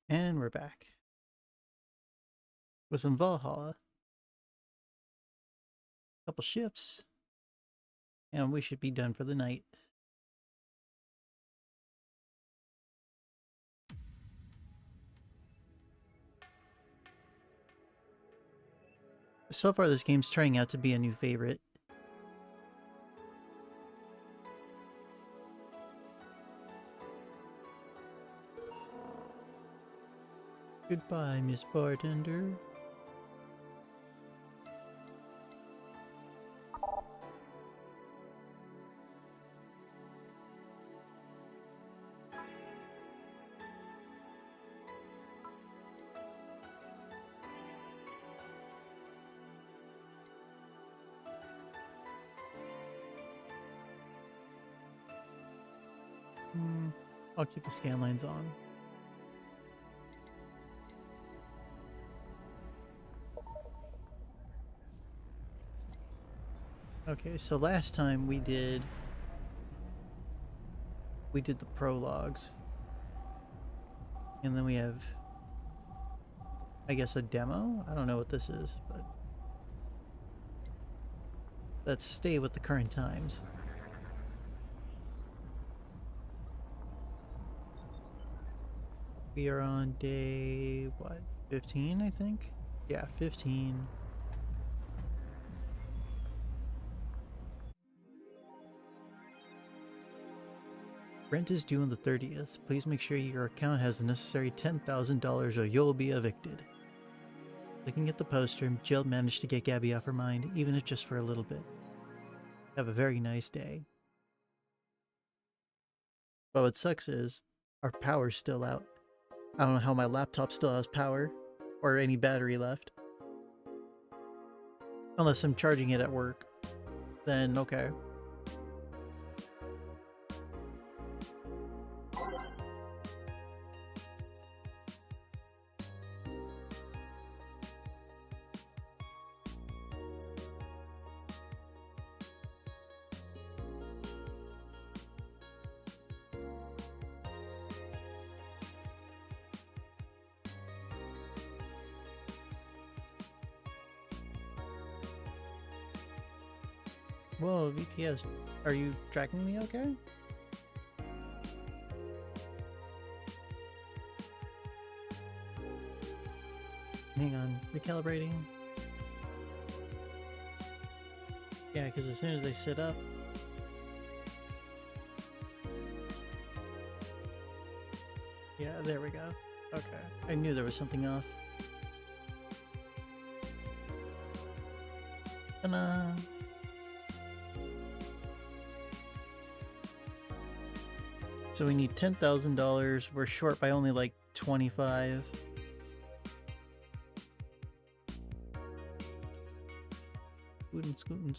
And we're back with some Valhalla. Couple shifts, and we should be done for the night. So far, this game's turning out to be a new favorite. Goodbye, Miss Bartender. I'll keep the scan lines on. Okay, so last time we did the prologues. And then we have, I guess, a demo? I don't know what this is, but let's stay with the current times. We are on day, what, 15, I think? Yeah, 15. Rent is due on the 30th. Please make sure your account has the necessary $10,000 or you'll be evicted. Looking at the poster, Jill managed to get Gabby off her mind, even if just for a little bit. Have a very nice day. But what sucks is, our power's still out. I don't know how my laptop still has power, or any battery left. Unless I'm charging it at work. Then, okay. Whoa, VTS, are you tracking me okay? Hang on, recalibrating. Yeah, because as soon as I sit up... Yeah, there we go. Okay, I knew there was something off. Ta-da! So we need $10,000. We're short by only like 25. Scootin'.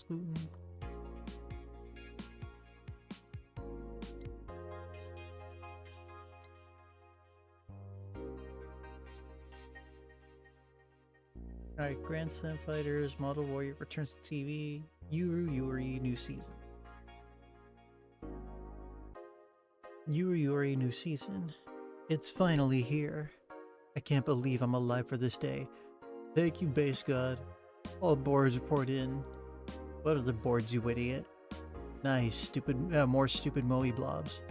Alright, Grand Slam Fighters, Model Warrior returns to TV. Yuri new season. Yuri new season. It's finally here. I can't believe I'm alive for this day. Thank you, base god. All boards report in. What are the boards, you idiot? Nice, stupid, more stupid Moe blobs.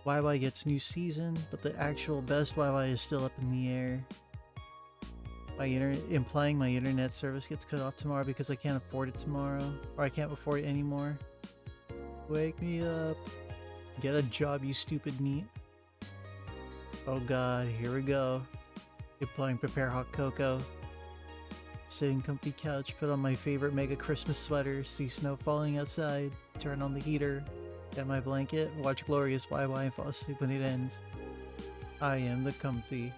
YY gets new season, but the actual best YY is still up in the air. Implying my internet service gets cut off tomorrow because I can't afford it tomorrow, or I can't afford it anymore. Wake me up. Get a job, you stupid neat. Oh god, here we go. Implying prepare hot cocoa. Sitting comfy couch, put on my favorite mega Christmas sweater, see snow falling outside, turn on the heater, get my blanket, watch glorious YY and fall asleep when it ends. I am the comfy.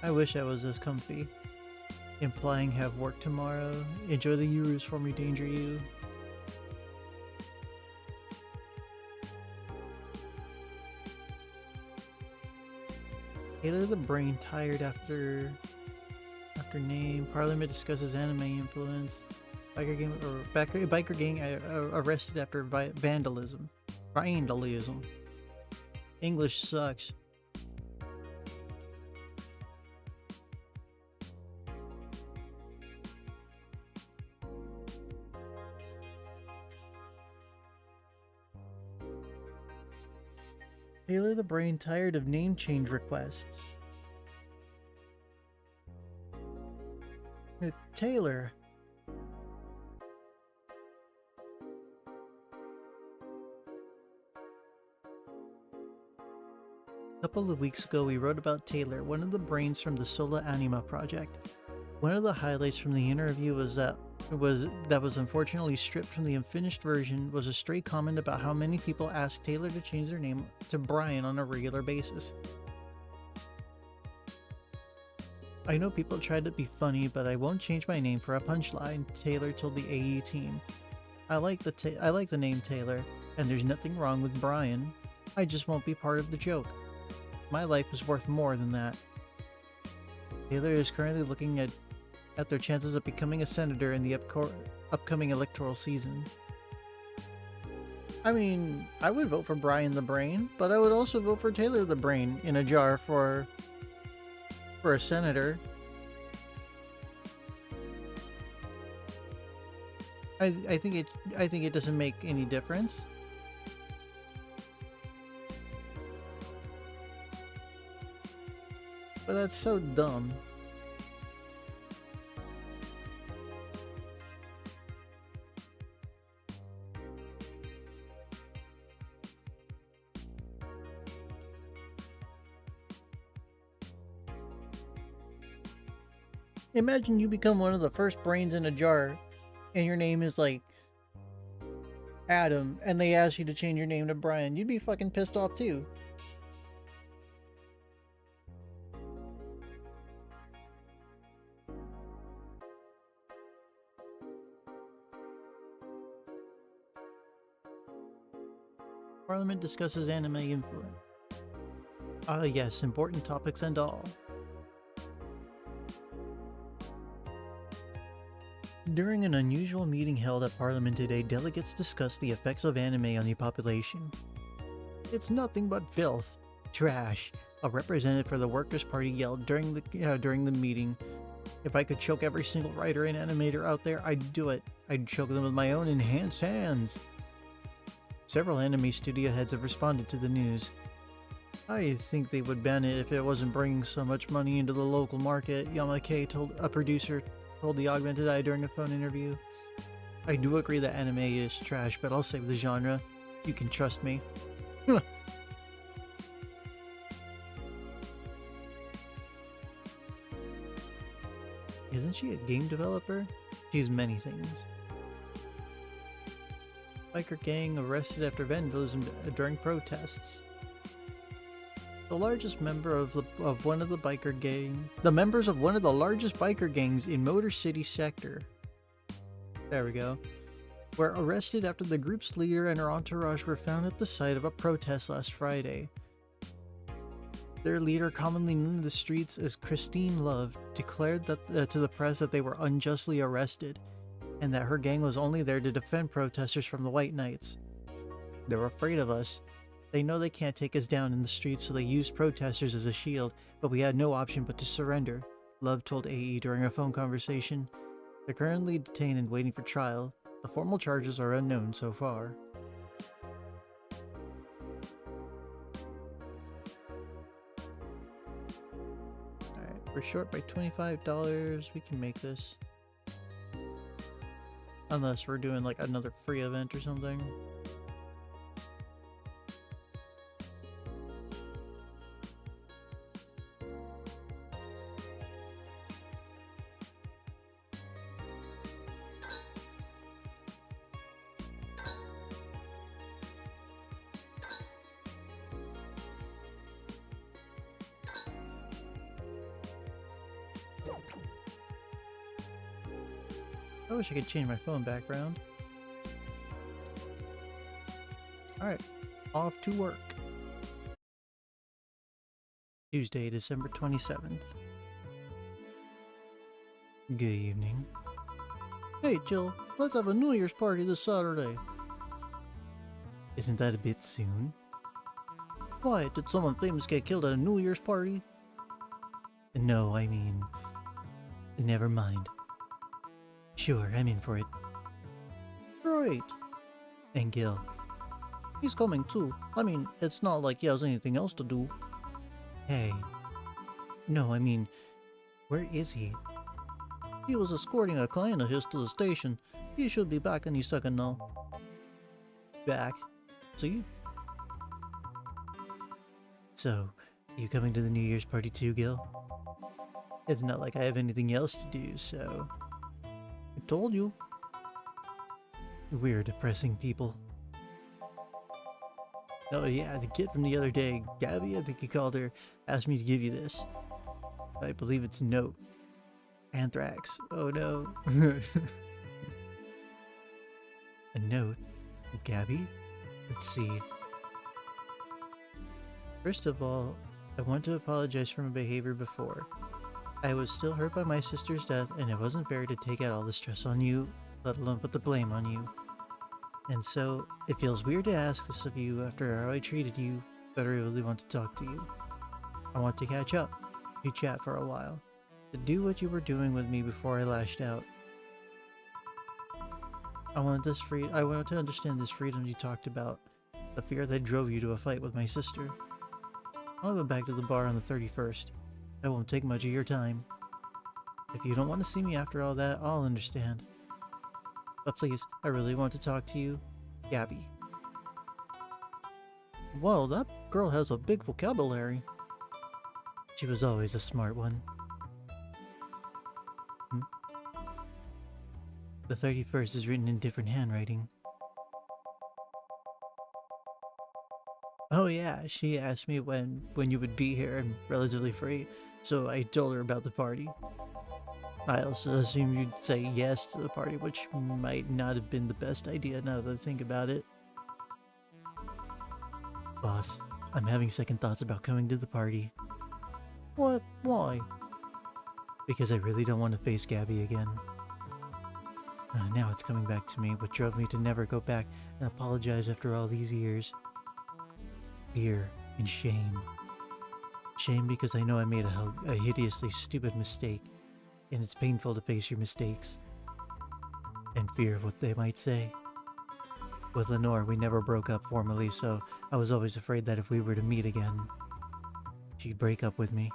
I wish I was this comfy. Implying have work tomorrow. Enjoy the Urus for me, danger you. Hater the brain tired after name. Parliament discusses anime influence. Biker gang arrested after vandalism. English sucks. Taylor the Brain tired of name change requests. Taylor. A couple of weeks ago, we wrote about Taylor, one of the brains from the Sola Anima project. One of the highlights from the interview was that was unfortunately stripped from the unfinished version was a stray comment about how many people ask Taylor to change their name to Brian on a regular basis. I know people tried to be funny, but I won't change my name for a punchline, Taylor told the AE team. I like the name Taylor, and there's nothing wrong with Brian. I just won't be part of the joke. My life is worth more than that. Taylor is currently looking at their chances of becoming a senator in the upcoming electoral season. I mean, I would vote for Brian the Brain, but I would also vote for Taylor the Brain in a jar for a senator. I think it doesn't make any difference. But that's so dumb. Imagine you become one of the first brains in a jar, and your name is like Adam, and they ask you to change your name to Brian. You'd be fucking pissed off too. Parliament discusses anime influence. Ah yes, important topics and all. During an unusual meeting held at Parliament today, delegates discussed the effects of anime on the population. It's nothing but filth. Trash. A representative for the Workers' Party yelled during the meeting. If I could choke every single writer and animator out there, I'd do it. I'd choke them with my own enhanced hands. Several anime studio heads have responded to the news. I think they would ban it if it wasn't bringing so much money into the local market, Yamake told a producer told the Augmented Eye during a phone interview. I do agree that anime is trash, but I'll save the genre. You can trust me. Isn't she a game developer? She's many things. Biker gang arrested after vandalism during protests. The largest member of one of the biker gang, the members of one of the largest biker gangs in Motor City sector, there we go, were arrested after the group's leader and her entourage were found at the site of a protest last Friday. Their leader, commonly known in the streets as Christine Love, declared that to the press that they were unjustly arrested, and that her gang was only there to defend protesters from the White Knights. They're afraid of us. They know they can't take us down in the streets, so they used protesters as a shield, but we had no option but to surrender, Love told AE during a phone conversation. They're currently detained and waiting for trial. The formal charges are unknown so far. Alright, we're short by $25. We can make this. Unless we're doing like another free event or something. I wish I could change my phone background. Alright, off to work. Tuesday, December 27th. Good evening. Hey Jill, let's have a New Year's party this Saturday. Isn't that a bit soon? Why, did someone famous get killed at a New Year's party? No, I mean... Never mind. Sure, I'm in for it. Great. And Gil. He's coming too. I mean, it's not like he has anything else to do. Hey. No, I mean, where is he? He was escorting a client of his to the station. He should be back any second now. Back? See? So, you coming to the New Year's party too, Gil? It's not like I have anything else to do, so... I told you. We're depressing people. Oh yeah, the kid from the other day, Gabby, I think he called her, asked me to give you this. I believe it's a note. Anthrax. Oh no. A note? Gabby? Let's see. First of all, I want to apologize for my behavior before. I was still hurt by my sister's death, and it wasn't fair to take out all the stress on you, let alone put the blame on you. And so, it feels weird to ask this of you after how I treated you, but I really want to talk to you. I want to catch up, to chat for a while, to do what you were doing with me before I lashed out. I want to understand this freedom you talked about, the fear that drove you to a fight with my sister. I'll go back to the bar on the 31st. I won't take much of your time. If you don't want to see me after all that, I'll understand. But please, I really want to talk to you. Gabby. Well, that girl has a big vocabulary. She was always a smart one. The 31st is written in different handwriting. Oh yeah, she asked me when you would be here and relatively free, so I told her about the party. I also assumed you'd say yes to the party, which might not have been the best idea now that I think about it. Boss, I'm having second thoughts about coming to the party. What? Why? Because I really don't want to face Gabby again. Now it's coming back to me, what drove me to never go back and apologize after all these years. Fear and shame. Shame because I know I made a hideously stupid mistake, and it's painful to face your mistakes. And fear of what they might say. With Lenore, we never broke up formally, so I was always afraid that if we were to meet again, she'd break up with me.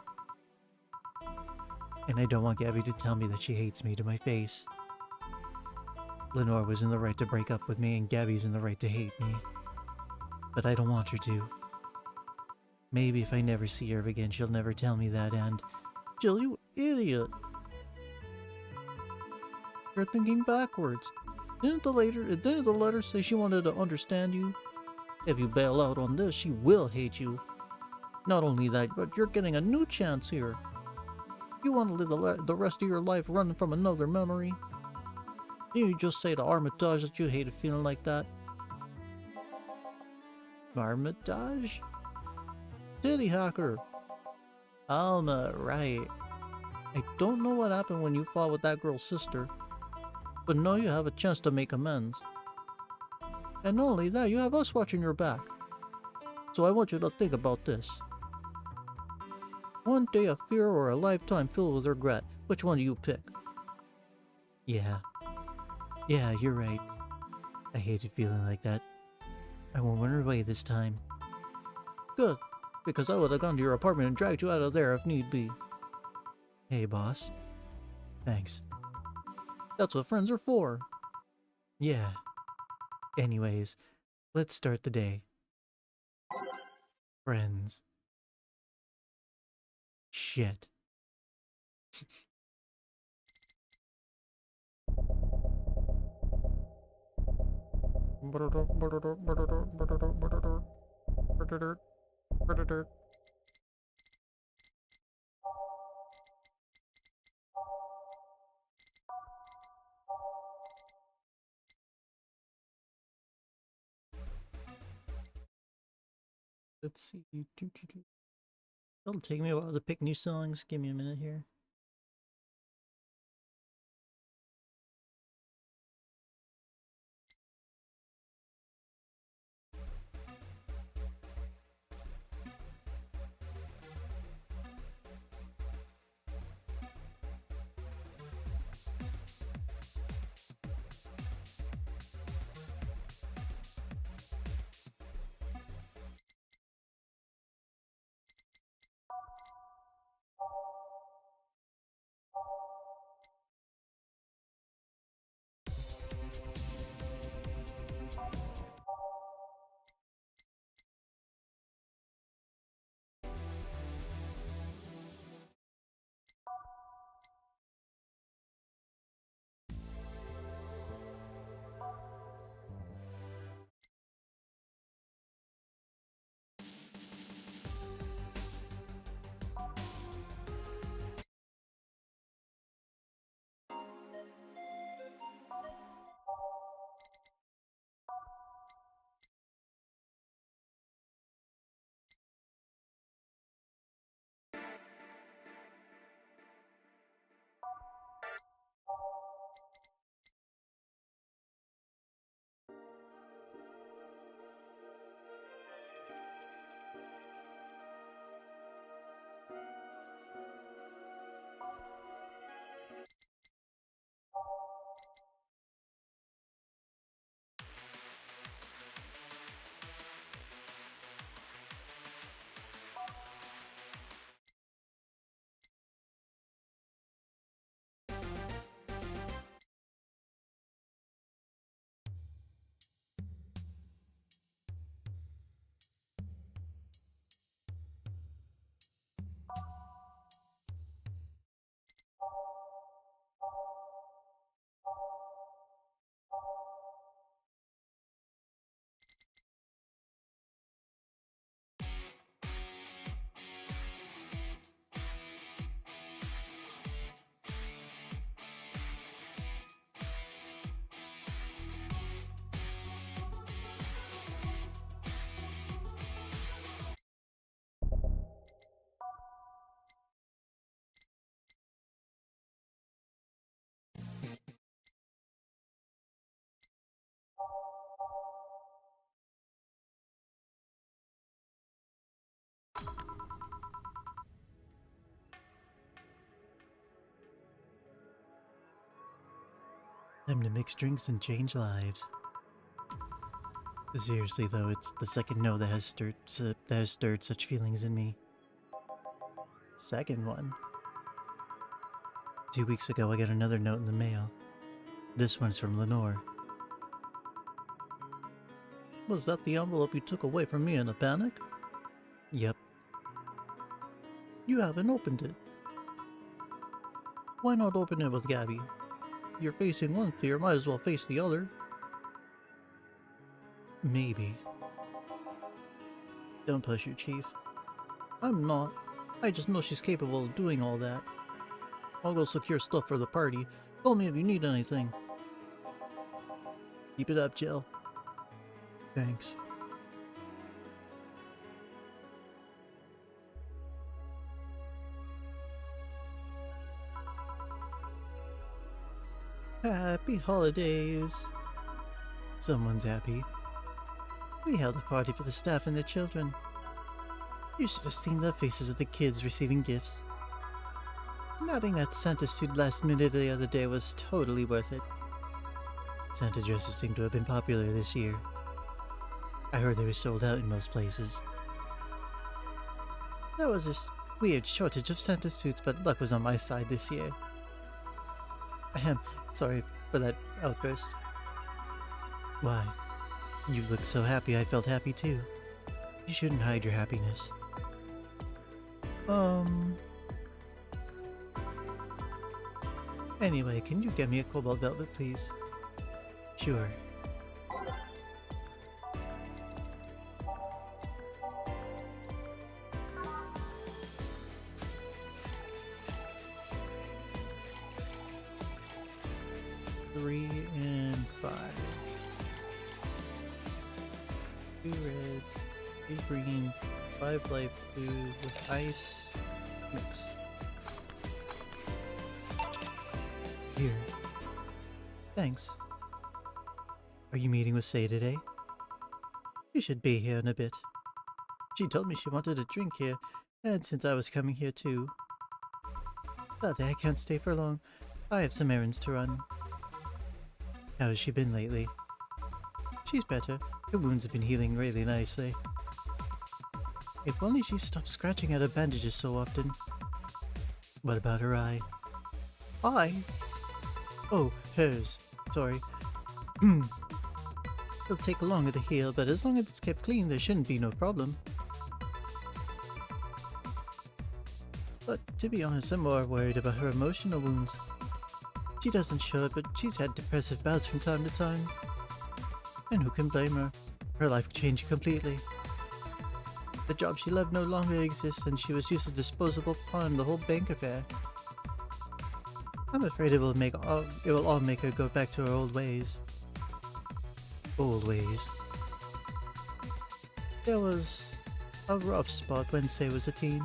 And I don't want Gabby to tell me that she hates me to my face. Lenore was in the right to break up with me, and Gabby's in the right to hate me. But I don't want her to. Maybe if I never see her again, she'll never tell me that, and... Jill, you idiot! You're thinking backwards. Didn't the letter say she wanted to understand you? If you bail out on this, she will hate you. Not only that, but you're getting a new chance here. You want to live the rest of your life running from another memory? Didn't you just say to Armitage that you hated feeling like that? Armitage? Titty hacker. Alma, right. I don't know what happened when you fought with that girl's sister, but now you have a chance to make amends. And not only that, you have us watching your back. So I want you to think about this. One day of fear or a lifetime filled with regret. Which one do you pick? Yeah. Yeah, you're right. I hated feeling like that. I won't run away this time. Good, because I would have gone to your apartment and dragged you out of there if need be. Hey, boss. Thanks. That's what friends are for. Yeah. Anyways, let's start the day. Friends. Shit. Let's see. It'll take me a while to pick new songs. Give me a minute here. Time to mix drinks and change lives. Seriously though, it's the second no that has stirred such feelings in me. Second one. 2 weeks ago I got another note in the mail. This one's from Lenore. Was that the envelope you took away from me in a panic? Yep. You haven't opened it. Why not open it with Gabby? You're facing one fear, might as well face the other. Maybe. Don't push her, Chief. I'm not. I just know she's capable of doing all that. I'll go secure stuff for the party. Call me if you need anything. Keep it up, Jill. Thanks. Happy holidays. Someone's happy. We held a party for the staff and their children. You should have seen the faces of the kids receiving gifts. Nabbing that Santa suit last minute the other day was totally worth it. Santa dresses seem to have been popular this year. I heard they were sold out in most places. There was this weird shortage of Santa suits, but luck was on my side this year. Ahem, sorry for that outburst. Why? You looked so happy I felt happy too. You shouldn't hide your happiness. Anyway, can you get me a cobalt velvet, please? Sure. Three and 5. 2 red, 3 green, 5 light blue with ice mix. Here. Thanks. Are you meeting with Say today? You should be here in a bit. She told me she wanted a drink here, and since I was coming here too. Sadly, I can't stay for long. I have some errands to run. How has she been lately? She's better. Her wounds have been healing really nicely. If only she stopped scratching at her bandages so often. What about her eye? Eye? Oh, hers. Sorry. It'll take longer to heal, but as long as it's kept clean, there shouldn't be no problem. But to be honest, I'm more worried about her emotional wounds. She doesn't show it, but she's had depressive bouts from time to time. And who can blame her? Her life changed completely. The job she loved no longer exists, and she was just a disposable pawn in the whole bank affair. I'm afraid it will all make her go back to her old ways. Old ways. There was a rough spot when Say was a teen.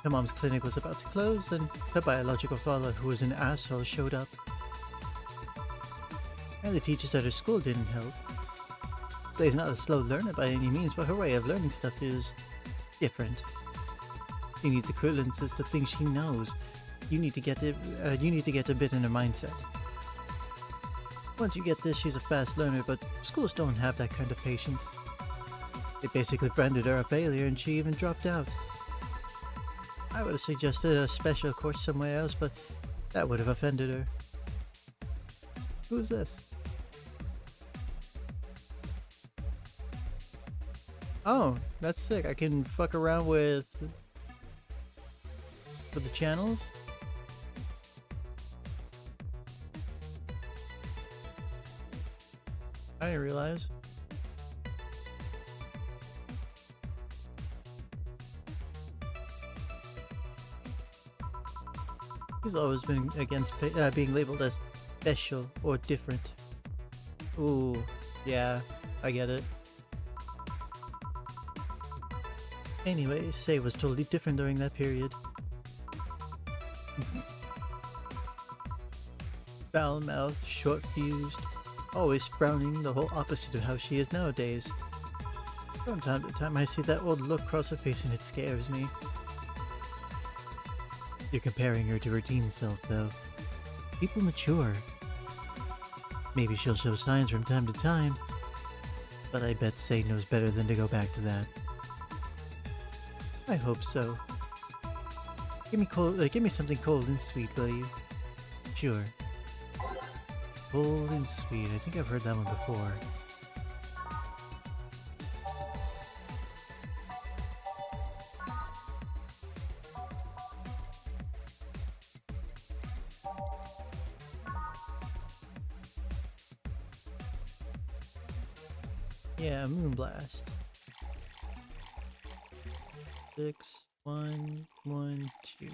Her mom's clinic was about to close, and her biological father, who was an asshole, showed up. And the teachers at her school didn't help. Say's not a slow learner by any means, but her way of learning stuff is different. She needs equivalences to things she knows. You need to get a bit in her mindset. Once you get this, she's a fast learner, but schools don't have that kind of patience. They basically branded her a failure, and she even dropped out. I would have suggested a special course somewhere else, but that would have offended her. Who's this? Oh, that's sick. I can fuck around with the channels? I didn't realize. He's always been against being labeled as special or different. Ooh, yeah, I get it. Anyway, Say was totally different during that period. Foul-mouthed, short-fused, always frowning, the whole opposite of how she is nowadays. From time to time I see that old look cross her face and it scares me. You're comparing her to her teen self, though. People mature. Maybe she'll show signs from time to time, but I bet Say knows better than to go back to that. I hope so. Give me something cold and sweet, will you? Sure. Cold and sweet. I think I've heard that one before. Yeah, Moonblast. 6, 1, 1, 2.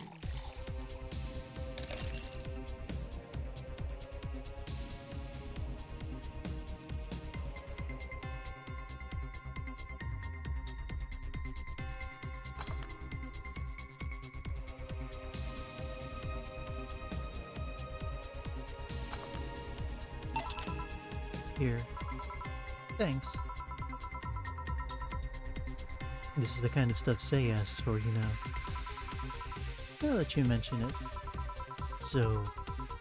Here. Thanks. This is the kind of stuff Say asks for, you know. Now that you mention it. So,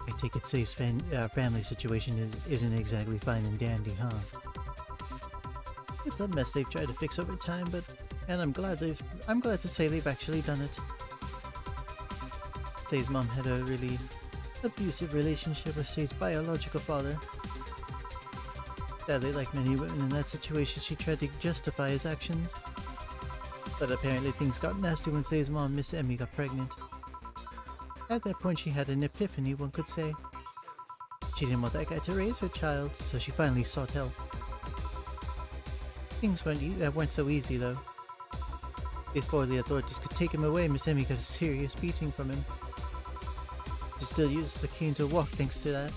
I take it Say's family situation isn't exactly fine and dandy, huh? It's a mess they've tried to fix over time, and I'm glad to say they've actually done it. Say's mom had a really abusive relationship with Say's biological father. Sadly, like many women in that situation, she tried to justify his actions. But apparently things got nasty when Say's mom, Miss Emmy, got pregnant. At that point she had an epiphany, one could say. She didn't want that guy to raise her child, so she finally sought help. Things weren't so easy though. Before the authorities could take him away, Miss Emmy got a serious beating from him. She still uses a cane to walk thanks to that.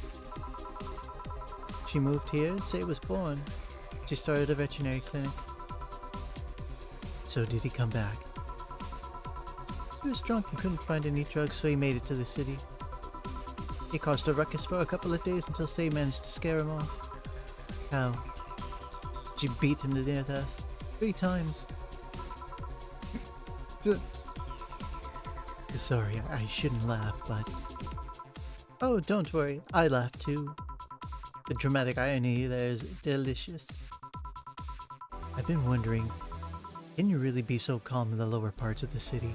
She moved here, Say was born. She started a veterinary clinic. So did he come back? He was drunk and couldn't find any drugs, so he made it to the city. He caused a ruckus for a couple of days until Say managed to scare him off. How? She beat him to death 3 times. Sorry, I shouldn't laugh, but... Oh, don't worry, I laugh too. The dramatic irony there is delicious. I've been wondering, can you really be so calm in the lower parts of the city?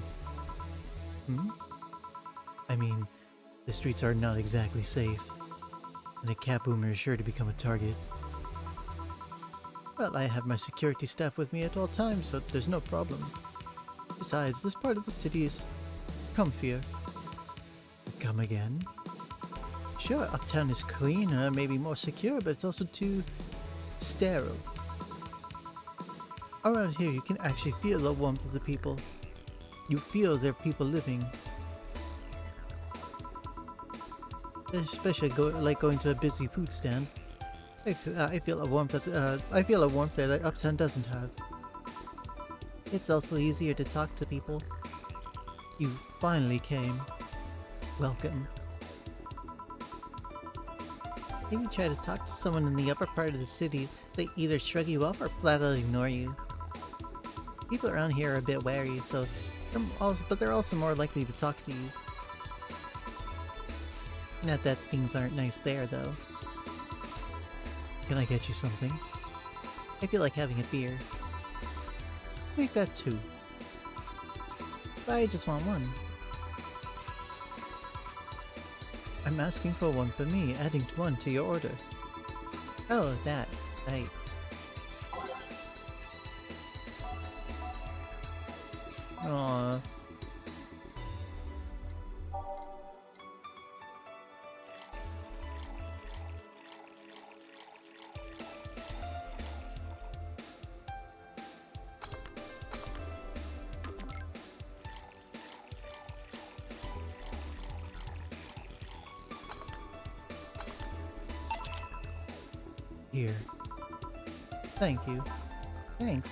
I mean, the streets are not exactly safe, and a cat boomer is sure to become a target. Well, I have my security staff with me at all times, so there's no problem. Besides, this part of the city is comfier. Come again? Sure, uptown is cleaner, maybe more secure, but it's also too sterile. Around here, you can actually feel the warmth of the people. You feel there are people living. Especially like going to a busy food stand. I feel a warmth there that uptown doesn't have. It's also easier to talk to people. You finally came. Welcome. If you try to talk to someone in the upper part of the city, they either shrug you off or flat out ignore you. People around here are a bit wary, but they're also more likely to talk to you. Not that things aren't nice there, though. Can I get you something? I feel like having a beer. Make that 2. I just want 1. I'm asking for 1 for me, adding 1 to your order. Oh, that. Right. Aww. Here. Thank you. Thanks.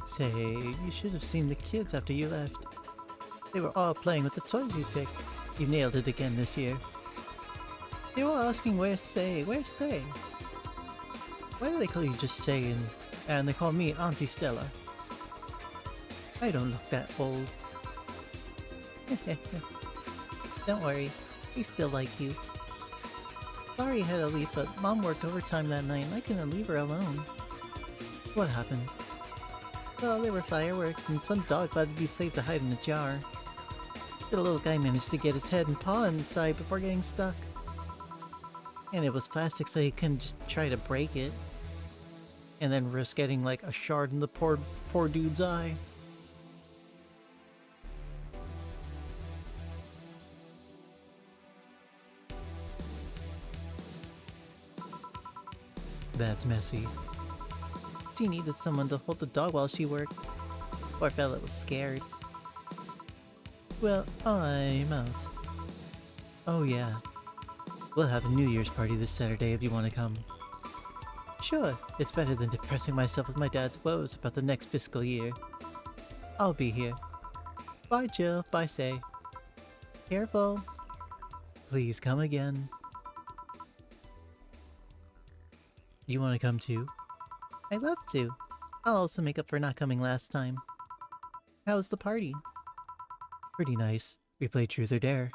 Say, you should have seen the kids after you left. They were all playing with the toys you picked. You nailed it again this year. They were all asking, where's Say? Where's Say? Why do they call you just Say and they call me Auntie Stella? I don't look that old. Don't worry, they still like you. Sorry I had to leave, but Mom worked overtime that night and I couldn't leave her alone. What happened? Well, there were fireworks and some dog glad to be safe to hide in a jar. The little guy managed to get his head and paw inside before getting stuck. And it was plastic, so he couldn't just try to break it. And then risk getting like a shard in the poor dude's eye. That's messy. She needed someone to hold the dog while she worked. Poor fella was scared. Well, I'm out. Oh yeah. We'll have a New Year's party this Saturday if you want to come. Sure, it's better than depressing myself with my dad's woes about the next fiscal year. I'll be here. Bye Jill, bye Say. Careful. Please come again. You want to come too? I'd love to. I'll also make up for not coming last time. How was the party? Pretty nice. We played Truth or Dare.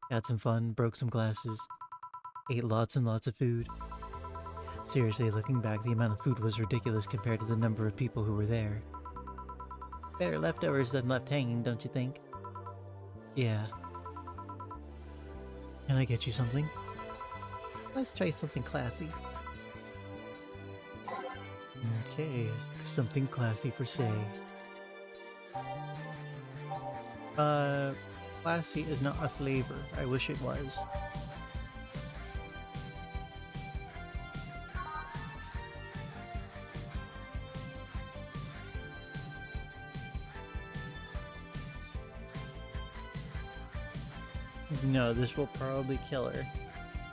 Had some fun, broke some glasses. Ate lots and lots of food. Seriously, looking back, the amount of food was ridiculous compared to the number of people who were there. Better leftovers than left hanging, don't you think? Yeah. Can I get you something? Let's try something classy. Okay, something classy for Say. Classy is not a flavor. I wish it was. No, this will probably kill her.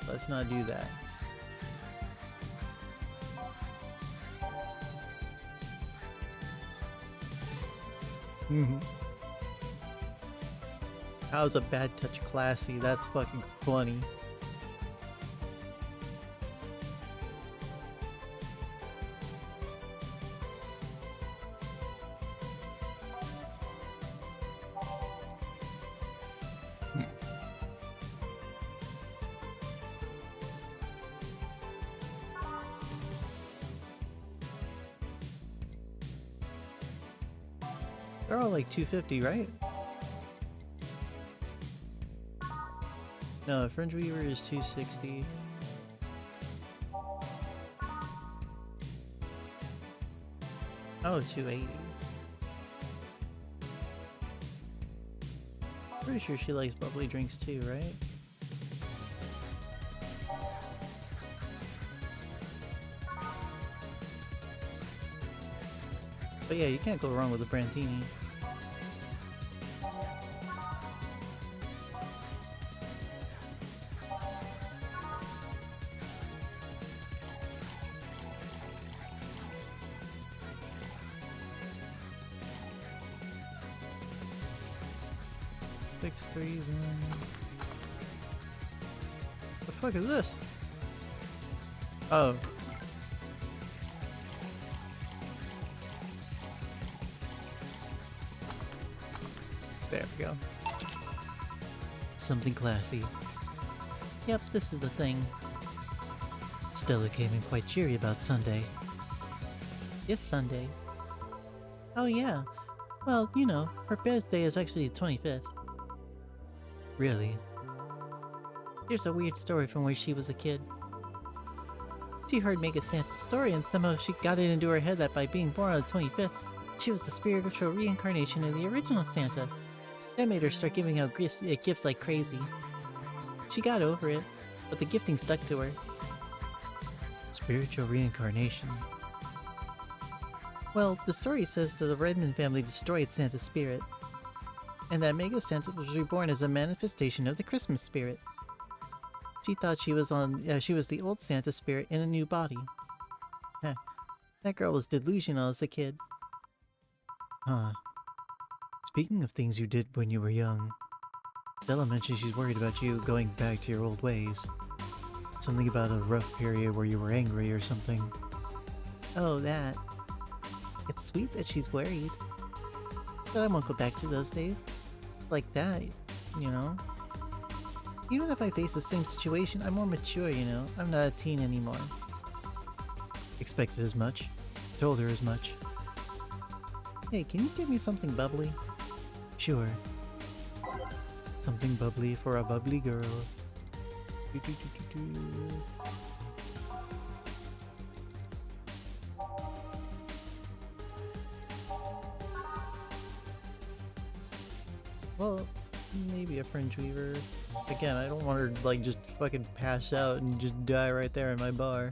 Let's not do that. How's a bad touch classy? That's fucking funny. They're all like 250, right? No, Fringe Weaver is 260. Oh, 280. Pretty sure she likes bubbly drinks too, right? But yeah, you can't go wrong with a Brandini. The fuck is this? Oh. There we go. Something classy. Yep, this is the thing. Stella came in quite cheery about Sunday. It's Sunday. Oh yeah. Well, you know, her birthday is actually the 25th. Really? Here's a weird story from when she was a kid. She heard Mega Santa's story and somehow she got it into her head that by being born on the 25th, she was the spiritual reincarnation of the original Santa. That made her start giving out gifts like crazy. She got over it, but the gifting stuck to her. Spiritual reincarnation. Well, the story says that the Redmond family destroyed Santa's spirit, and that Mega Santa was reborn as a manifestation of the Christmas spirit. She thought she was the old Santa spirit in a new body. Heh, that girl was delusional as a kid. Huh. Speaking of things you did when you were young, Stella mentioned she's worried about you going back to your old ways. Something about a rough period where you were angry or something. Oh, that. It's sweet that she's worried. But I won't go back to those days. Like that, you know? Even if I face the same situation, I'm more mature, you know? I'm not a teen anymore. Expected as much. Told her as much. Hey, can you give me something bubbly? Sure. Something bubbly for a bubbly girl. Do, do, do, do, do. Well, maybe a fringe weaver. Again, I don't want her to like just fucking pass out and just die right there in my bar.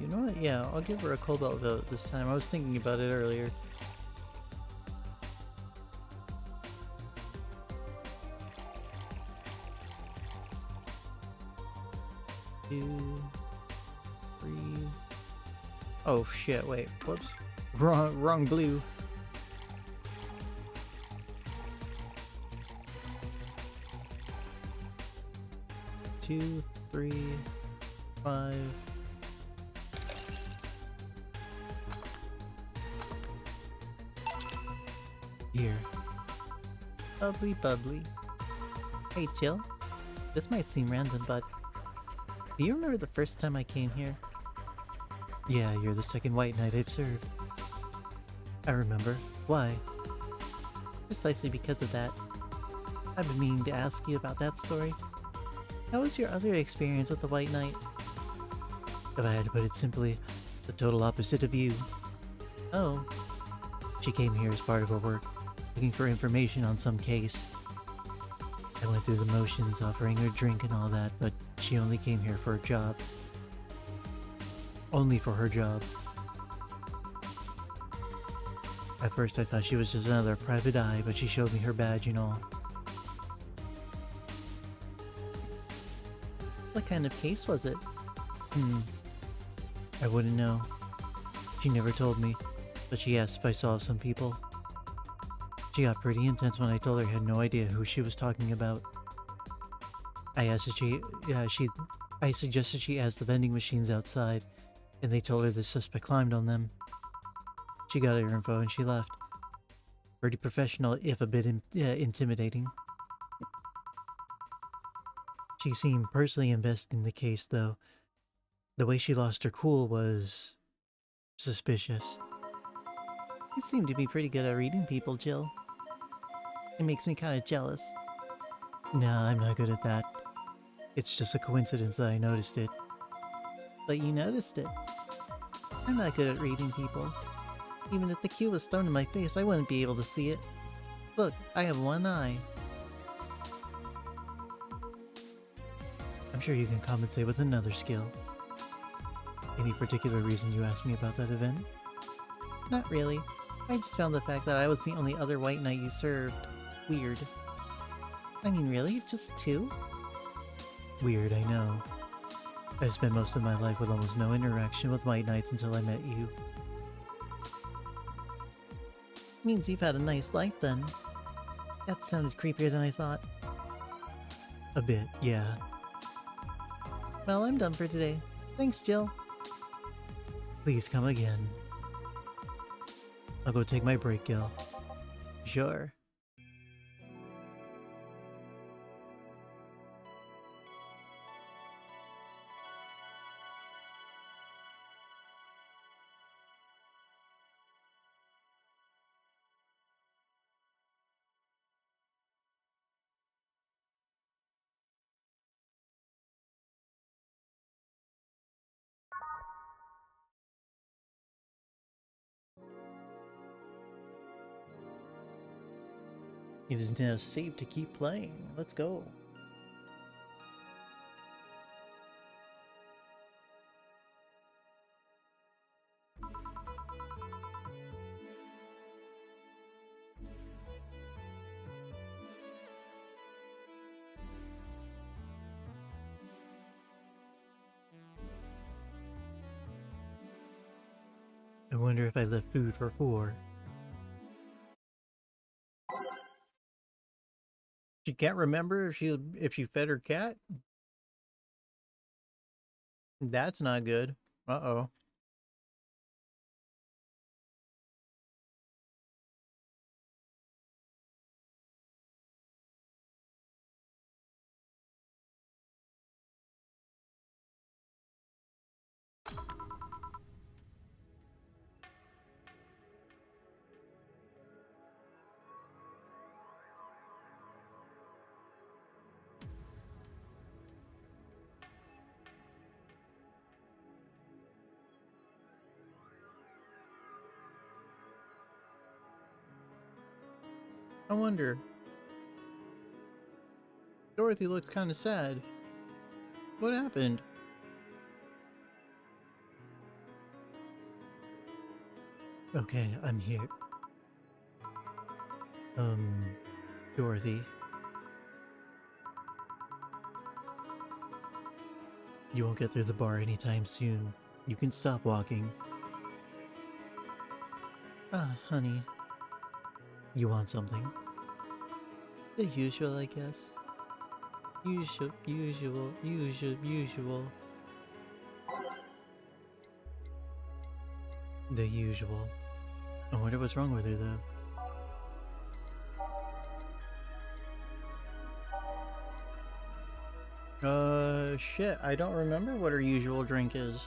You know what? Yeah, I'll give her a cobalt vote this time. I was thinking about it earlier. Two, three. Oh shit! Wait, whoops. Wrong blue. Two, three, 5. Here. Bubbly bubbly. Hey, chill. This might seem random, but do you remember the first time I came here? Yeah, you're the second white knight I've served. I remember. Why? Precisely because of that. I've been meaning to ask you about that story. How was your other experience with the White Knight? If I had to put it simply, the total opposite of you. Oh. She came here as part of her work, looking for information on some case. I went through the motions, offering her drink and all that, but she only came here for a job. Only for her job. At first I thought she was just another private eye, but she showed me her badge and all. What kind of case was it? I wouldn't know. She never told me, but she asked if I saw some people. She got pretty intense when I told her I had no idea who she was talking about. I asked if I suggested she ask the vending machines outside, and they told her the suspect climbed on them. She got her info and she left. Pretty professional, if a bit intimidating. She seemed personally invested in the case, though. The way she lost her cool was suspicious. You seem to be pretty good at reading people, Jill. It makes me kind of jealous. Nah, I'm not good at that. It's just a coincidence that I noticed it. But you noticed it. I'm not good at reading people. Even if the cue was thrown in my face, I wouldn't be able to see it. Look, I have one eye. I'm sure you can compensate with another skill. Any particular reason you asked me about that event? Not really. I just found the fact that I was the only other white knight you served weird. I mean, really? Just 2? Weird, I know. I've spent most of my life with almost no interaction with white knights until I met you. Means you've had a nice life then. That sounded creepier than I thought. A bit, yeah. Well, I'm done for today. Thanks, Jill. Please come again. I'll go take my break, Gil. Sure. It is now safe to keep playing. Let's go. I wonder if I left food for 4. can't remember if she fed her cat? That's not good. Uh-oh. I wonder. Dorothy looks kind of sad. What happened? Okay, I'm here. Dorothy. You won't get through the bar anytime soon. You can stop walking. Ah, honey. You want something? The usual, I guess. Usual. The usual. I wonder what's wrong with her, though. Shit, I don't remember what her usual drink is.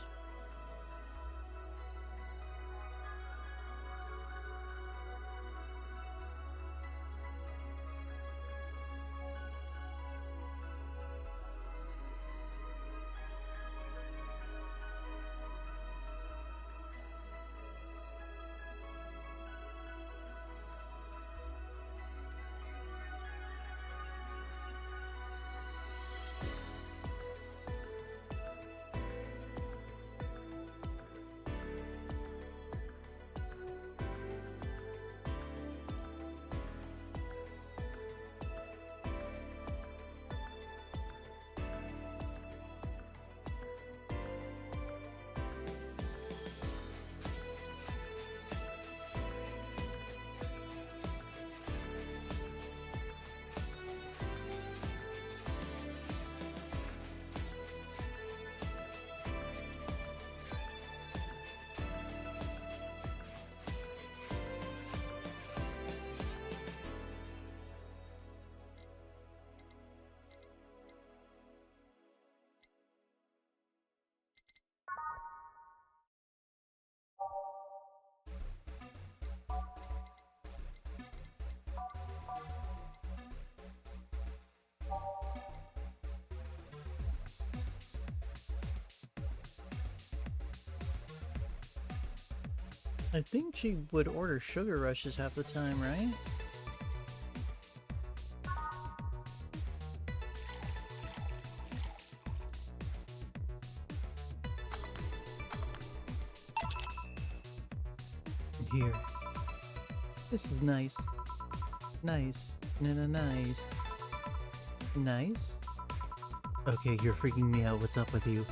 I think she would order sugar rushes half the time, right? Here. This is nice. Nice. Nice. Nice? Okay, you're freaking me out. What's up with you?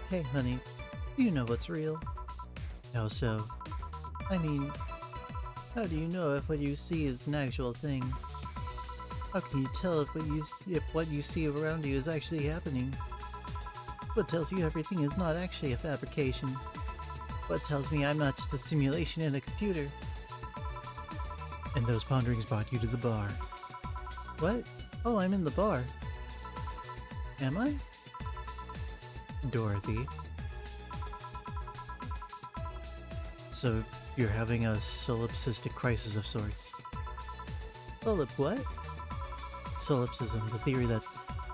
Hey, honey. You know what's real. How so? I mean, how do you know if what you see is an actual thing? How can you tell if what you see around you is actually happening? What tells you everything is not actually a fabrication? What tells me I'm not just a simulation in a computer? And those ponderings brought you to the bar. What? Oh, I'm in the bar. Am I? Dorothy. So, you're having a solipsistic crisis of sorts. What? Solipsism, the theory that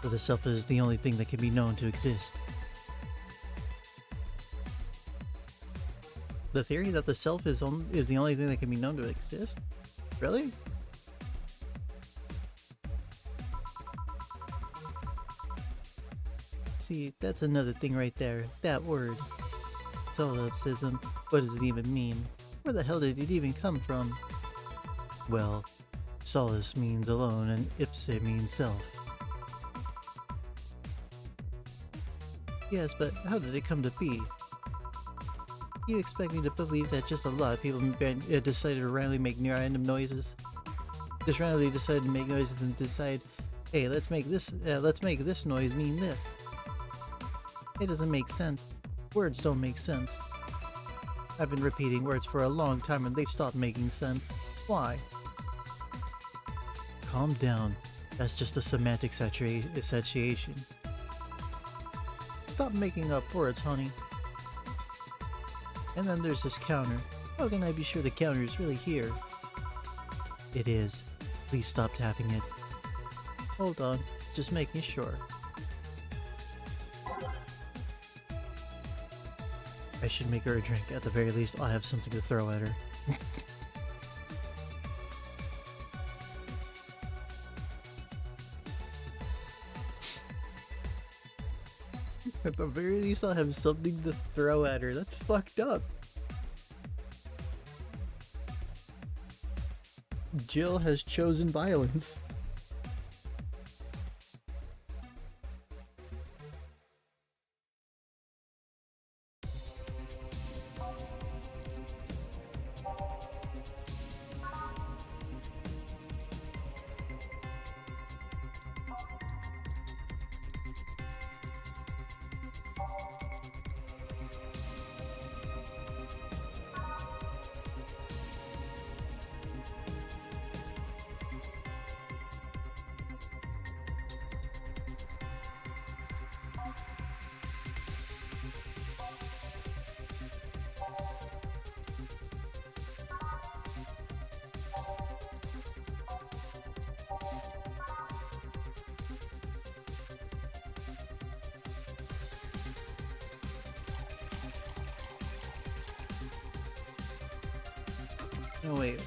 the self is the only thing that can be known to exist. The theory that the self is the only thing that can be known to exist? Really? See, that's another thing right there. That word. Solipsism. What does it even mean? Where the hell did it even come from? Well, solus means alone and ipse means self. Yes, but how did it come to be? You expect me to believe that just a lot of people decided to randomly make random noises? Just randomly decided to make noises and decide, hey, let's make this noise mean this. It doesn't make sense. Words don't make sense. I've been repeating words for a long time and they've stopped making sense. Why? Calm down. That's just a semantic satiation. Stop making up words, honey. And then there's this counter. How can I be sure the counter is really here? It is. Please stop tapping it. Hold on, just making sure. I should make her a drink. At the very least, I'll have something to throw at her. At the very least, I'll have something to throw at her. That's fucked up. Jill has chosen violence. Oh wait.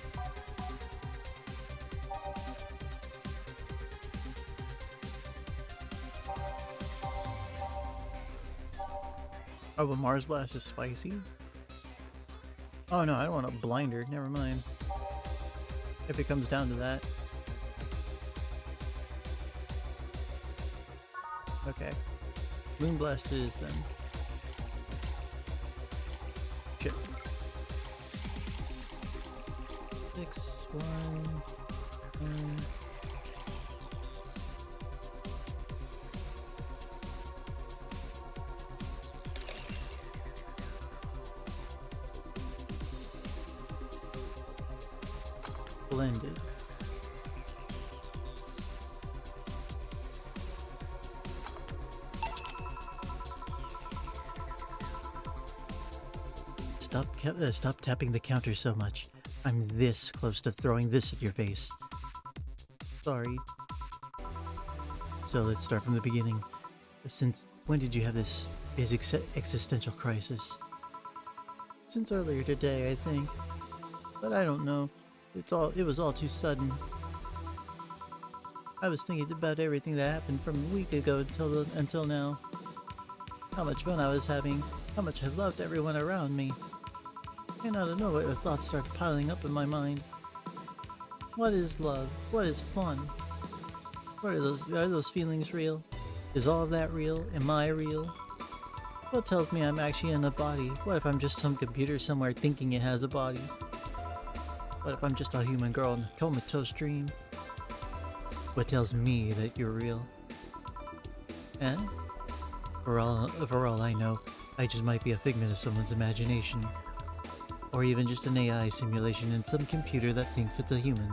Oh, but Mars Blast is spicy? Oh no, I don't want to blind her. Never mind. If it comes down to that. Okay. Moon Blast it is then. Shit. 6, 1, 1. Blended. Stop tapping the counter so much. I'm this close to throwing this at your face. Sorry. So let's start from the beginning. Since when did you have this existential crisis? Since earlier today, I think. But I don't know. It was all too sudden. I was thinking about everything that happened from a week ago until now. How much fun I was having, how much I loved everyone around me. And out of nowhere, the thoughts started piling up in my mind. What is love? What is fun? Are those feelings real? Is all of that real? Am I real? What tells me I'm actually in a body? What if I'm just some computer somewhere thinking it has a body? What if I'm just a human girl in a comatose dream? What tells me that you're real? And for all I know, I just might be a figment of someone's imagination. Or even just an AI simulation in some computer that thinks it's a human.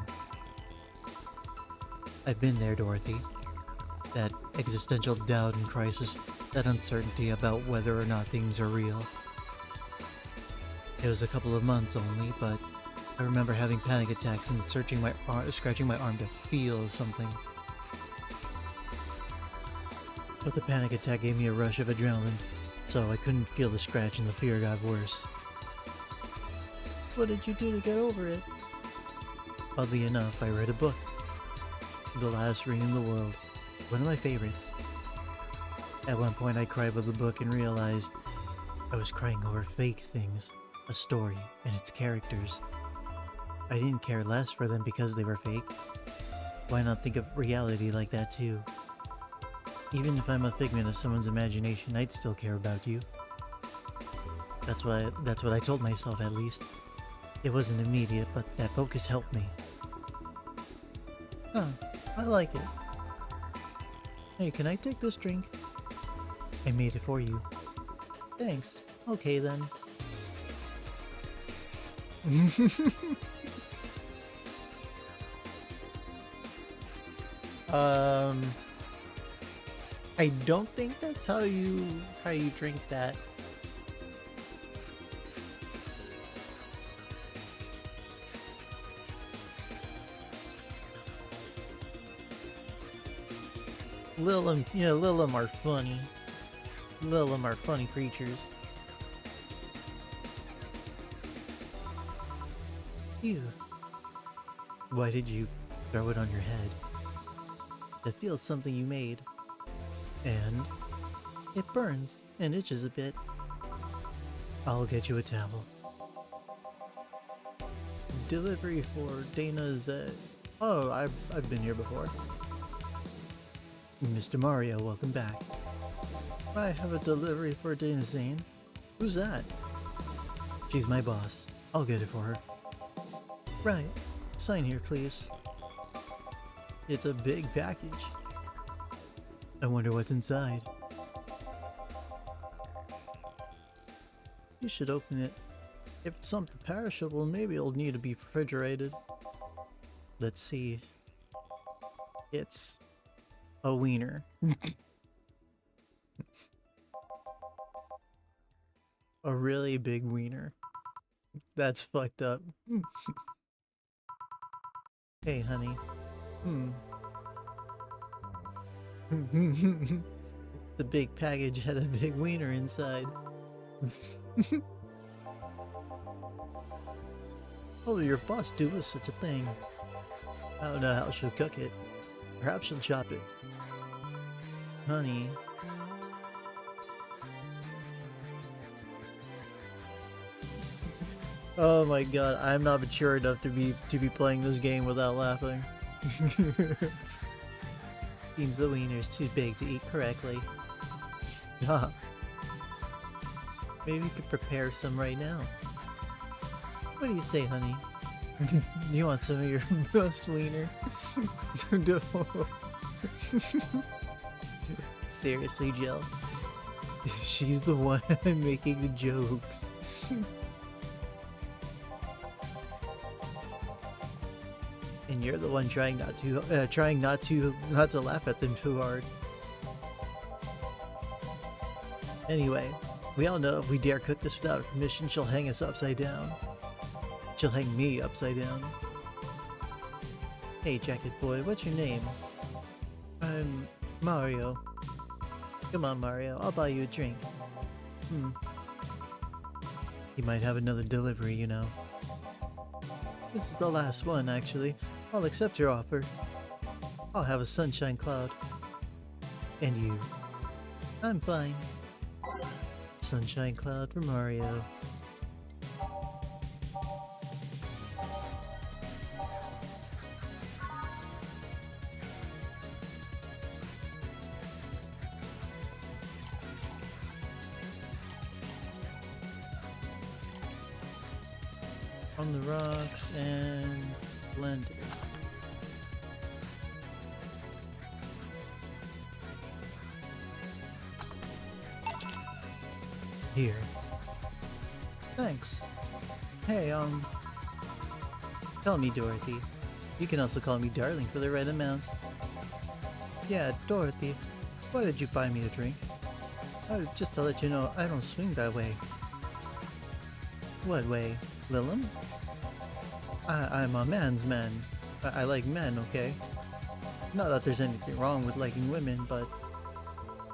I've been there, Dorothy. That existential doubt and crisis, that uncertainty about whether or not things are real. It was a couple of months only, but I remember having panic attacks and scratching my arm to feel something. But the panic attack gave me a rush of adrenaline, so I couldn't feel the scratch and the fear got worse. What did you do to get over it? Oddly enough, I read a book. The Last Ring in the World. One of my favorites. At one point I cried with the book and realized I was crying over fake things. A story and its characters. I didn't care less for them because they were fake. Why not think of reality like that too? Even if I'm a figment of someone's imagination, I'd still care about you. That's what I told myself at least. It wasn't immediate, but that focus helped me. Huh, I like it. Hey, can I take this drink? I made it for you. Thanks. Okay then. um, I don't think that's how you drink that. Lil'em are funny. Lil'em are funny creatures. Ew. Why did you throw it on your head? It feels something you made. And it burns and itches a bit. I'll get you a towel. Delivery for Dana's, Oh, I've been here before. Mr. Mario, welcome back. I have a delivery for Dana Zane. Who's that? She's my boss. I'll get it for her. Right. Sign here, please. It's a big package. I wonder what's inside. You should open it. If it's something perishable, maybe it'll need to be refrigerated. Let's see. It's a wiener. A really big wiener. That's fucked up. Hey, honey. The big package had a big wiener inside. Oh, your boss do us such a thing. I don't know how she'll cook it. Perhaps she'll chop it. Honey. Oh my god, I'm not mature enough to be playing this game without laughing. Seems the wiener's too big to eat correctly. Stop. Maybe you could prepare some right now. What do you say, honey? You want some of your best wiener? Seriously, Jill. She's the one making the jokes. And you're the one trying not to laugh at them too hard. Anyway, we all know if we dare cook this without permission, she'll hang us upside down. She'll hang me upside down. Hey, jacket boy, what's your name? I'm Mario. Come on, Mario, I'll buy you a drink. He might have another delivery, you know. This is the last one, actually. I'll accept your offer. I'll have a sunshine cloud. And you? I'm fine. Sunshine cloud for Mario. On the rocks and blend it. Here. Thanks. Hey, call me Dorothy. You can also call me Darling for the right amount. Yeah, Dorothy. Why did you buy me a drink? Just to let you know, I don't swing that way. What way? Lil'em? I'm a man's man. I like men, okay? Not that there's anything wrong with liking women, but...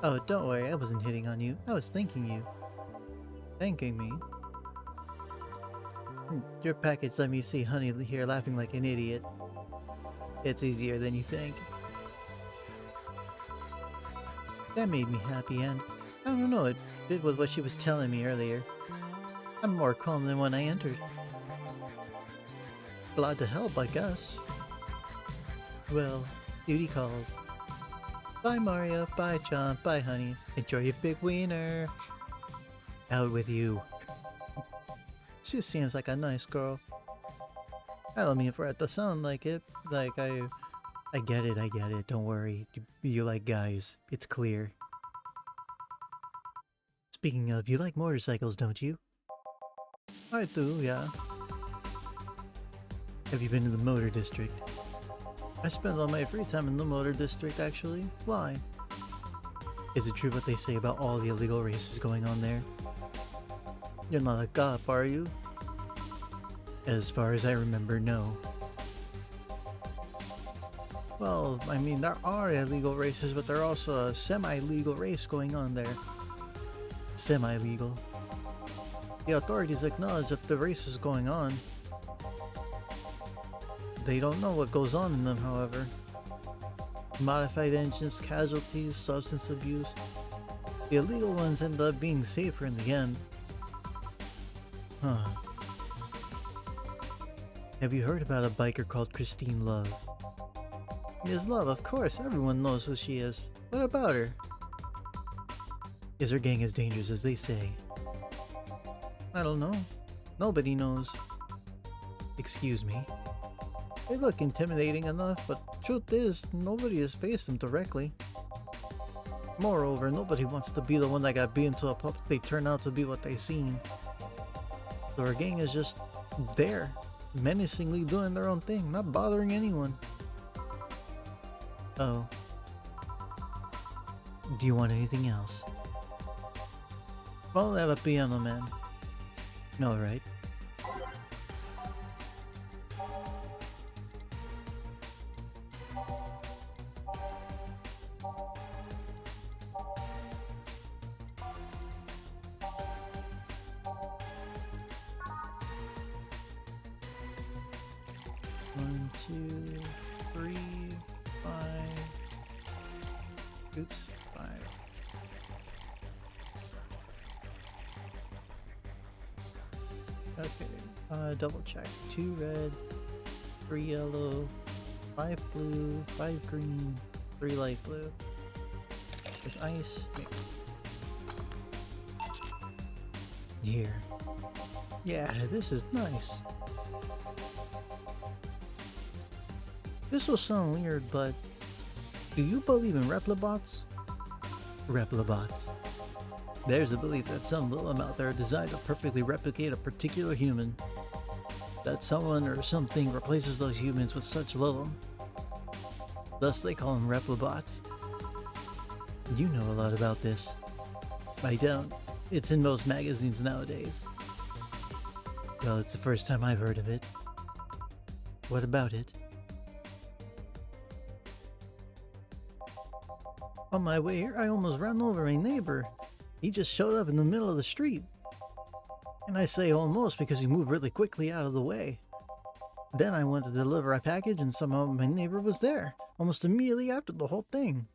Oh, don't worry, I wasn't hitting on you. I was thanking you. Thanking me? Your package let me see Honey here laughing like an idiot. It's easier than you think. That made me happy, and I don't know, it fit with what she was telling me earlier. I'm more calm than when I entered. Glad to help, I guess. Well, duty calls. Bye Mario, bye John, bye honey. Enjoy your big wiener. Out with you. She seems like a nice girl. I don't mean for it to sound like it, like I I get it, don't worry. You like guys. It's clear. Speaking of, you like motorcycles, don't you? I do, yeah. Have you been to the motor district? I spend all my free time in the motor district, actually. Why? Is it true what they say about all the illegal races going on there? You're not a cop, are you? As far as I remember, no. Well, I mean, there are illegal races, but there are also a semi-legal race going on there. Semi-legal. The authorities acknowledge that the race is going on. They don't know what goes on in them, however. Modified engines, casualties, substance abuse. The illegal ones end up being safer in the end. Huh. Have you heard about a biker called Christine Love? Ms. Love, of course, everyone knows who she is. What about her? Is her gang as dangerous as they say? I don't know. Nobody knows. Excuse me. They look intimidating enough, but truth is, nobody has faced them directly. Moreover, nobody wants to be the one that got beaten to a pulp if they turn out to be what they seem. So our gang is just there, menacingly doing their own thing, not bothering anyone. Oh. Do you want anything else? Well, I have a piano, man. Alright. One, two, three, 5. Oops, 5. Okay, double check. 2 red, 3 yellow, 5 blue, 5 green, 3 light blue. With ice, mix. Here. Yeah, this is nice. This will sound weird, but do you believe in replibots? Replibots. There's a belief that some Lilim out there are designed to perfectly replicate a particular human. That someone or something replaces those humans with such Lilim. Thus they call them replibots. You know a lot about this. I don't. It's in most magazines nowadays. Well, it's the first time I've heard of it. What about it? On my way here, I almost ran over my neighbor. He just showed up in the middle of the street. And I say almost because he moved really quickly out of the way. Then I went to deliver a package and somehow my neighbor was there, almost immediately after the whole thing.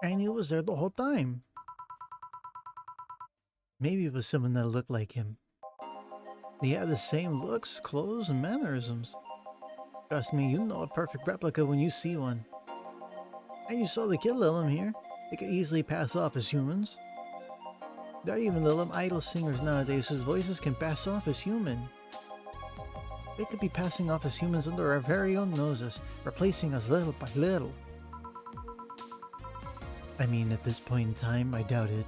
And he was there the whole time. Maybe it was someone that looked like him. He had the same looks, clothes, and mannerisms. Trust me, you know a perfect replica when you see one. And you saw the kid Lilim here. They could easily pass off as humans. There are even Lilim idol singers nowadays whose voices can pass off as human. They could be passing off as humans under our very own noses, replacing us little by little. I mean, at this point in time, I doubt it.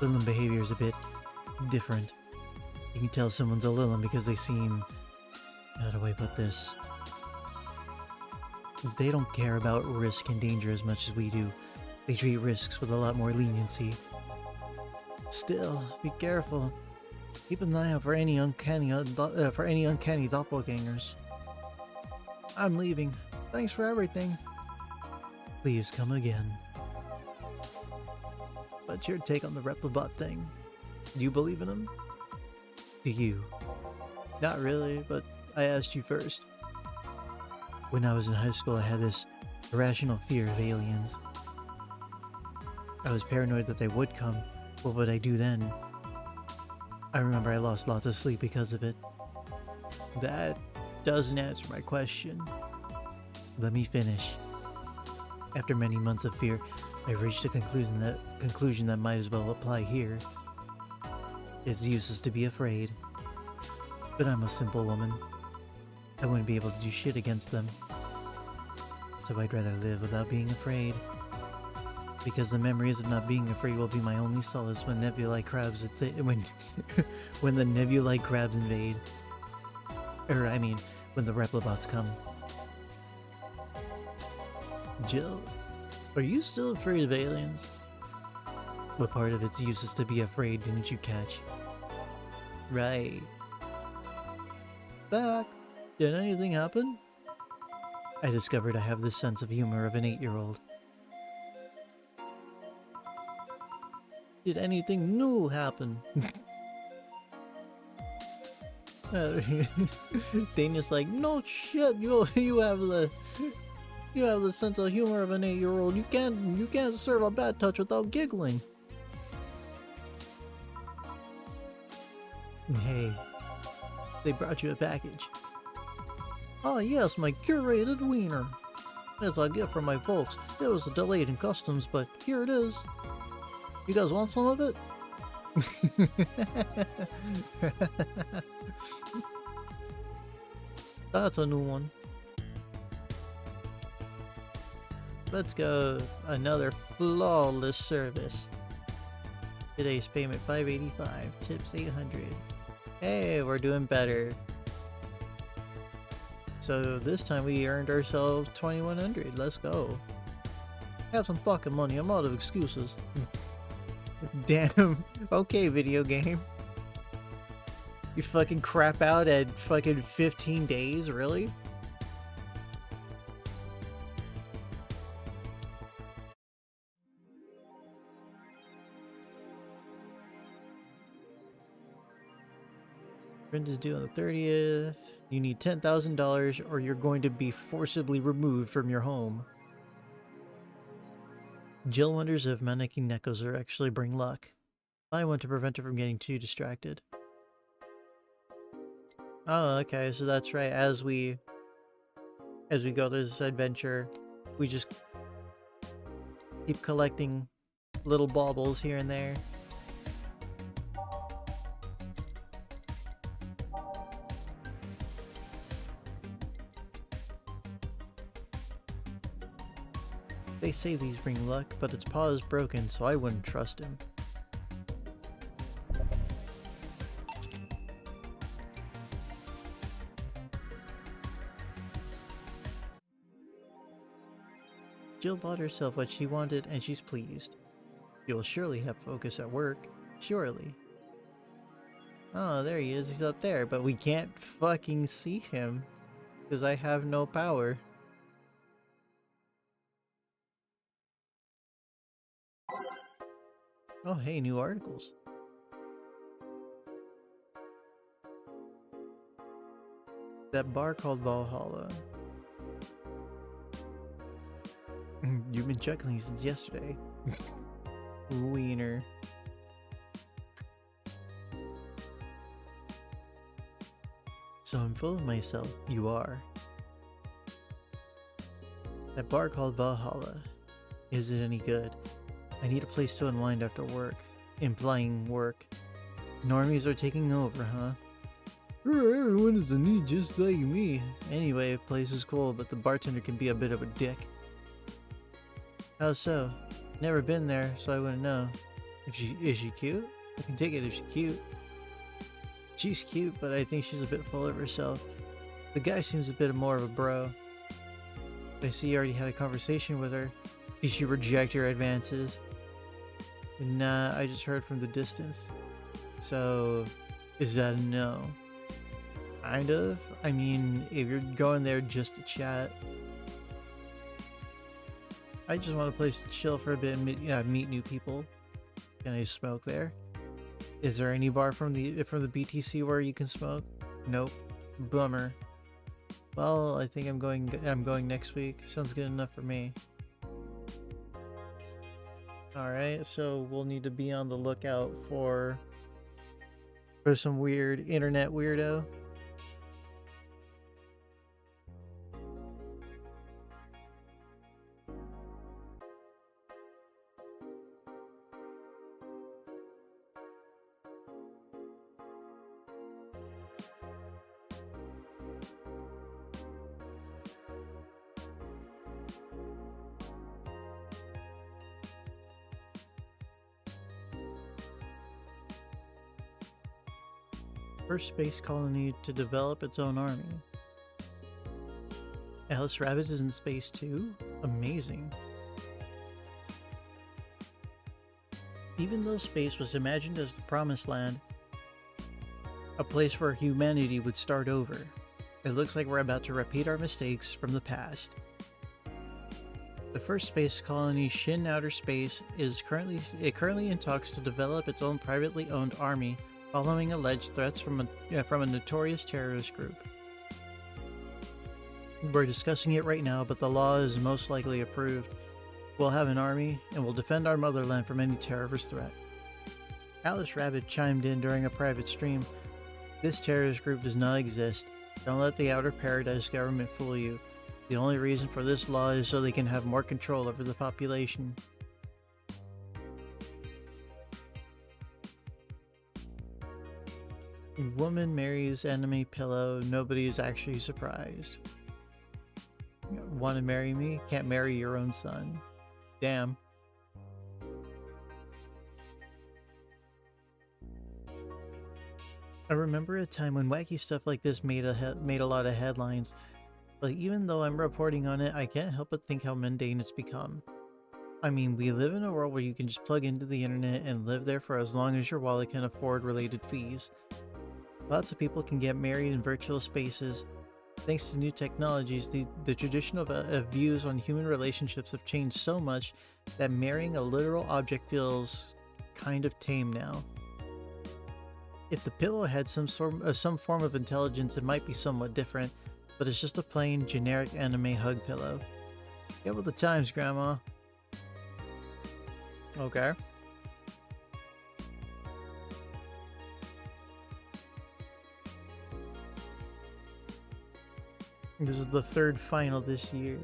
Lilim behavior is a bit different. You can tell someone's a Lilim because they seem... how do I put this? They don't care about risk and danger as much as we do. They treat risks with a lot more leniency. Still, be careful. Keep an eye out for any uncanny doppelgangers. I'm leaving. Thanks for everything. Please come again. What's your take on the replibot thing? Do you believe in them? Do you? Not really, but I asked you first. When I was in high school, I had this irrational fear of aliens. I was paranoid that they would come. What would I do then? I remember I lost lots of sleep because of it. That doesn't answer my question. Let me finish. After many months of fear, I reached a conclusion that might as well apply here. It's useless to be afraid. But I'm a simple woman. I wouldn't be able to do shit against them. So I'd rather live without being afraid. Because the memories of not being afraid will be my only solace when nebulae crabs when the nebulae crabs invade. Or I mean, when the Replibots come. Jill, are you still afraid of aliens? What part of its use is to be afraid, didn't you catch? Right. Back. Did anything happen? I discovered I have the sense of humor of an 8-year-old. Did anything new happen? Dana's like, no shit, you have the sense of humor of an 8-year-old. You can't serve a bad touch without giggling. Hey, they brought you a package. Ah yes, my curated wiener. As a gift from my folks. It was delayed in customs, but here it is. You guys want some of it? That's a new one. Let's go. Another flawless service. Today's payment $585, tips $800. Hey, we're doing better. So this time we earned ourselves $2,100. Let's go. Have some fucking money. I'm out of excuses. Damn. Okay, video game. You fucking crap out at fucking 15 days, really? Rent is due on the 30th. You need $10,000 or you're going to be forcibly removed from your home. Jill wonders if manicking Nekozur actually bring luck. I want to prevent her from getting too distracted. Oh, okay, so that's right. As we go through this adventure, we just keep collecting little baubles here and there. They say these bring luck, but its paw is broken, so I wouldn't trust him. Jill bought herself what she wanted, and she's pleased. You'll surely have focus at work. Surely. Oh, there he is. He's up there, but we can't fucking see him. Because I have no power. Oh, hey, new articles. That bar called Valhalla. You've been chuckling since yesterday. Wiener. So I'm full of myself. You are. That bar called Valhalla. Is it any good? I need a place to unwind after work. Implying work. Normies are taking over, huh? Everyone is in need just like me. Anyway, the place is cool, but the bartender can be a bit of a dick. How so? Never been there, so I wouldn't know. Is she cute? I can take it if she's cute. She's cute, but I think she's a bit full of herself. The guy seems a bit more of a bro. I see you already had a conversation with her. Did she reject your advances? Nah, I just heard from the distance. So, is that a no? Kind of. I mean, if you're going there just to chat. I just want a place to chill for a bit and meet new people. Can I smoke there? Is there any bar from the BTC where you can smoke? Nope. Bummer. Well, I think I'm going next week. Sounds good enough for me. Alright, so we'll need to be on the lookout for some weird internet weirdo. First space colony to develop its own army. Alice Rabbit is in space too? Amazing. Even though space was imagined as the promised land, a place where humanity would start over, it looks like we're about to repeat our mistakes from the past. The first space colony, Shin Outer Space, is currently in talks to develop its own privately owned army, following alleged threats from a notorious terrorist group. We're discussing it right now, but the law is most likely approved. We'll have an army, and we'll defend our motherland from any terrorist threat. Alice Rabbit chimed in during a private stream. This terrorist group does not exist. Don't let the Outer Paradise government fool you. The only reason for this law is so they can have more control over the population. Woman marries enemy pillow. Nobody is actually surprised. Want to marry me? Can't marry your own son. Damn. I remember a time when wacky stuff like this made a lot of headlines. But even though I'm reporting on it, I can't help but think how mundane it's become. I mean, we live in a world where you can just plug into the internet and live there for as long as your wallet can afford related fees. Lots of people can get married in virtual spaces. Thanks to new technologies, the tradition of views on human relationships have changed so much that marrying a literal object feels kind of tame now. If the pillow had some form of intelligence, it might be somewhat different, but it's just a plain, generic anime hug pillow. Get with the times, Grandma. Okay. This is the third final this year.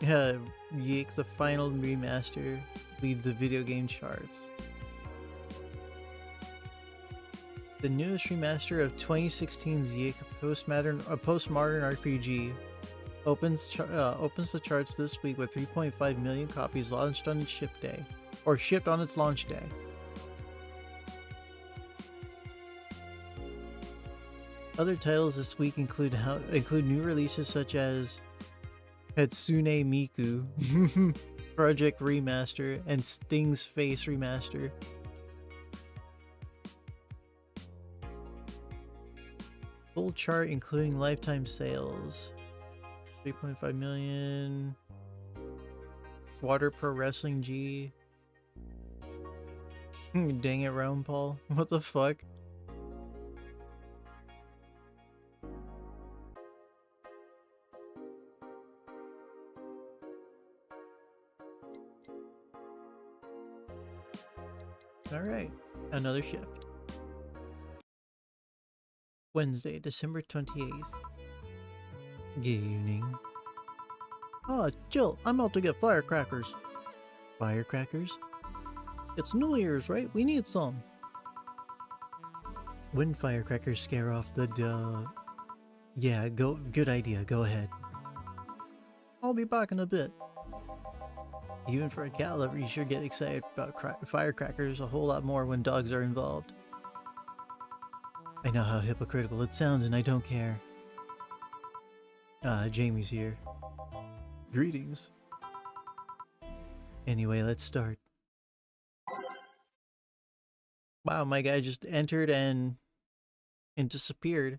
Yeah, Yeek, the final remaster, leads the video game charts. The newest remaster of 2016's Yeek, a postmodern RPG, opens the charts this week with 3.5 million copies launched on its shipped on its launch day. Other titles this week include new releases such as Hatsune Miku, Project Remaster, and Sting's Face Remaster. Full chart including lifetime sales. 3.5 million. Water Pro Wrestling G. Dang it, Round Paul. What the fuck? Alright, another shift. Wednesday, December 28th. Good evening. Ah, Jill, I'm out to get firecrackers. Firecrackers? It's New Year's, right? We need some. When firecrackers scare off the Yeah, good idea, go ahead. I'll be back in a bit. Even for a cat lover, you sure get excited about firecrackers a whole lot more when dogs are involved. I know how hypocritical it sounds and I don't care. Jamie's here. Greetings. Anyway, let's start. Wow, my guy just entered and disappeared.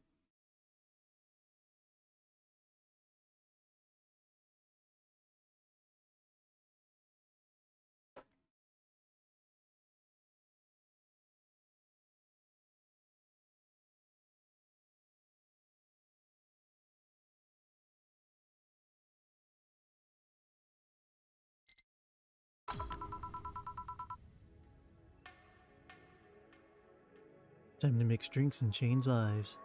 Time to mix drinks and change lives.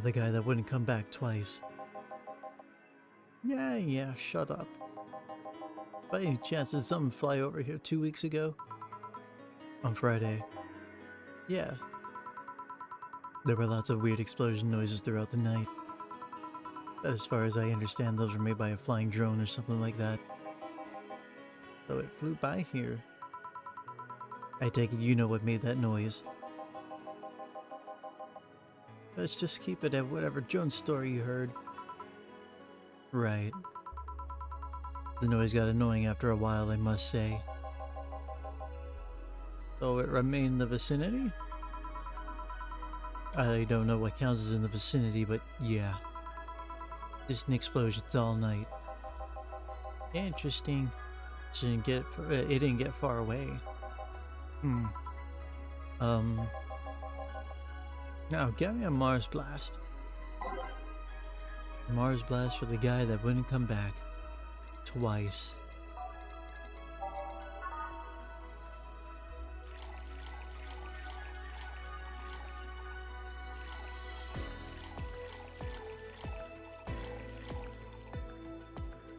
The guy that wouldn't come back twice. Yeah, shut up. By any chance did something fly over here 2 weeks ago? On Friday. Yeah. There were lots of weird explosion noises throughout the night. But as far as I understand, those were made by a flying drone or something like that. So it flew by here. I take it you know what made that noise. Let's just keep it at whatever Jones story you heard. Right. The noise got annoying after a while, I must say. So it remained in the vicinity? I don't know what counts as in the vicinity, but yeah. Just an explosion all night. Interesting. It didn't get far away. Now get me a Mars Blast. Mars Blast for the guy that wouldn't come back. Twice.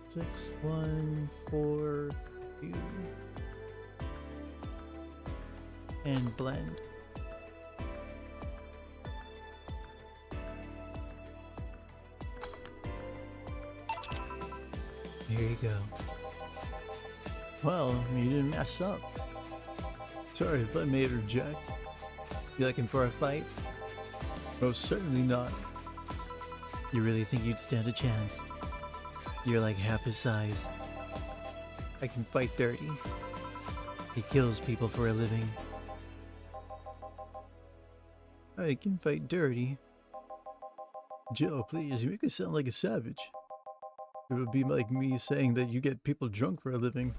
Six, 1, 4, 2. And blend. Here you go. Well, you didn't mess up. Sorry if I made her reject. You looking for a fight? Most certainly not. You really think you'd stand a chance? You're like half his size. I can fight dirty. He kills people for a living. I can fight dirty. Joe, please, you make me sound like a savage. It would be like me saying that you get people drunk for a living.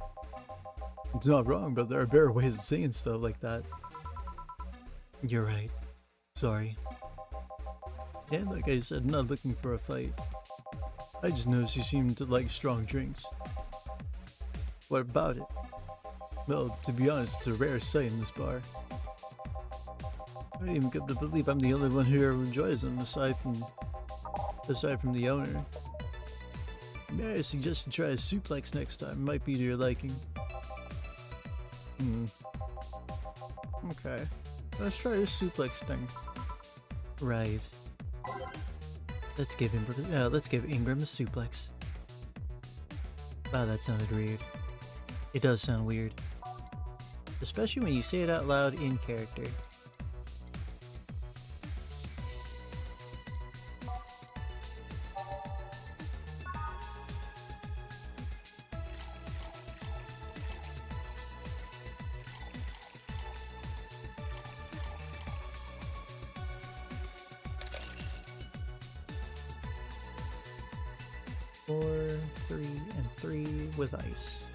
It's not wrong, but there are better ways of saying stuff like that. You're right. Sorry. And like I said, I'm not looking for a fight. I just noticed you seem to like strong drinks. What about it? Well, to be honest, it's a rare sight in this bar. I don't even get to believe I'm the only one who ever enjoys them aside from the owner. May I suggest you try a suplex next time? It might be to your liking. Okay. Let's try this suplex thing. Right. Let's give Ingram a suplex. Wow, that sounded weird. It does sound weird. Especially when you say it out loud in character. Four, 3, and 3 with ice.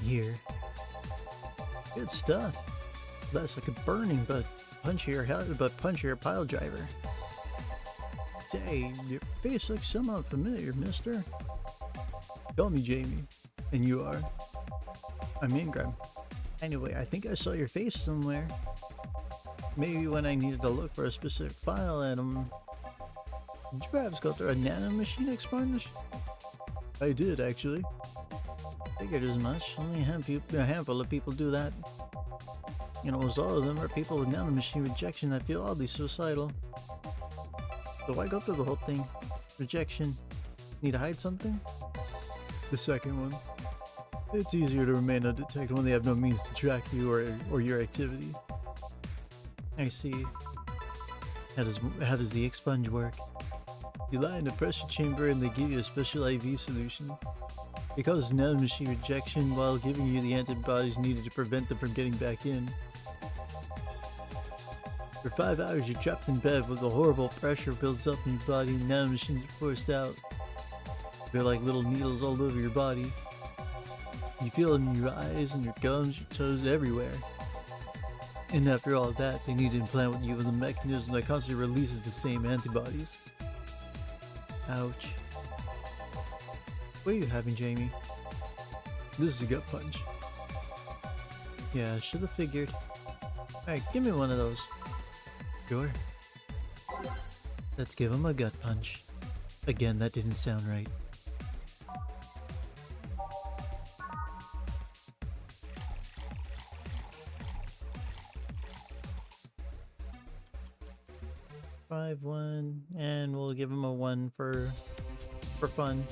Here. Good stuff. Less like a burning but punchier pile driver. Say, your face looks somewhat familiar, mister. Call me Jamie. And you are? I'm Ingram. Anyway, I think I saw your face somewhere. Maybe when I needed to look for a specific file item. Did you perhaps go through a nanomachine expunge? I did, actually. Figured as much. Only a handful of people do that. And almost all of them are people with nanomachine rejection that feel oddly suicidal. So why go through the whole thing? Rejection. Need to hide something? The second one. It's easier to remain undetected when they have no means to track you or your activity. I see. How does the expunge work? You lie in a pressure chamber and they give you a special IV solution. It causes nanomachine rejection while giving you the antibodies needed to prevent them from getting back in. For 5 hours you're trapped in bed with a horrible pressure builds up in your body and nanomachines are forced out. They're like little needles all over your body. You feel them in your eyes and your gums, your toes, everywhere. And after all that, they need to implant with you with a mechanism that constantly releases the same antibodies. Ouch. What are you having, Jamie? This is a gut punch. Yeah, should have figured. Alright, give me one of those. Sure. Let's give him a gut punch. Again, that didn't sound right. 5, 1, and we'll give him a 1 for fun.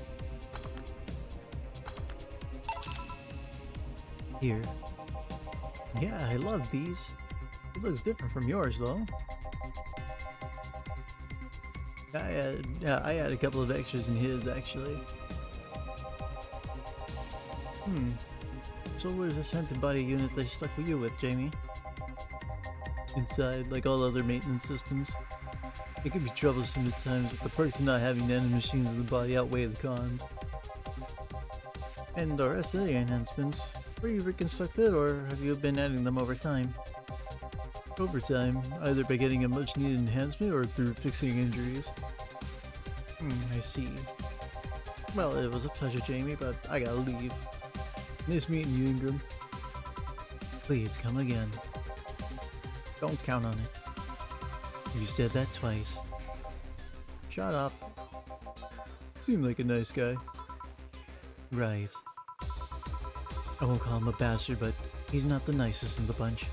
Here. Yeah, I love these. It looks different from yours, though. I had a couple of extras in his, actually. So where's this haunted body unit they stuck with you with, Jamie? Inside, like all other maintenance systems. It can be troublesome at times, with the perks of not having nanomachines in the body outweigh the cons. And the rest of the enhancements, were you reconstructed, or have you been adding them over time? Over time, either by getting a much needed enhancement or through fixing injuries. I see. Well, it was a pleasure, Jamie, but I gotta leave. Nice meeting you, Ingram. Please, come again. Don't count on it. You said that twice. Shut up. Seemed like a nice guy. Right. I won't call him a bastard, but he's not the nicest in the bunch.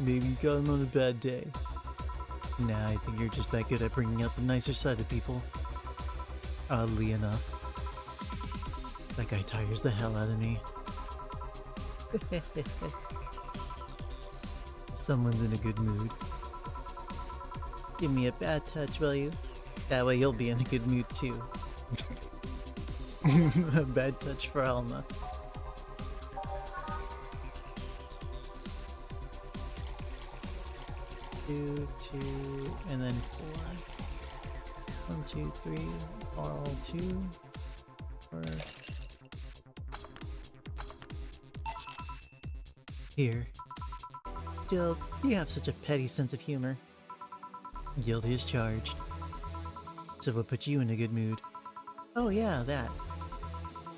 Maybe you got him on a bad day. Nah, I think you're just that good at bringing out the nicer side of people. Oddly enough. That guy tires the hell out of me. Someone's in a good mood. Give me a bad touch, will you? That way you'll be in a good mood too. A bad touch for Alma. Two, and then 4. 1, 2, 3, all 2, 4. Here. Jill, you have such a petty sense of humor. Guilty as charged. So what put you in a good mood? Oh yeah, that.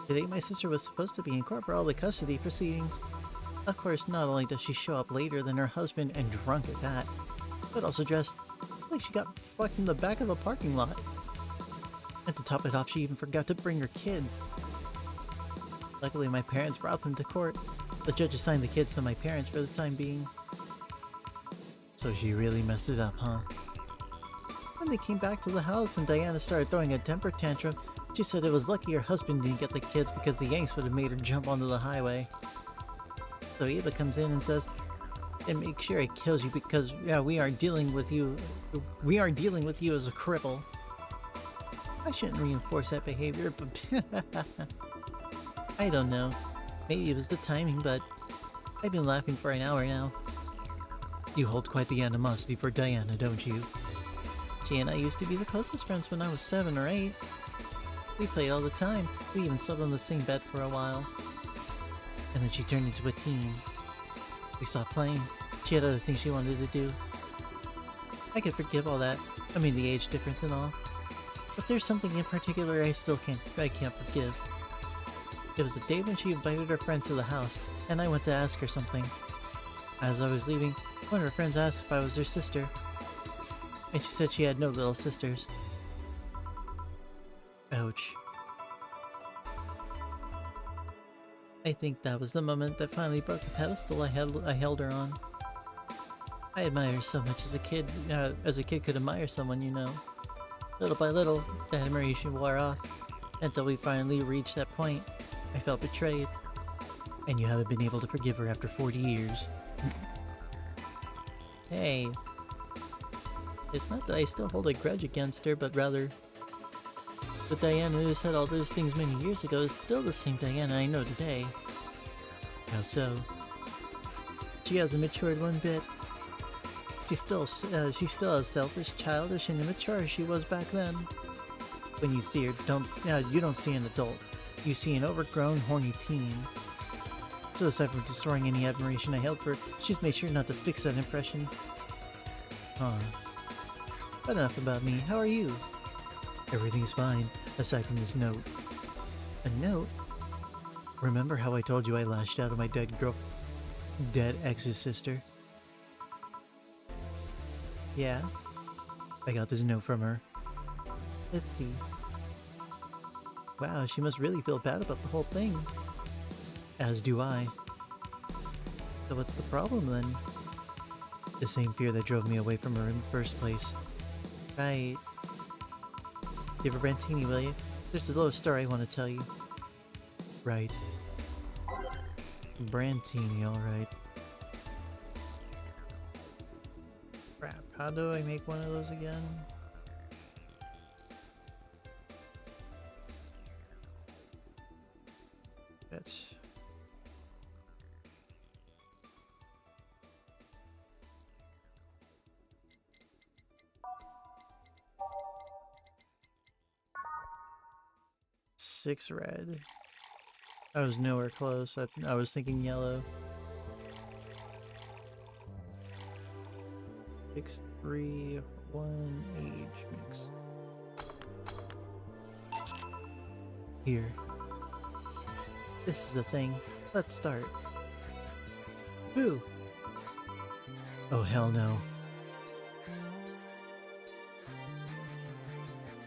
Today my sister was supposed to be in court for all the custody proceedings. Of course, not only does she show up later than her husband and drunk at that, but also dressed like she got fucked in the back of a parking lot. And to top it off, she even forgot to bring her kids. Luckily, my parents brought them to court. The judge assigned the kids to my parents for the time being. So she really messed it up, huh? When they came back to the house and Diana started throwing a temper tantrum, she said it was lucky her husband didn't get the kids because the Yanks would have made her jump onto the highway. So Eva comes in and says, and make sure it kills you because we are dealing with you as a cripple. I shouldn't reinforce that behavior, but I don't know. Maybe it was the timing, but I've been laughing for an hour now. You hold quite the animosity for Diana, don't you? She and I used to be the closest friends when I was 7 or 8. We played all the time. We even slept on the same bed for a while. And then she turned into a teen. We stopped playing. She had other things she wanted to do. I could forgive all that. I mean, the age difference and all. But there's something in particular I can't forgive. It was the day when she invited her friends to the house, and I went to ask her something. As I was leaving, one of her friends asked if I was her sister. And she said she had no little sisters. Ouch. I think that was the moment that finally broke the pedestal I held her on. I admire her so much as a kid could admire someone, you know. Little by little, that admiration wore off, until we finally reached that point. I felt betrayed. And you haven't been able to forgive her after 40 years. Hey. It's not that I still hold a grudge against her, but rather... the Diana who said all those things many years ago is still the same Diana I know today. How so? She hasn't matured one bit. She's still as selfish, childish, and immature as she was back then. When you see her, you don't see an adult. You see an overgrown, horny teen. So aside from destroying any admiration I held for her, she's made sure not to fix that impression. Huh. But enough about me. How are you? Everything's fine, aside from this note. A note? Remember how I told you I lashed out at my dead ex's sister? Yeah? I got this note from her. Let's see. Wow, she must really feel bad about the whole thing. As do I. So what's the problem then? The same fear that drove me away from her in the first place. Right. Give a Brantini, will you? There's a little story I want to tell you. Right. Brantini, alright. Crap, how do I make one of those again? That's... Six red. I was nowhere close. I was thinking yellow. 6, 3, 1, age mix. Here. This is the thing. Let's start. Boo! Oh hell no.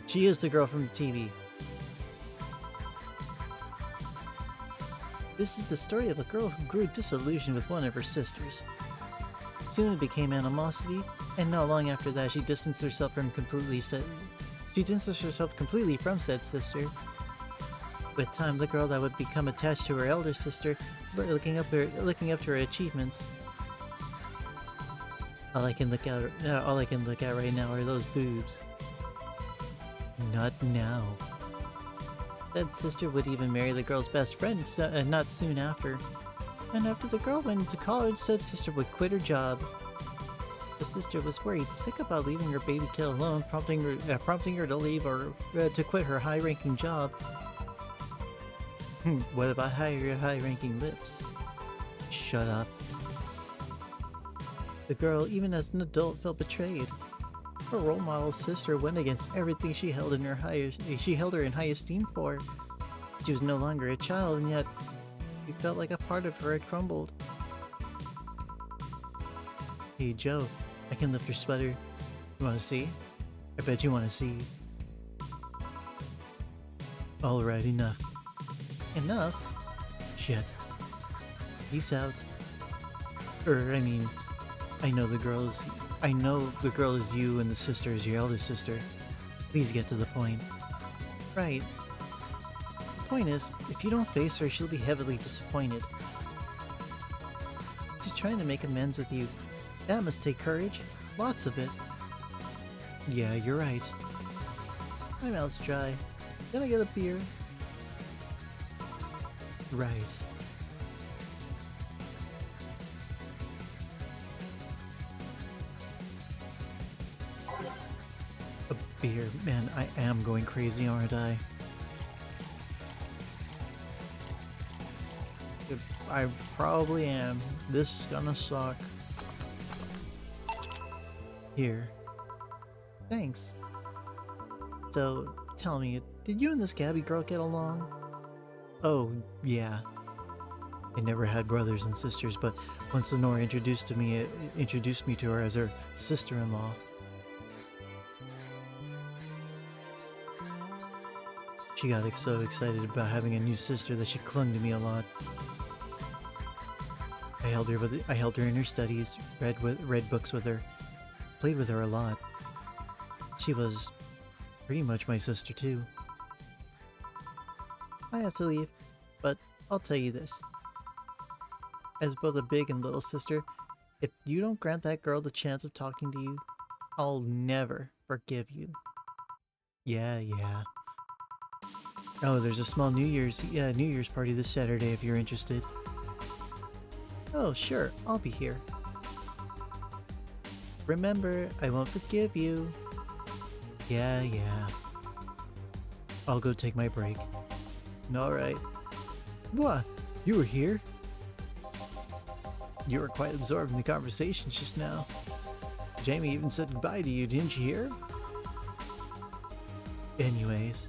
She is the girl from the TV. This is the story of a girl who grew disillusioned with one of her sisters. Soon it became animosity, and not long after that she distanced herself completely from said sister. With time, the girl that would become attached to her elder sister, looking up to her achievements. All I can look at right now are those boobs. Not now. Said sister would even marry the girl's best friend not soon after. And after the girl went into college, said sister would quit her job. The sister was worried sick about leaving her baby kid alone, prompting her to leave or to quit her high-ranking job. What if I hire your high-ranking lips? Shut up. The girl, even as an adult, felt betrayed. Her role model sister went against everything she held her in high esteem for. She was no longer a child, and yet she felt like a part of her had crumbled. Hey Joe, I can lift your sweater. You wanna see? I bet you wanna see. Alright, enough. Enough? Shit. Peace out. I know the girl is you and the sister is your eldest sister. Please get to the point. Right. The point is, if you don't face her, she'll be heavily disappointed. She's trying to make amends with you. That must take courage. Lots of it. Yeah, you're right. My mouth's dry. Can I get a beer? Right. A beer. Man, I am going crazy, aren't I? I probably am. This is gonna suck. Here. Thanks. So, tell me, did you and this Gabby girl get along? Oh, yeah. I never had brothers and sisters, but once Lenore introduced me to her as her sister-in-law. She got so excited about having a new sister that she clung to me a lot. I helped her in her studies, read books with her, played with her a lot. She was pretty much my sister too. I have to leave, but I'll tell you this. As both a big and little sister, if you don't grant that girl the chance of talking to you, I'll never forgive you. Yeah. Oh, there's a small New Year's party this Saturday if you're interested. Oh, sure, I'll be here. Remember, I won't forgive you. Yeah. I'll go take my break. Alright. What? You were here? You were quite absorbed in the conversation just now. Jamie even said goodbye to you, didn't you hear? Anyways,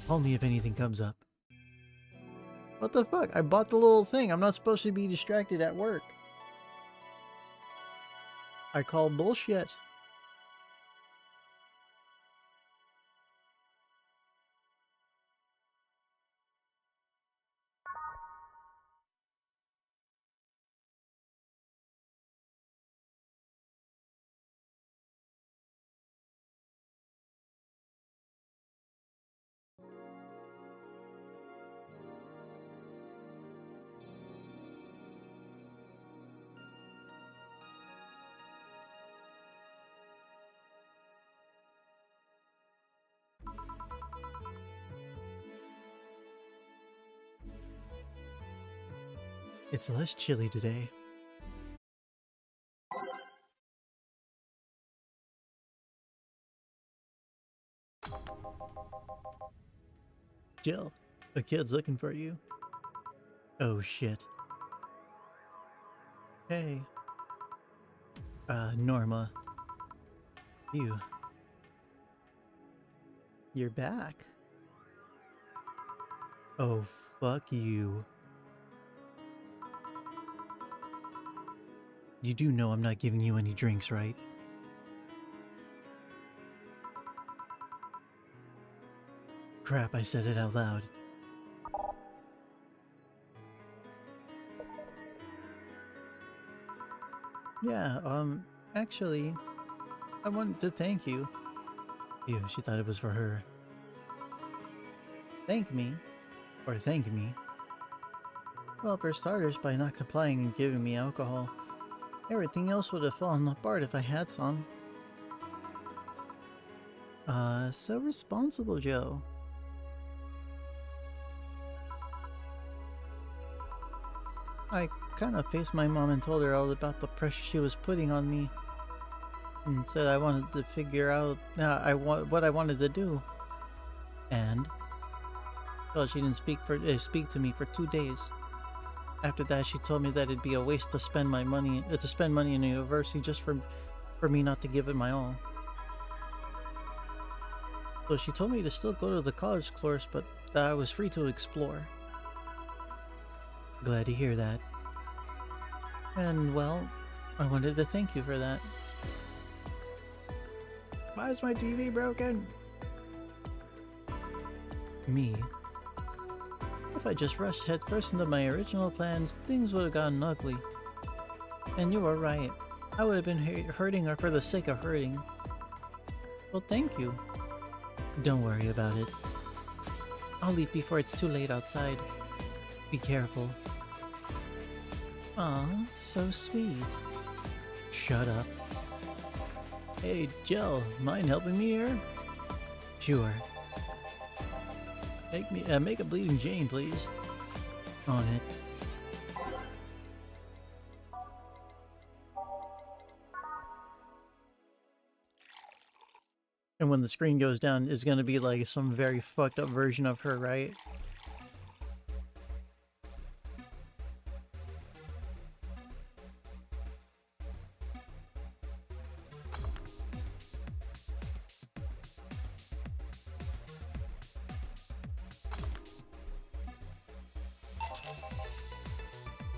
call me if anything comes up. What the fuck? I bought the little thing. I'm not supposed to be distracted at work. I call bullshit. It's less chilly today. Jill, a kid's looking for you. Oh shit. Hey. Norma. You. You're back. Oh, fuck you. You do know I'm not giving you any drinks, right? Crap, I said it out loud. Yeah, actually, I wanted to thank you. Ew, she thought it was for her. Thank me? Or thank me? Well, for starters, by not complying and giving me alcohol. Everything else would have fallen apart if I had some. So responsible, Joe. I kind of faced my mom and told her all about the pressure she was putting on me. And said I wanted to figure out what I wanted to do. And well, she didn't speak to me for 2 days. After that, she told me that it'd be a waste to spend my money in a university just for me not to give it my all. So she told me to still go to the college course, but that I was free to explore. Glad to hear that. And well, I wanted to thank you for that. Why is my TV broken? Me? If I just rushed headfirst into my original plans, things would have gotten ugly. And you were right. I would have been hurting her for the sake of hurting. Well, thank you. Don't worry about it. I'll leave before it's too late outside. Be careful. Aw, so sweet. Shut up. Hey, Jill, mind helping me here? Sure. Make a bleeding Jane, please. On it. And when the screen goes down, it's gonna be like some very fucked up version of her, right?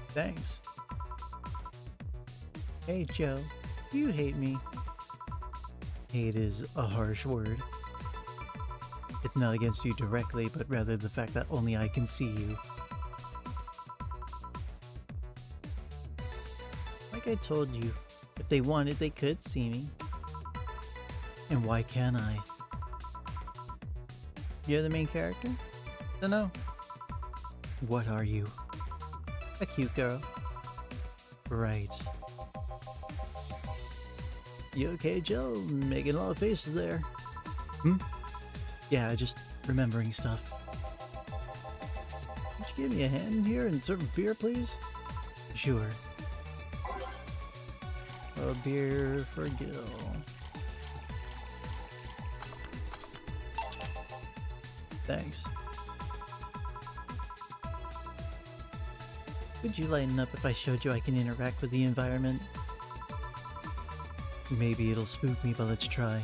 Thanks. Hey, Joe. You hate me. Hate is a harsh word. It's not against you directly, but rather the fact that only I can see you. Like I told you, if they wanted, they could see me. And why can't I? You're the main character? Dunno. What are you? A cute girl. Right. You okay, Jill? Making a lot of faces there. Hmm? Yeah, just remembering stuff. Would you give me a hand in here and serve a beer, please? Sure. A beer for Gil. Thanks. Would you lighten up if I showed you I can interact with the environment? Maybe it'll spook me, but let's try.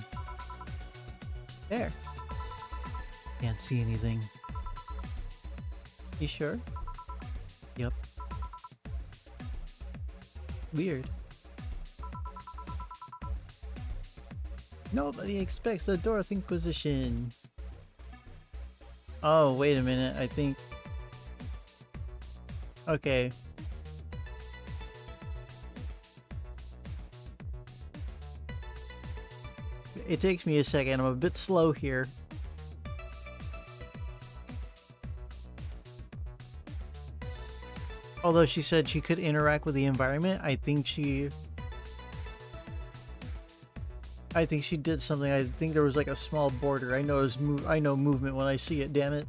There. Can't see anything. You sure? Yup. Weird. Nobody expects the Dorothy Inquisition. Oh, wait a minute. I think... Okay. It takes me a second. I'm a bit slow here. Although she said she could interact with the environment, I think she did something. I think there was like a small border. I know movement when I see it, damn it.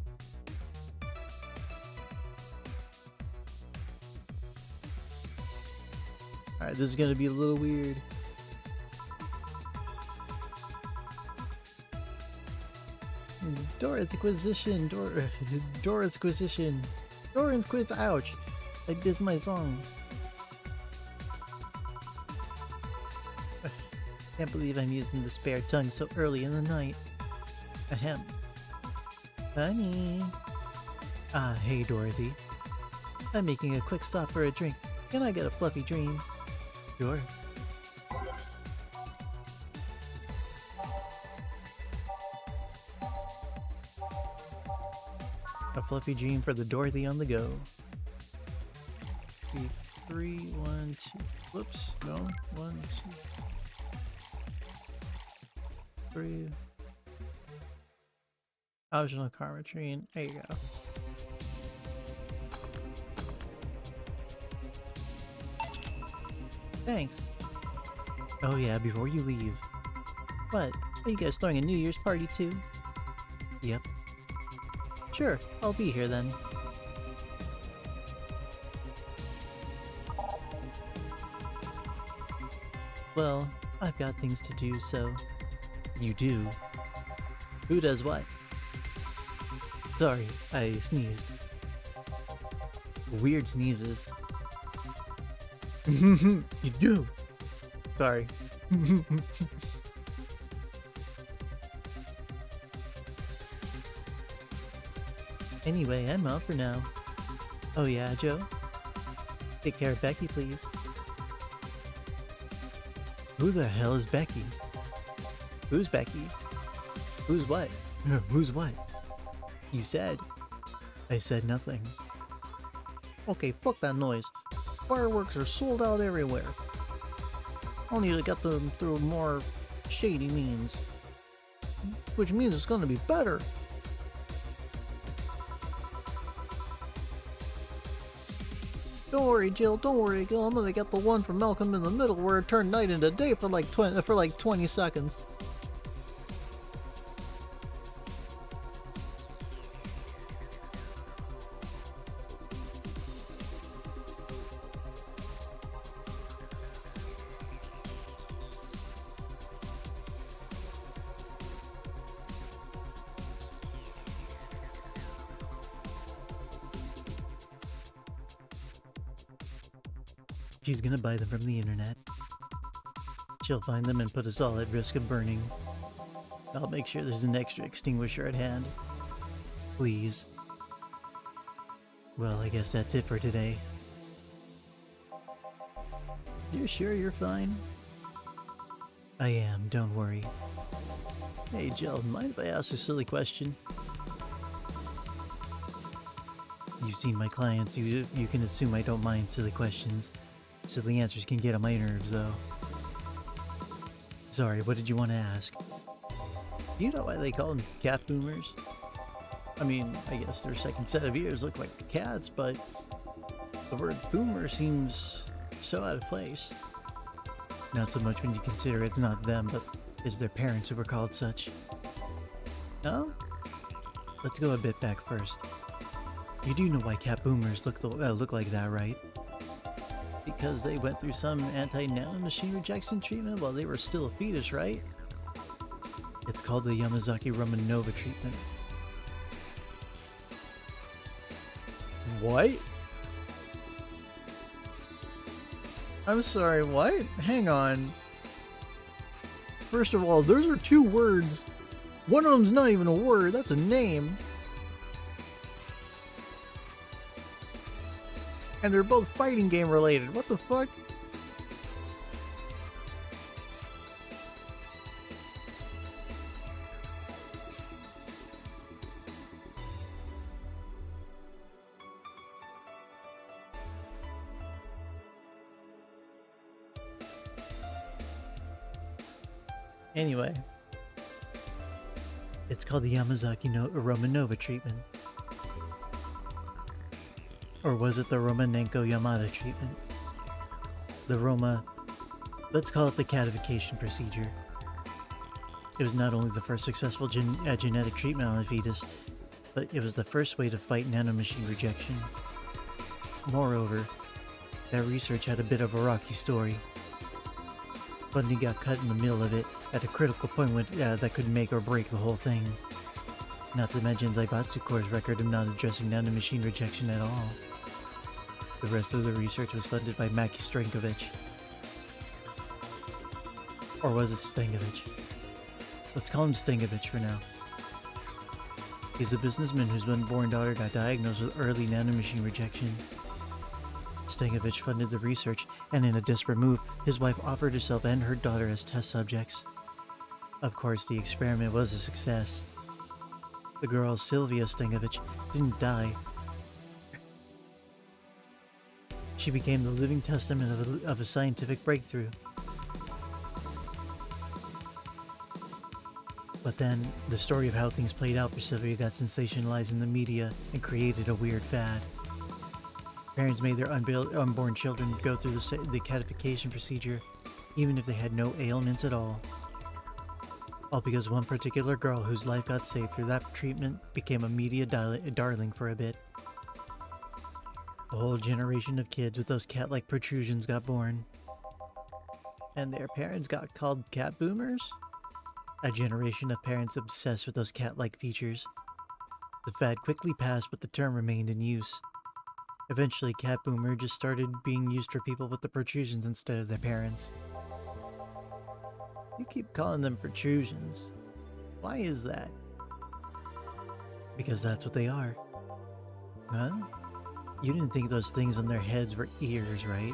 Alright, this is gonna be a little weird. Door acquisition, door acquisition, ouch! I bit my song. Can't believe I'm using the spare tongue so early in the night. Ahem. Honey. Ah, hey Dorothy. I'm making a quick stop for a drink. Can I get a fluffy dream? Sure. A fluffy dream for the Dorothy on the go. 3, 1, 2. Whoops. No. 1, 2, 3. Optional karma tree. There you go. Thanks. Oh yeah, before you leave. What? Are you guys throwing a New Year's party too? Yep. Sure, I'll be here then. Well, I've got things to do, so... You do? Who does what? Sorry, I sneezed. Weird sneezes. You do! Sorry. Anyway, I'm out for now. Oh yeah, Joe? Take care of Becky, please. Who the hell is Becky? Who's Becky? Who's what? Who's what? You said. I said nothing. Okay, fuck that noise. Fireworks are sold out everywhere. I'll need to get them through more shady means. Which means it's gonna be better. Don't worry, Jill. Don't worry, Gil. I'm gonna get the one from Malcolm in the Middle where it turned night into day for like 20 seconds. She's gonna buy them from the internet. She'll find them and put us all at risk of burning. I'll make sure there's an extra extinguisher at hand. Please. Well, I guess that's it for today. You're sure you're fine? I am, don't worry. Hey Jill, mind if I ask a silly question? You've seen my clients, you can assume I don't mind silly questions. Silly answers can get on my nerves, though. Sorry, what did you want to ask? Do you know why they call them cat boomers? I mean, I guess their second set of ears look like the cats, but the word boomer seems so out of place. Not so much when you consider it's not them, but it's their parents who were called such. No? Let's go a bit back first. You do know why cat boomers look like that, right? Because they went through some anti-nanomachine rejection treatment while they were still a fetus, right? It's called the Yamazaki-Romanova treatment. What? I'm sorry, what? Hang on. First of all, those are two words. One of them's not even a word, that's a name. And they're both fighting game related. What the fuck? Anyway. It's called the Yamazaki-Romanova treatment. Or was it the Romanenko-Yamada treatment? Let's call it the catification procedure. It was not only the first successful genetic treatment on a fetus, but it was the first way to fight nanomachine rejection. Moreover, That research had a bit of a rocky story. Funding got cut in the middle of it at a critical point that could make or break the whole thing. Not to mention Zaibatsu Corps' record of not addressing nanomachine rejection at all. The rest of the research was funded by Maki Stankovic. Or was it Stankovic? Let's call him Stankovic for now. He's a businessman whose unborn daughter got diagnosed with early nanomachine rejection. Stankovic funded the research, and in a desperate move, his wife offered herself and her daughter as test subjects. Of course, the experiment was a success. The girl, Sylvia Stankovic, didn't die. She became the living testament of a scientific breakthrough. But then, the story of how things played out for Sylvia got sensationalized in the media and created a weird fad. Parents made their unborn children go through the catification procedure, even if they had no ailments at all. All because one particular girl whose life got saved through that treatment became a media darling for a bit. A whole generation of kids with those cat-like protrusions got born. And their parents got called cat boomers? A generation of parents obsessed with those cat-like features. The fad quickly passed, but the term remained in use. Eventually, cat boomer just started being used for people with the protrusions instead of their parents. You keep calling them protrusions. Why is that? Because that's what they are. Huh? You didn't think those things on their heads were ears, right?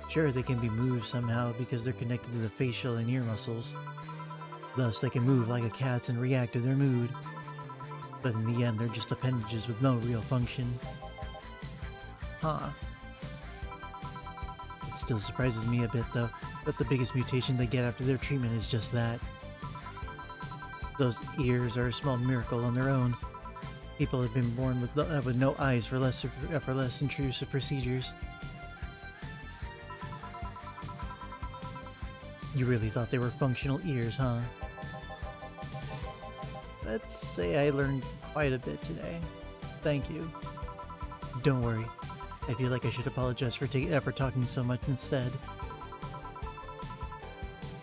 Sure, they can be moved somehow because they're connected to the facial and ear muscles. Thus, they can move like a cat's and react to their mood. But in the end, they're just appendages with no real function. Huh. It still surprises me a bit, though, that the biggest mutation they get after their treatment is just that. Those ears are a small miracle on their own. People have been born with no eyes for less intrusive procedures. You really thought they were functional ears, huh? Let's say I learned quite a bit today. Thank you. Don't worry. I feel like I should apologize for talking so much instead.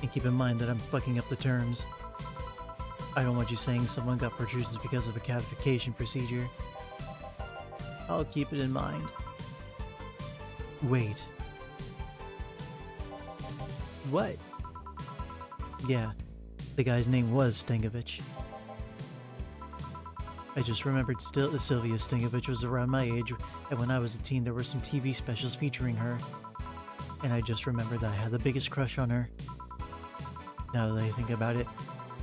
And keep in mind that I'm fucking up the terms. I don't want you saying someone got protrusions because of a catification procedure. I'll keep it in mind. Wait. What? Yeah, the guy's name was Stankovic. I just remembered Sylvia Stankovic was around my age, and when I was a teen there were some TV specials featuring her. And I just remembered that I had the biggest crush on her. Now that I think about it,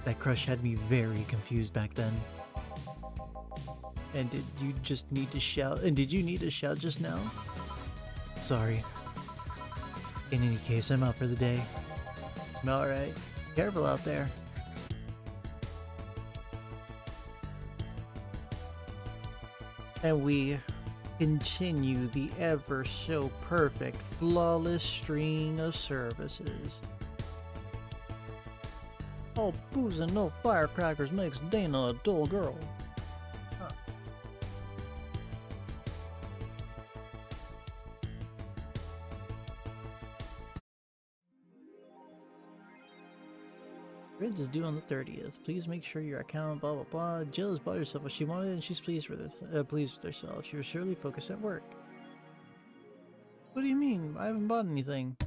that crush had me very confused back then. And did you just need to shout? And did you need to shout just now? Sorry. In any case, I'm out for the day. Alright. Careful out there. And we continue the ever so perfect, flawless string of services. All booze and no firecrackers makes Dana a dull girl. Huh. Rinse is due on the 30th. Please make sure your account, blah blah blah. Jill has bought herself what she wanted and she's pleased with herself. She was surely focused at work. What do you mean? I haven't bought anything.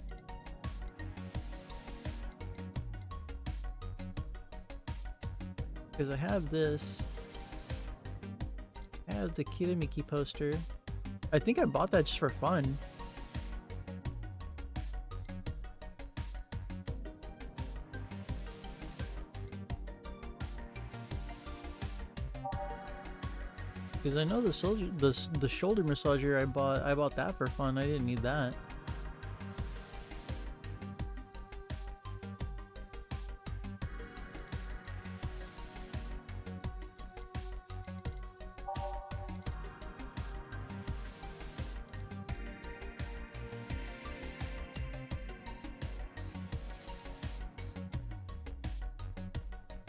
Because I have this. I have the Kiramiki poster. I think I bought that just for fun. Because I know the shoulder massager I bought that for fun. I didn't need that.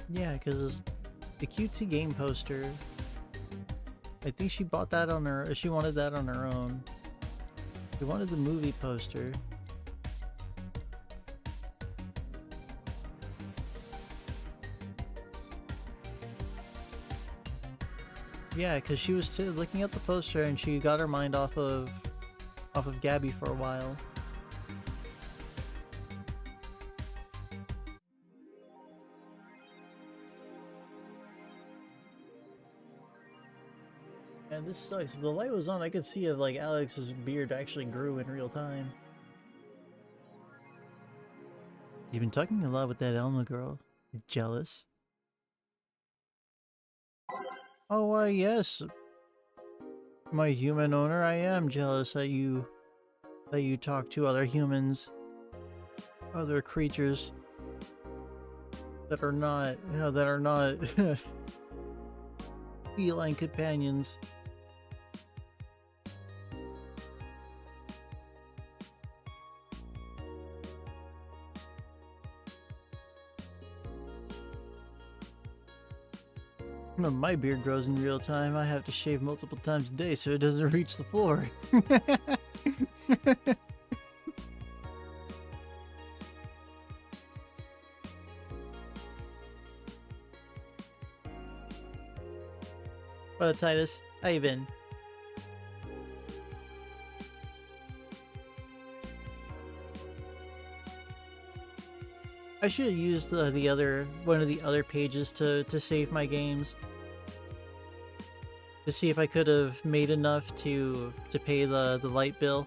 Yeah, because the QT game poster, I think she bought that on her, she wanted that on her own. We wanted the movie poster. Yeah, because she was looking at the poster and she got her mind off of Gabby for a while. And this sucks. If the light was on, I could see if like Alex's beard actually grew in real time. You've been talking a lot with that Elma girl. You jealous? Oh, yes. My human owner, I am jealous that you talk to other humans, other creatures that are not, feline companions. When my beard grows in real time, I have to shave multiple times a day so it doesn't reach the floor. What up, Titus? How you been? I should have used one of the other pages to save my games. To see if I could have made enough to pay the light bill.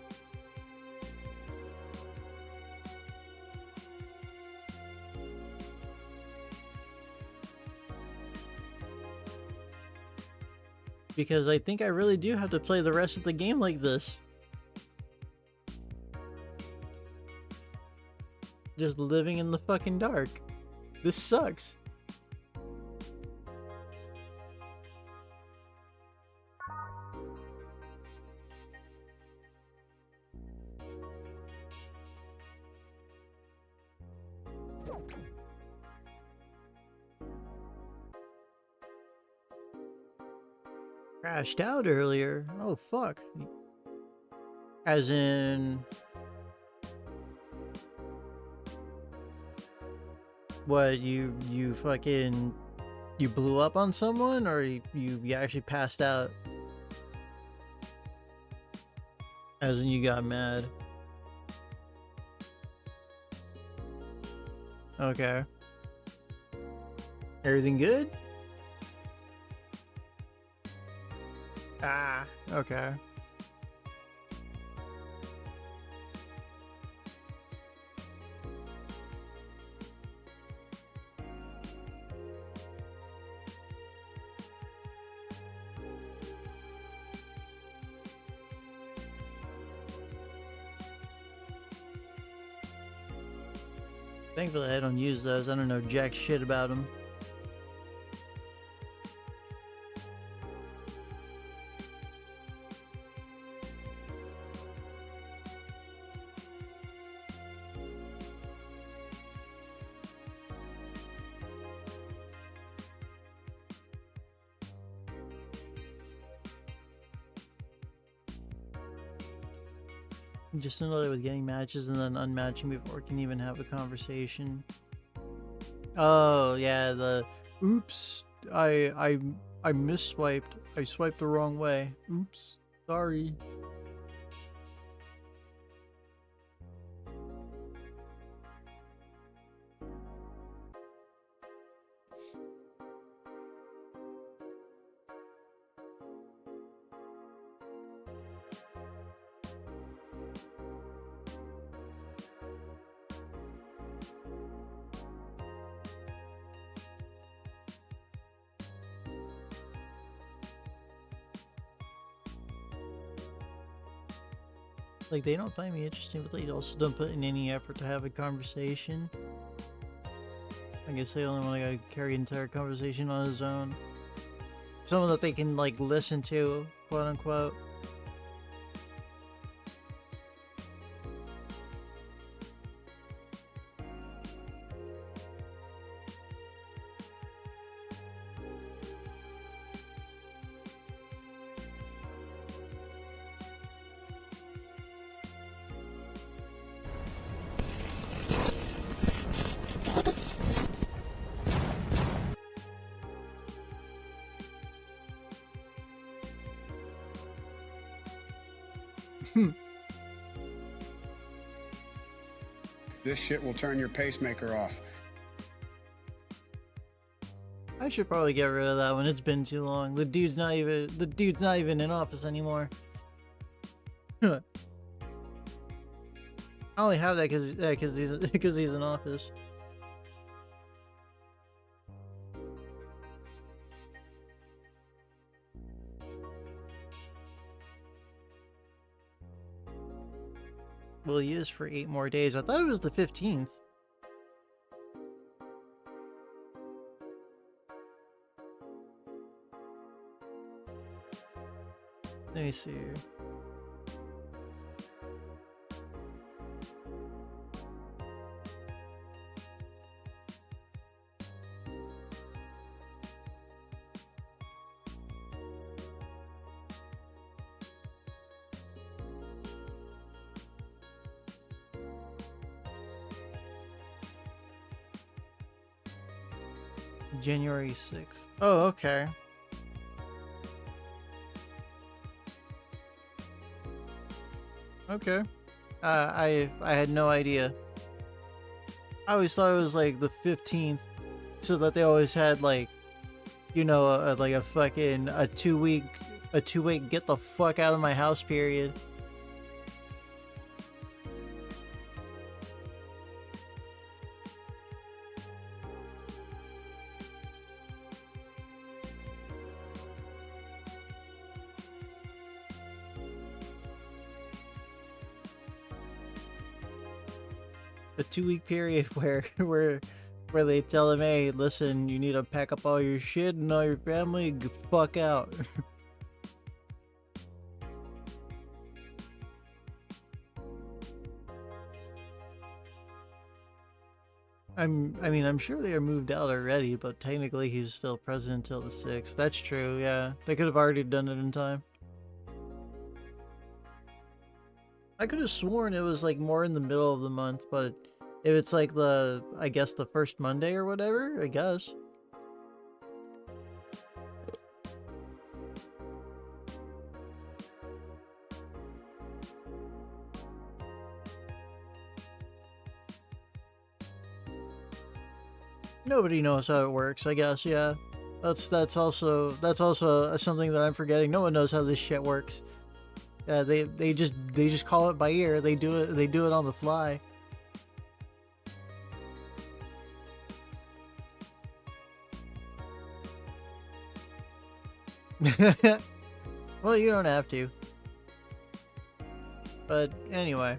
Because I think I really do have to play the rest of the game like this. Just living in the fucking dark. This sucks. Crashed out earlier? Oh, fuck. As in... What, you fucking... You blew up on someone, or you actually passed out? As in you got mad? Okay. Everything good? Ah, okay. Thankfully I don't use those. I don't know jack shit about them. Just another with getting matches and then unmatching before we can even have a conversation. Oh yeah, the oops. I misswiped. I swiped the wrong way. Oops. Sorry. Like, they don't find me interesting, but they also don't put in any effort to have a conversation. I guess they only want to carry an entire conversation on his own. Someone that they can, like, listen to, quote unquote. This shit will turn your pacemaker off. I should probably get rid of that one. It's been too long. The dude's not even in office anymore. I only have that because he's in office. Well, he is for 8 more days. I thought it was the 15th. Let me see here. January 6th. Oh, okay. Okay. I had no idea. I always thought it was like the 15th, so that they always had like, you know, like a fucking a 2-week get the fuck out of my house period. A 2-week period where they tell him, hey, listen, you need to pack up all your shit and all your family, get the fuck out. I mean, I'm sure they are moved out already, but technically he's still president until the 6th. That's true, yeah. They could have already done it in time. I could have sworn it was like more in the middle of the month, but if it's like I guess the first Monday or whatever, I guess. Nobody knows how it works, I guess, yeah. That's also something that I'm forgetting. No one knows how this shit works. They just call it by ear. They do it on the fly. Well, you don't have to. But anyway.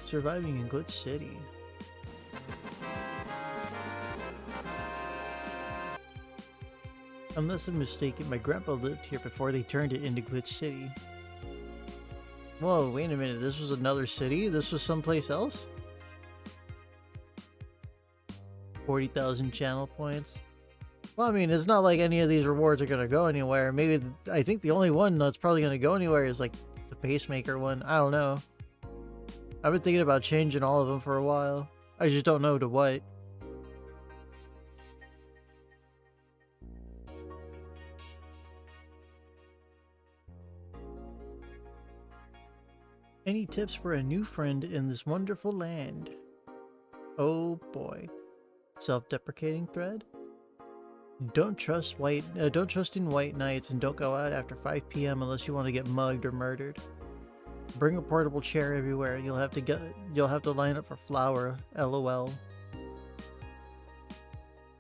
Surviving in Glitch City. Unless I'm mistaken, my grandpa lived here before they turned it into Glitch City. Whoa, wait a minute, this was another city? This was someplace else? 40,000 channel points. Well, I mean, it's not like any of these rewards are gonna go anywhere. Maybe, I think the only one that's probably gonna go anywhere is like the pacemaker one. I don't know. I've been thinking about changing all of them for a while. I just don't know to what. Any tips for a new friend in this wonderful land? Oh boy. Self-deprecating thread? Don't trust in white nights, and don't go out after 5 p.m. unless you want to get mugged or murdered. Bring a portable chair everywhere. You'll have to line up for flour. LOL.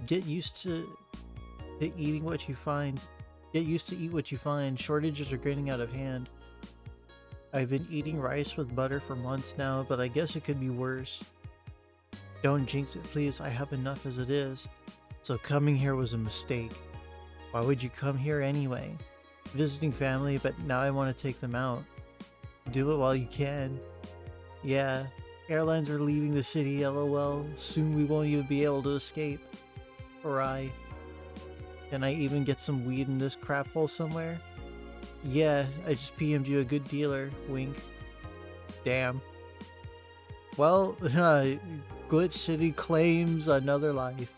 Get used to eating what you find. Get used to eat what you find. Shortages are getting out of hand. I've been eating rice with butter for months now, but I guess it could be worse. Don't jinx it, please. I have enough as it is. So coming here was a mistake. Why would you come here anyway? Visiting family, but now I want to take them out. Do it while you can. Yeah, airlines are leaving the city, LOL. Soon we won't even be able to escape. Hooray. Can I even get some weed in this crap hole somewhere? Yeah, I just PM'd you a good dealer. Wink. Damn. Well, Glitch City claims another life.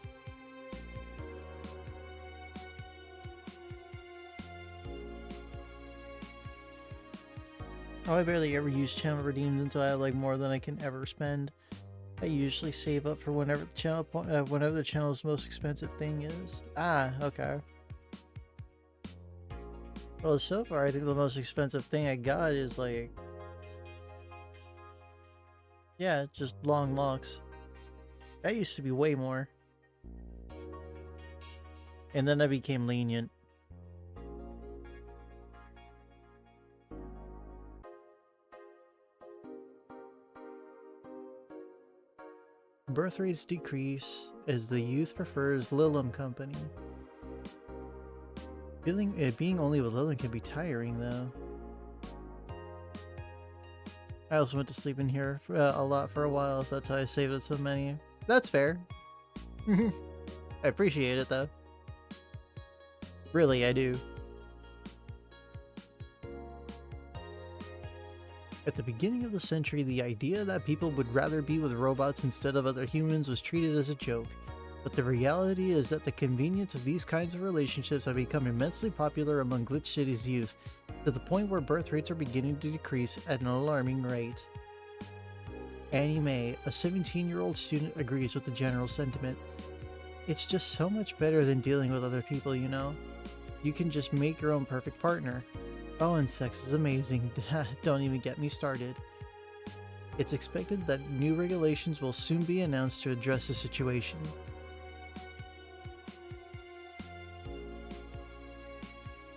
Oh, I barely ever use channel redeems until I have like more than I can ever spend. I usually save up for whenever the channel's most expensive thing is. Ah, okay. Well, so far I think the most expensive thing I got is like, yeah, just long locks. That used to be way more. And then I became lenient. Birth rates decrease as the youth prefers Lilum company. Being only with Lilum can be tiring, though. I also went to sleep in here for, a lot for a while, so that's how I saved up so many. That's fair. I appreciate it, though. Really, I do. At the beginning of the century, the idea that people would rather be with robots instead of other humans was treated as a joke. But the reality is that the convenience of these kinds of relationships have become immensely popular among Glitch City's youth, to the point where birth rates are beginning to decrease at an alarming rate. Annie Mae, a 17-year-old student, agrees with the general sentiment. It's just so much better than dealing with other people, you know? You can just make your own perfect partner. Oh, and sex is amazing. Don't even get me started. It's expected that new regulations will soon be announced to address the situation.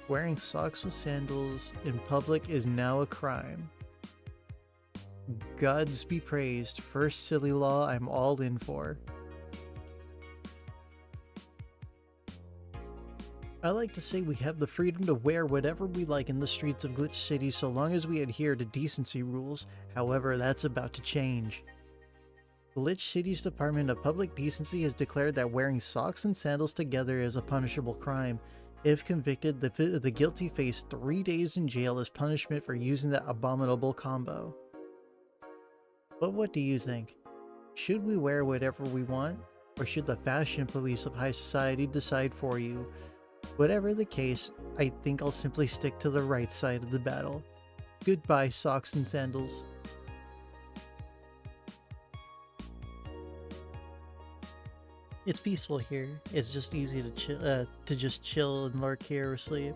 Wearing socks with sandals in public is now a crime. Gods be praised. First silly law I'm all in for. I like to say we have the freedom to wear whatever we like in the streets of Glitch City so long as we adhere to decency rules. However, that's about to change. Glitch City's Department of Public Decency has declared that wearing socks and sandals together is a punishable crime. If convicted, the guilty face 3 days in jail as punishment for using that abominable combo. But what do you think? Should we wear whatever we want? Or should the fashion police of high society decide for you? Whatever the case, I think I'll simply stick to the right side of the battle. Goodbye, socks and sandals. It's peaceful here. It's just easy to just chill and lurk here or sleep.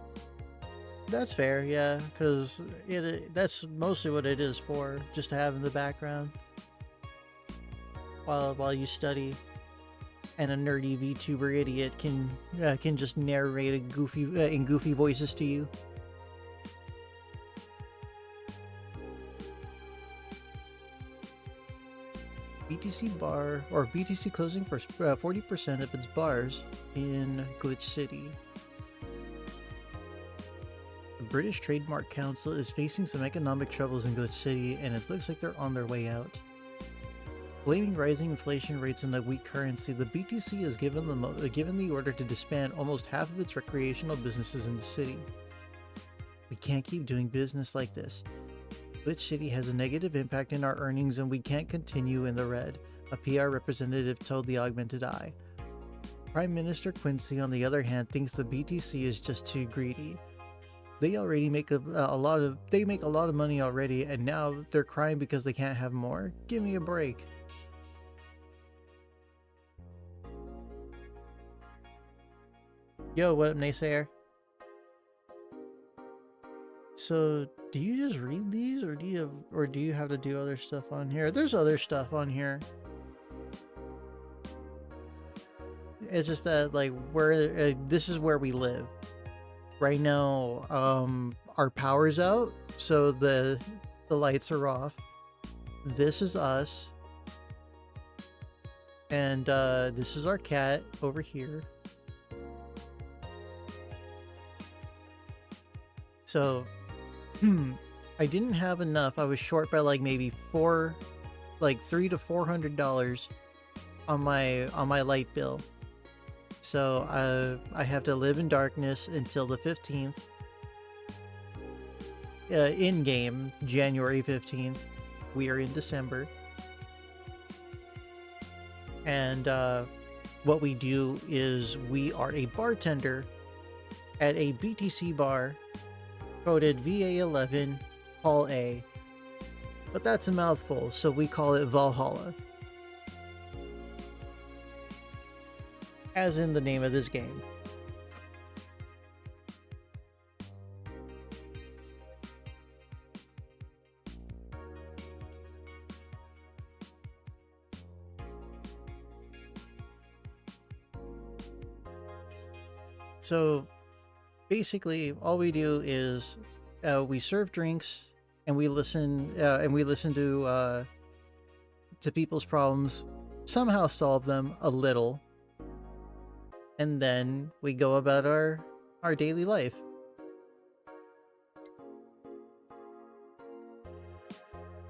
That's fair, yeah, because that's mostly what it is for, just to have in the background while you study. And a nerdy VTuber idiot can just narrate in goofy voices to you. BTC closing for 40% of its bars in Glitch City. The British Trademark Council is facing some economic troubles in Glitch City, and it looks like they're on their way out. Blaming rising inflation rates and a weak currency, the BTC has given the order to disband almost half of its recreational businesses in the city. We can't keep doing business like this. Glitch City has a negative impact in our earnings and we can't continue in the red, a PR representative told the Augmented Eye. Prime Minister Quincy, on the other hand, thinks the BTC is just too greedy. They already make a lot of money already, and now they're crying because they can't have more? Give me a break. Yo, what up, naysayer? So, do you just read these, or do you have to do other stuff on here? There's other stuff on here. It's just that, like, this is where we live. Right now, our power's out, so the lights are off. This is us. And, this is our cat over here. So, I didn't have enough. I was short by like maybe $300 to $400 on my light bill. So I have to live in darkness until the 15th. In game, January 15th. We are in December. And what we do is we are a bartender at a BTC bar coded VA-11 Hall A. But that's a mouthful, so we call it Valhalla. As in the name of this game. So basically, all we do is we serve drinks and we listen to people's problems, somehow solve them a little, and then we go about our daily life.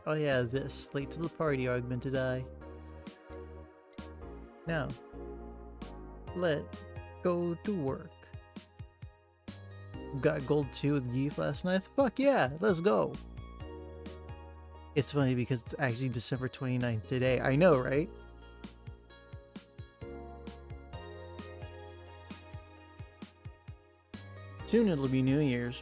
Oh yeah, this late to the party, augmented eye. Now, let go to work. Got gold 2 with Geef last night? Fuck yeah, let's go. It's funny because it's actually December 29th today. I know, right? Soon it'll be New Year's.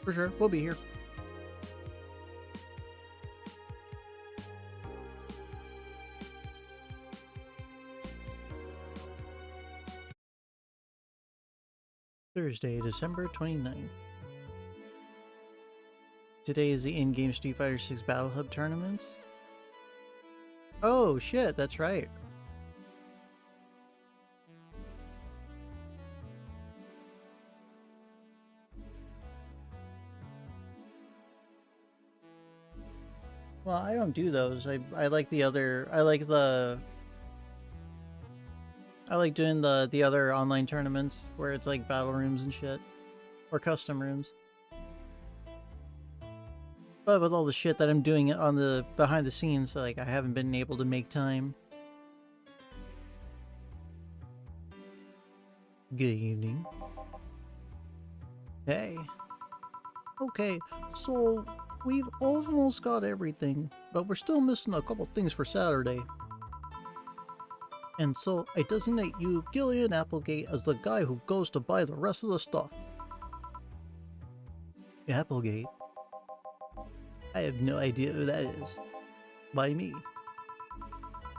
For sure, we'll be here. Thursday, December 29th. Today is the in-game Street Fighter 6 Battle Hub tournaments. Oh shit, that's right. Well, I don't do those. I like the other. I like doing the other online tournaments where it's like battle rooms and shit, or custom rooms. But with all the shit that I'm doing on the behind the scenes, like I haven't been able to make time. Good evening. Hey. Okay, so we've almost got everything, but we're still missing a couple things for Saturday. And so I designate you, Gillian Applegate, as the guy who goes to buy the rest of the stuff. Applegate? I have no idea who that is. By me.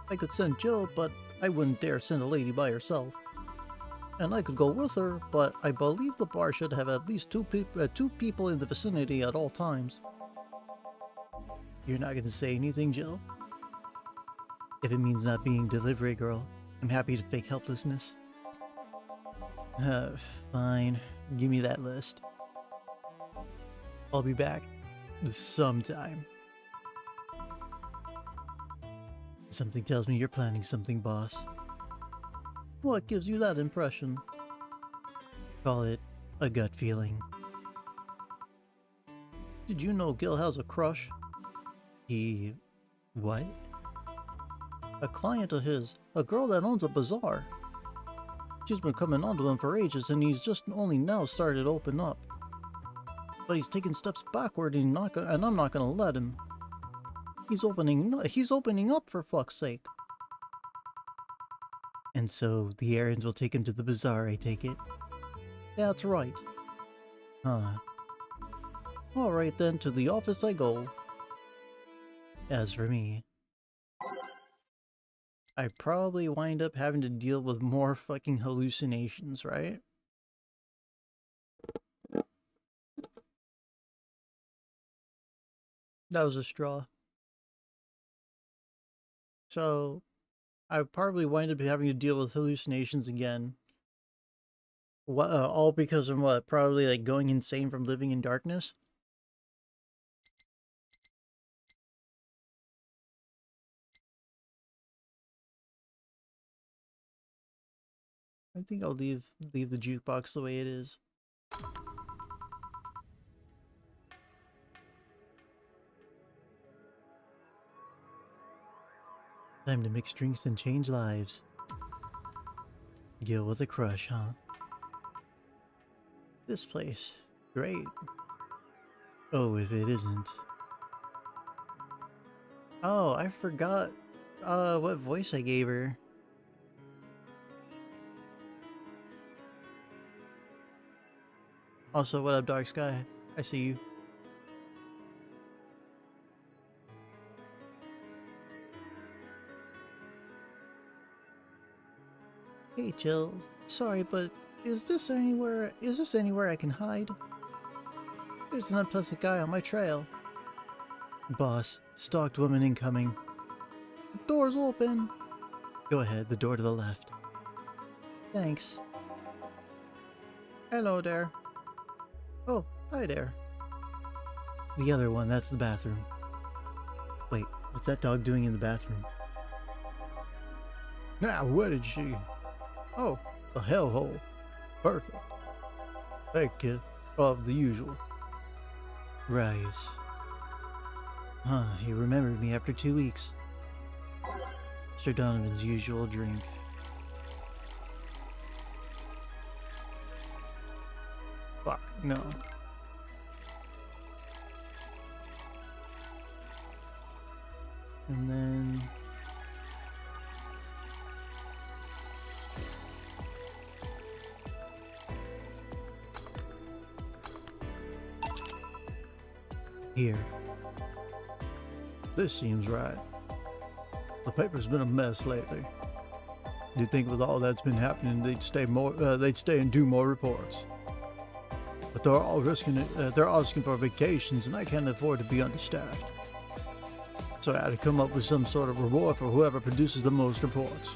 I could send Jill, but I wouldn't dare send a lady by herself. And I could go with her, but I believe the bar should have at least two people in the vicinity at all times. You're not gonna say anything, Jill? If it means not being delivery girl, I'm happy to fake helplessness. Fine. Give me that list. I'll be back. Sometime. Something tells me you're planning something, boss. What gives you that impression? Call it a gut feeling. Did you know Gil has a crush? He... what? A client of his, a girl that owns a bazaar. She's been coming on to him for ages and he's just only now started to open up. But he's taking steps backward and I'm not gonna let him. He's opening up for fuck's sake. And so the errands will take him to the bazaar, I take it? That's right. Huh. Alright then, to the office I go. As for me, I probably wind up having to deal with more fucking hallucinations, right? That was a straw. So, I probably wind up having to deal with hallucinations again. What, all because of what? Probably like going insane from living in darkness? I think I'll leave the jukebox the way it is. Time to mix drinks and change lives. Deal with a crush, huh? This place. Great. Oh, if it isn't. Oh, I forgot what voice I gave her. Also, what up, Dark Sky? I see you. Hey, Jill. Sorry, but is this anywhere I can hide? There's an unpleasant guy on my trail. Boss, stalked woman incoming. The door's open. Go ahead, the door to the left. Thanks. Hello there. Oh, hi there. The other one, that's the bathroom. Wait, what's that dog doing in the bathroom? Now, what did she? Oh, a hellhole. Perfect. Hey, kid. Of the usual. Right. Huh, he remembered me after 2 weeks. Mr. Donovan's usual drink. Fuck, no. And then... here. This seems right. The paper's been a mess lately. You'd think with all that's been happening, they'd stay and do more reports. But they're all asking for vacations, and I can't afford to be understaffed. So I had to come up with some sort of reward for whoever produces the most reports.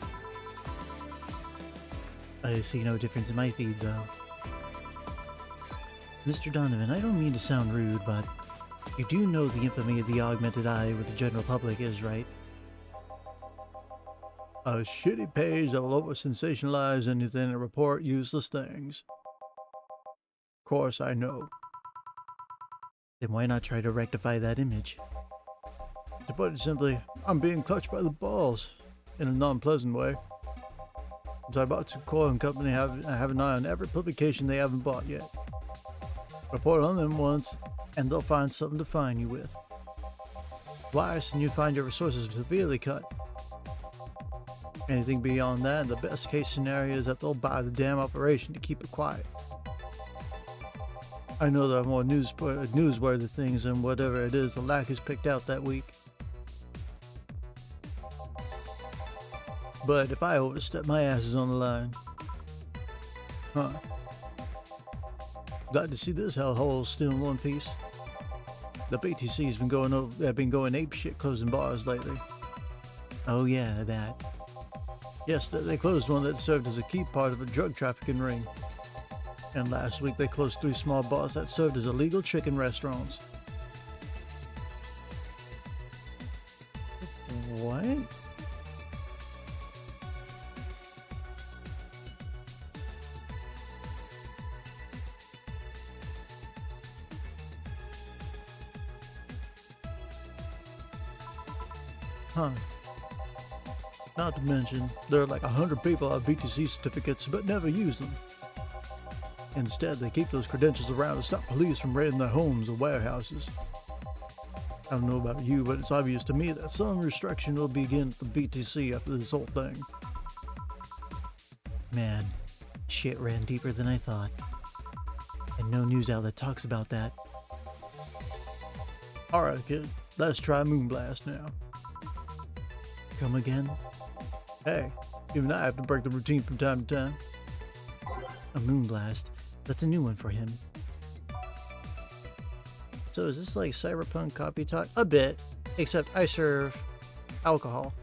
I see no difference in my feed, though. Mr. Donovan, I don't mean to sound rude, but you do know the infamy of the augmented eye with the general public is, right? A shitty page that will over-sensationalize anything and report useless things. Of course, I know. Then why not try to rectify that image? To put it simply, I'm being clutched by the balls, in a non-pleasant way. As I bought to Core and Company, I have an eye on every publication they haven't bought yet. Report on them once, and they'll find something to fine you with. Twice, and you find your resources severely cut. Anything beyond that, the best case scenario is that they'll buy the damn operation to keep it quiet. I know there are more newsworthy things than whatever it is the lackeys picked out that week. But if I overstep, my ass is on the line. Huh. Glad to see this hellhole still in one piece. The BTC's been going apeshit closing bars lately. Oh yeah, that. Yesterday they closed one that served as a key part of a drug trafficking ring. And last week they closed 3 small bars that served as illegal chicken restaurants. What? Huh. Not to mention, there are like 100 people have BTC certificates but never use them. Instead, they keep those credentials around to stop police from raiding their homes or warehouses. I don't know about you, but it's obvious to me that some restriction will begin at the BTC after this whole thing. Man, shit ran deeper than I thought. And no news outlet talks about that. Alright, kid, let's try Moonblast now. Come again? Hey, even I have to break the routine from time to time. A Moonblast. That's a new one for him. So is this like cyberpunk copy talk? A bit, except I serve alcohol.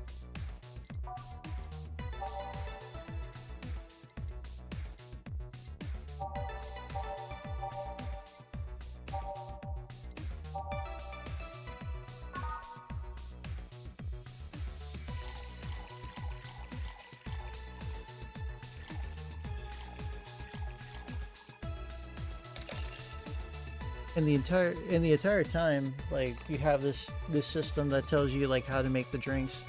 In the entire time, like, you have this system that tells you like how to make the drinks.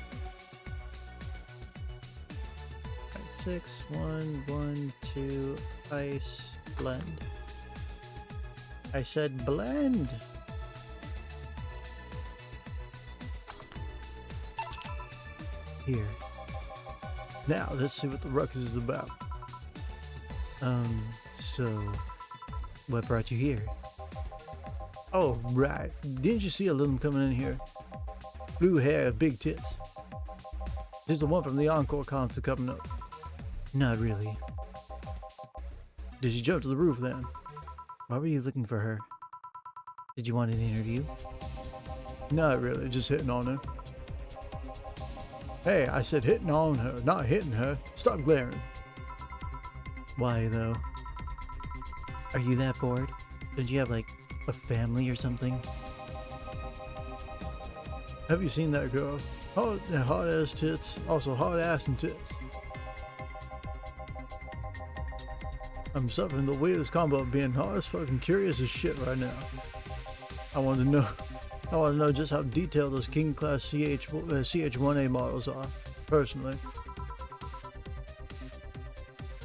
6112 ice blend. I said blend. Here. Now let's see what the ruckus is about. So what brought you here? Oh, right. Didn't you see a little coming in here? Blue hair, big tits. This is the one from the Encore concert coming up. Not really. Did you jump to the roof then? Why were you looking for her? Did you want an interview? Not really, just hitting on her. Hey, I said hitting on her, not hitting her. Stop glaring. Why though? Are you that bored? Don't you have like a family or something? Have you seen that girl? Hot ass tits, also hot ass and tits. I'm suffering the weirdest combo of being hot as fucking curious as shit right now. I want to know just how detailed those King Class CH1A models are, personally.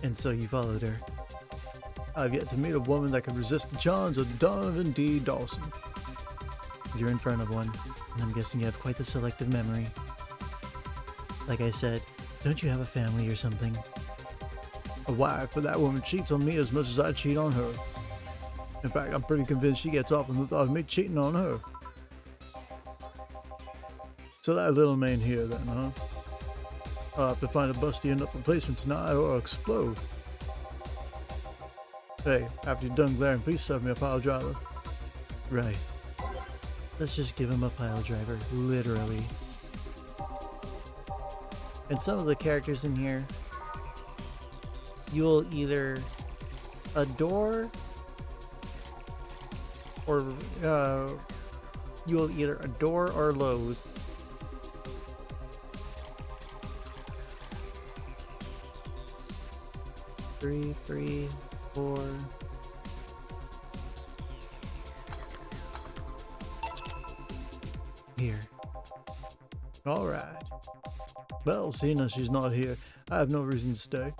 And so you followed her. I've yet to meet a woman that can resist the charms of Donovan D. Dawson. You're in front of one, and I'm guessing you have quite the selective memory. Like I said, don't you have a family or something? A wife, but that woman cheats on me as much as I cheat on her. In fact, I'm pretty convinced she gets off on the thought of me cheating on her. So that little man here then, huh? I'll have to find a busty enough replacement tonight or I'll explode. Hey, after you're done glaring, please serve me a pile driver. Right. Let's just give him a pile driver, literally. And some of the characters in here, you'll either adore or loathe. 3, 3, 4. Here. Alright. Well, seeing as she's not here, I have no reason to stay.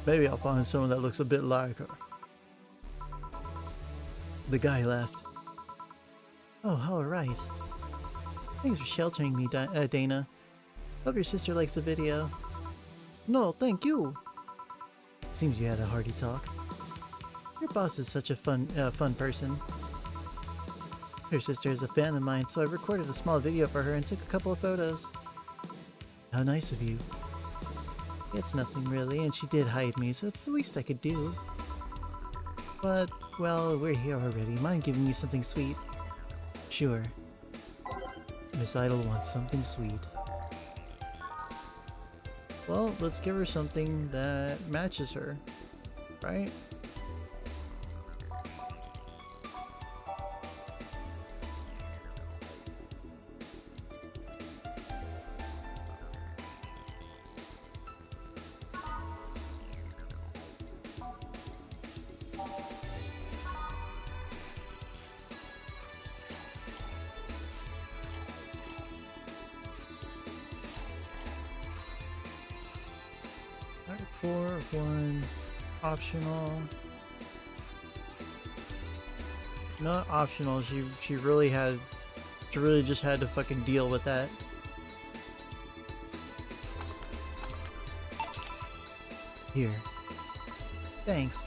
Maybe I'll find someone that looks a bit like her. The guy left. Oh, alright. Thanks for sheltering me, Dana. Hope your sister likes the video. No, thank you. Seems you had a hearty talk. Your boss is such a fun person. Her sister is a fan of mine, so I recorded a small video for her and took a couple of photos. How nice of you. It's nothing really, and she did hide me, so it's the least I could do. But, well, we're here already. Mind giving you something sweet? Sure. Miss Idol wants something sweet. Well, let's give her something that matches her, right? Alright, 4, 1, optional. Not optional, she really just had to fucking deal with that. Here. Thanks.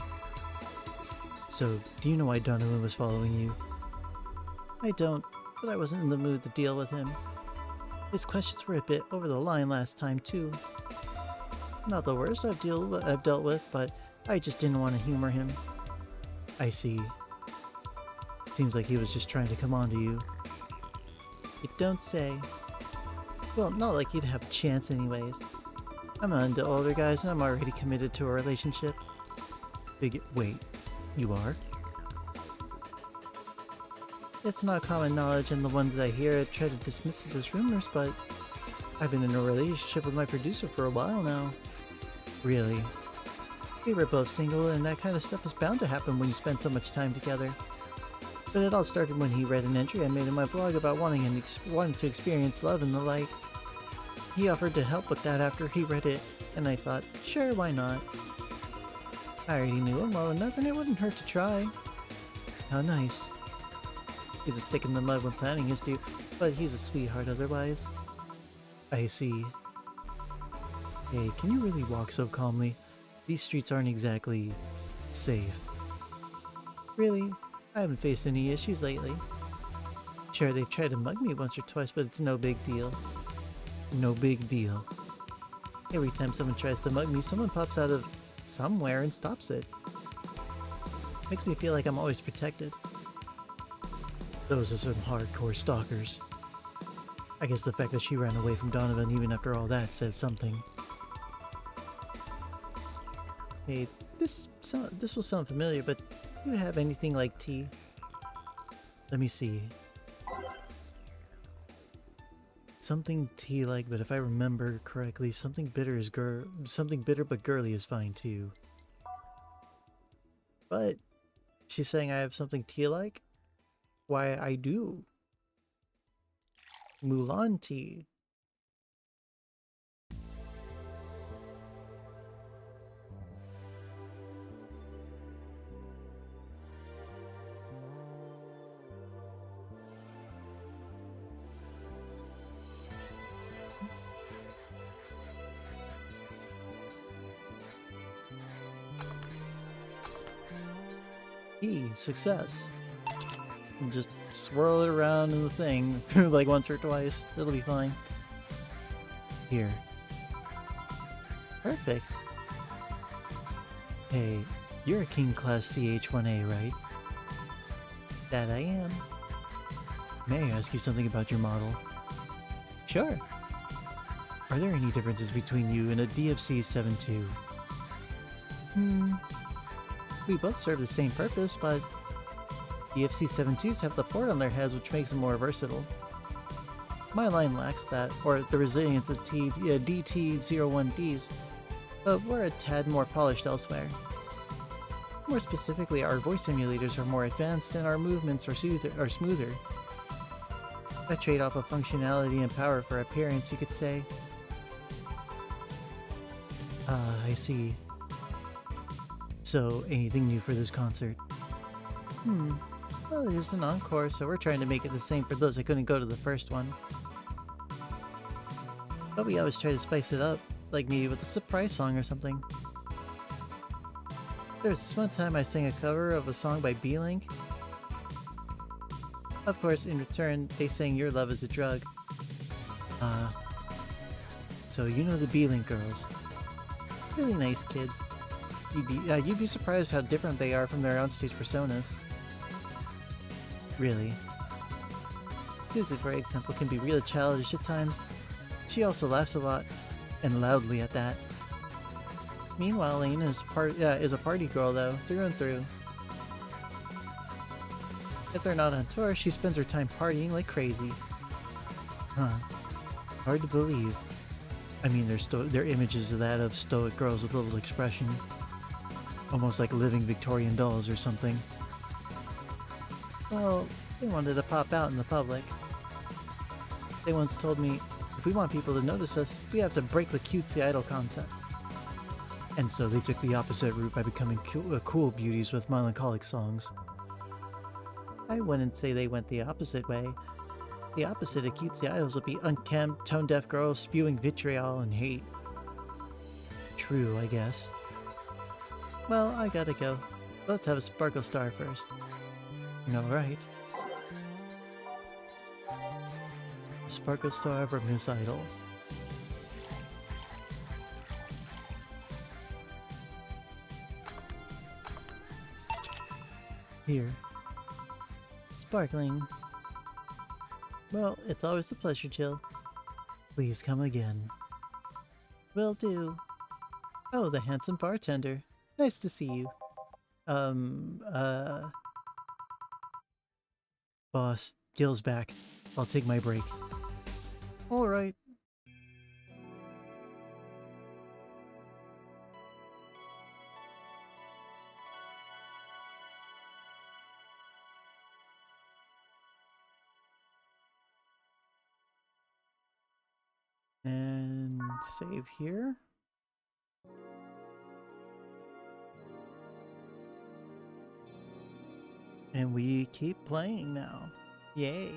So, do you know why Donovan was following you? I don't, but I wasn't in the mood to deal with him. His questions were a bit over the line last time, too. Not the worst I've dealt with, but I just didn't want to humor him. I see. Seems like he was just trying to come on to you. You don't say. Well, not like you'd have a chance anyways. I'm not into older guys and I'm already committed to a relationship. Wait, you are? It's not common knowledge, and the ones that I hear try to dismiss it as rumors, but I've been in a relationship with my producer for a while now. Really? We were both single, and that kind of stuff is bound to happen when you spend so much time together. But it all started when he read an entry I made in my blog about wanting to experience love and the like. He offered to help with that after he read it, And I thought, sure, why not? I already knew him well enough and it wouldn't hurt to try. How nice. He's a stick in the mud when planning his due, but he's a sweetheart otherwise. I see. Hey, can you really walk so calmly? These streets aren't exactly safe. Really? I haven't faced any issues lately. Sure, they've tried to mug me once or twice, but it's no big deal. No big deal. Every time someone tries to mug me, someone pops out of somewhere and stops it. Makes me feel like I'm always protected. Those are some hardcore stalkers. I guess the fact that she ran away from Donovan even after all that says something. Hey, this will sound familiar, but do you have anything like tea? Let me see. Something tea-like, but if I remember correctly, something bitter but girly is fine too. But she's saying I have something tea-like? Why, I do. Mulan tea. Success. And just swirl it around in the thing like once or twice. It'll be fine. Here. Perfect. Hey, you're a King Class CH-1A, right? That I am. May I ask you something about your model? Sure. Are there any differences between you and a DFC-72? We both serve the same purpose, but DFC-72s have the port on their heads, which makes them more versatile. My line lacks that, or the resilience of DT-01Ds, but we're a tad more polished elsewhere. More specifically, our voice simulators are more advanced and our movements are smoother. A trade-off of functionality and power for appearance, you could say. I see. So, anything new for this concert? Well, it is an encore, so we're trying to make it the same for those that couldn't go to the first one. But we always try to spice it up, like maybe with a surprise song or something. There was this one time I sang a cover of a song by B-Link. Of course, in return, they sang Your Love is a Drug. So you know the B-Link girls. Really nice kids. You'd be surprised how different they are from their onstage personas. Really. Susan, for example, can be real childish at times. She also laughs a lot, and loudly at that. Meanwhile, Lena is a party girl though, through and through. If they're not on tour, she spends her time partying like crazy. Huh. Hard to believe. I mean, their images of that of stoic girls with little expression. Almost like living Victorian dolls or something. Well, they wanted to pop out in the public. They once told me, if we want people to notice us, we have to break the cutesy idol concept. And so they took the opposite route by becoming cool beauties with melancholic songs. I wouldn't say they went the opposite way. The opposite of cutesy idols would be unkempt, tone-deaf girls spewing vitriol and hate. True, I guess. Well, I gotta go. Let's have a Sparkle Star first. Alright. Sparkle Star from Miss Idol. Here. Sparkling. Well, it's always a pleasure, Jill. Please come again. Will do. Oh, the handsome bartender. Nice to see you. Boss, Gil's back. I'll take my break. Alright. And save here. And we keep playing now. Yay.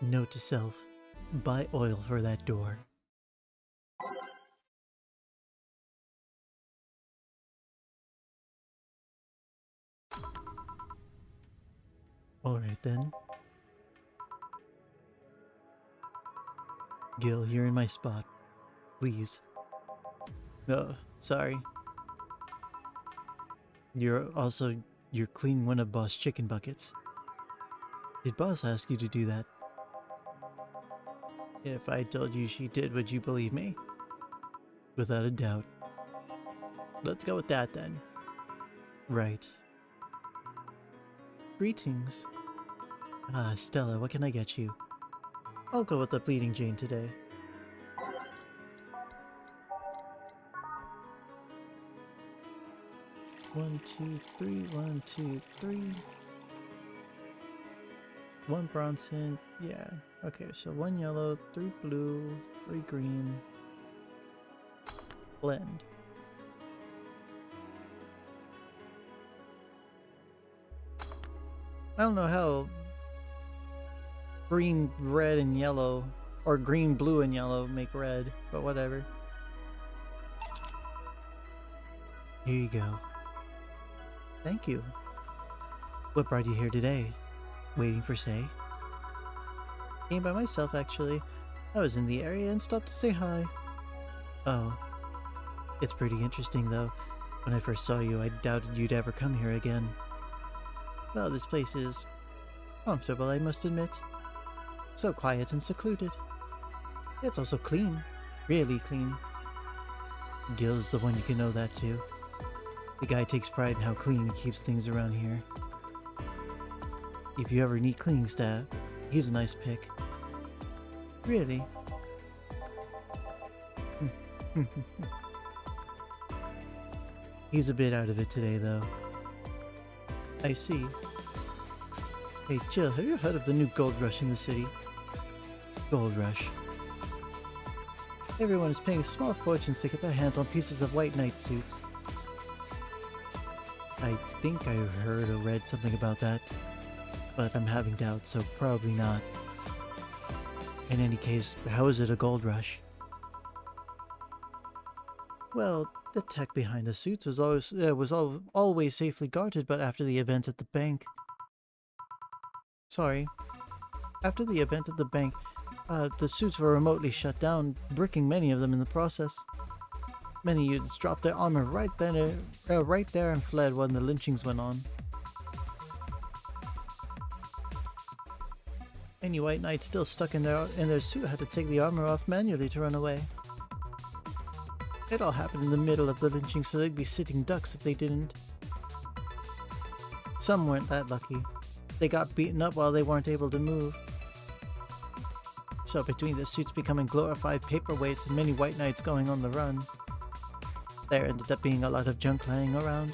Note to self, buy oil for that door. Alright then. Gil, you're in my spot. Please. Sorry. You're cleaning one of Boss' chicken buckets. Did Boss ask you to do that? If I told you she did, would you believe me? Without a doubt. Let's go with that then. Right. Greetings. Ah, Stella, what can I get you? I'll go with the Bleeding Jane today. One, two, three, 1, 2, 3. 1 Bronson, yeah. Okay, so 1 yellow, 3 blue, 3 green. Blend. I don't know how green, red, and yellow, or green, blue, and yellow make red, but whatever. Here you go. Thank you. What brought you here today? Waiting for Say? Came by myself, actually. I was in the area and stopped to say hi. Oh. It's pretty interesting, though. When I first saw you, I doubted you'd ever come here again. Well, this place is comfortable, I must admit. So quiet and secluded. It's also clean. Really clean. Gil's the one you can know that too. The guy takes pride in how clean he keeps things around here. If you ever need cleaning staff, he's a nice pick. Really? He's a bit out of it today, though. I see. Hey, Jill, have you heard of the new gold rush in the city? Gold rush. Everyone is paying small fortunes to get their hands on pieces of white knight suits. I think I heard or read something about that, but I'm having doubts, so probably not. In any case, how is it a gold rush? Well, the tech behind the suits was always safely guarded, but after the event at the bank... Sorry. After the event at the bank, the suits were remotely shut down, bricking many of them in the process. Many units dropped their armor right there and fled when the lynchings went on. Any white knight still stuck in their suit had to take the armor off manually to run away. It all happened in the middle of the lynching, so they'd be sitting ducks if they didn't. Some weren't that lucky. They got beaten up while they weren't able to move. So between the suits becoming glorified paperweights and many white knights going on the run, there ended up being a lot of junk lying around.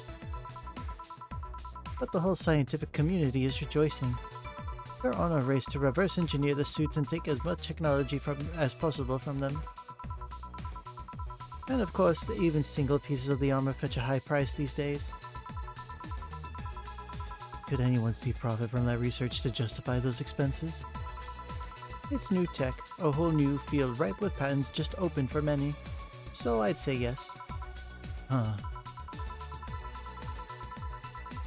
But the whole scientific community is rejoicing. They're on a race to reverse engineer the suits and take as much technology as possible from them. And of course, even single pieces of the armor fetch a high price these days. Could anyone see profit from that research to justify those expenses? It's new tech, a whole new field ripe with patents just open for many. So I'd say yes. Huh.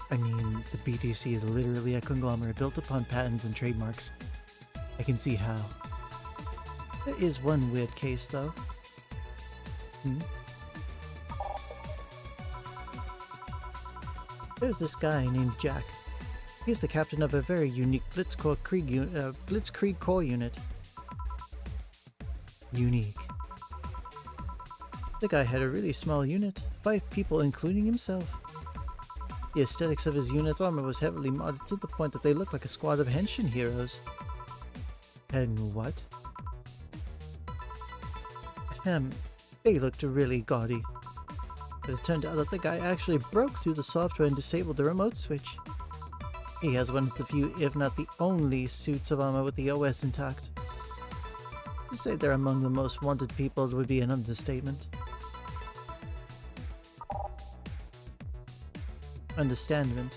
I mean, the BTC is literally a conglomerate built upon patents and trademarks. I can see how. There is one weird case, though. There's this guy named Jack. He's the captain of a very unique Blitzkrieg Corps unit. Unique. The guy had a really small unit, 5 people including himself. The aesthetics of his unit's armor was heavily modded to the point that they looked like a squad of henshin heroes. And what? They looked really gaudy. But it turned out that the guy actually broke through the software and disabled the remote switch. He has one of the few, if not the only, suits of armor with the OS intact. To say they're among the most wanted people would be an understatement. Understandment.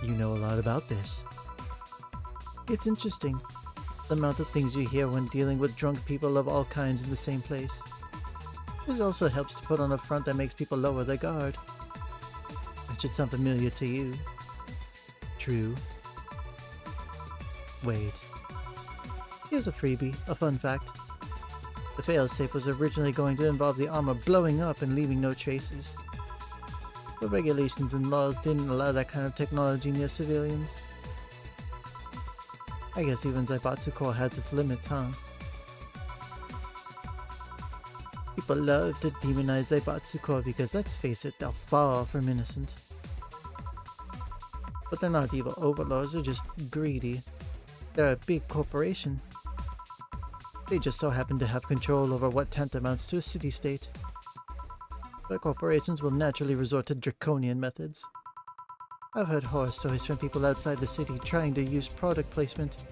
You know a lot about this. It's interesting, the amount of things you hear when dealing with drunk people of all kinds in the same place. It also helps to put on a front that makes people lower their guard. That should sound familiar to you. True. Wait. Here's a freebie, a fun fact. The failsafe was originally going to involve the armor blowing up and leaving no traces. But regulations and laws didn't allow that kind of technology near civilians. I guess even Zaibatsu Core has its limits, huh? People love to demonize Zaibatsu Core because, let's face it, they're far from innocent. But they're not evil overlords, they're just greedy. They're a big corporation. They just so happen to have control over what tantamounts to a city-state. But corporations will naturally resort to draconian methods. I've heard horror stories from people outside the city trying to use product placement.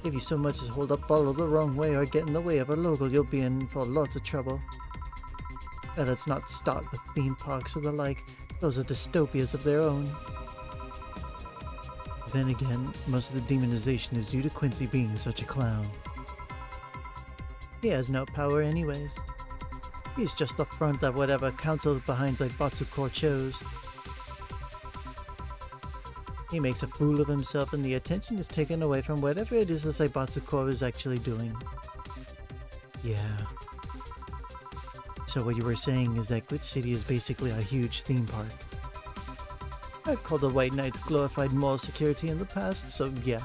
If you so much as hold up bottle the wrong way or get in the way of a logo, you'll be in for lots of trouble. And let's not start with theme parks or the like. Those are dystopias of their own. Then again, most of the demonization is due to Quincy being such a clown. He has no power anyways. He's just the front that whatever council behind Zaibatsu Core chose. He makes a fool of himself and the attention is taken away from whatever it is the Zaibatsu Core is actually doing. Yeah. So what you were saying is that Glitch City is basically a huge theme park. I've called the White Knights glorified mall security in the past, so yeah.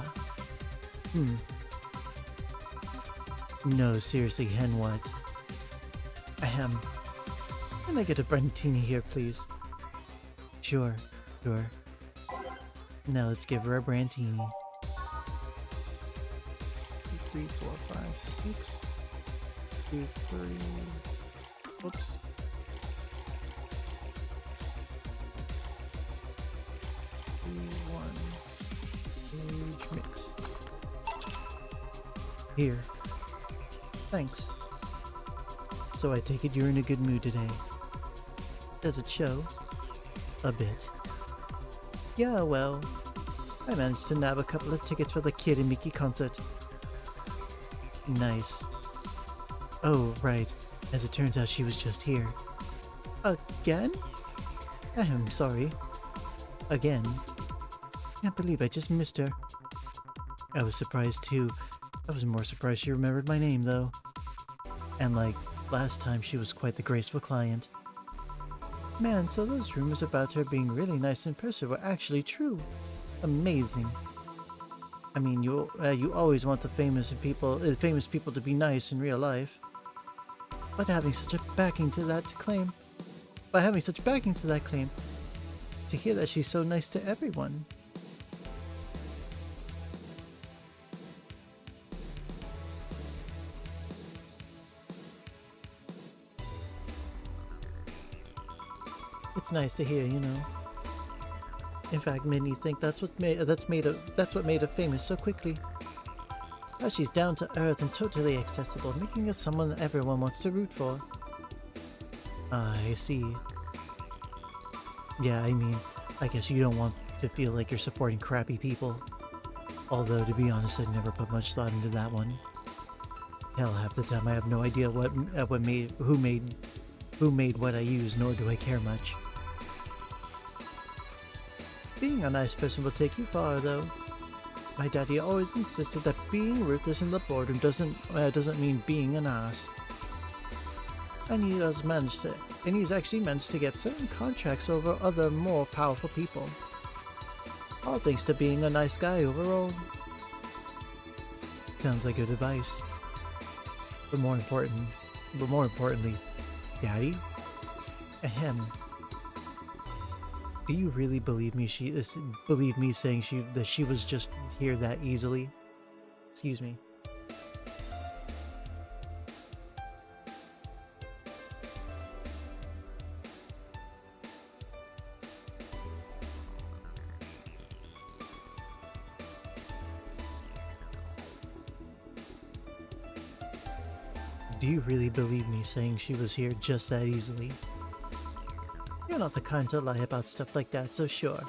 No, seriously, hen what? Ahem. Can I get a Brandtini here, please? Sure. Now let's give her a Brandtini. 2, 3, 4, 5, 6. 2, 3. Whoops. 2, 1. Huge mix. Here. Thanks. So I take it you're in a good mood today. Does it show? A bit. Yeah, well, I managed to nab a couple of tickets for the Kid and Mickey concert. Nice. Oh, right. As it turns out, she was just here. Again? I'm sorry. Again. Can't believe I just missed her. I was surprised too. I was more surprised she remembered my name, though. And like, last time she was quite the graceful client. Man, so those rumors about her being really nice in person were actually true. Amazing. I mean, you always want the famous people to be nice in real life. But having such backing to that claim, to hear that she's so nice to everyone. It's nice to hear, you know. In fact, made me think that's what made her famous so quickly. How she's down to earth and totally accessible, making her someone that everyone wants to root for. I see. Yeah, I mean, I guess you don't want to feel like you're supporting crappy people. Although, to be honest, I'd never put much thought into that one. Hell, half the time I have no idea who made what I use, nor do I care much. Being a nice person will take you far, though. My daddy always insisted that being ruthless in the boardroom doesn't mean being an ass. And he's actually managed to get certain contracts over other more powerful people. All thanks to being a nice guy overall. Sounds like good advice. But more importantly, Daddy? Ahem. Do you really believe me saying that she was just here that easily? Excuse me. Do you really believe me saying she was here just that easily? You're not the kind to lie about stuff like that, so sure.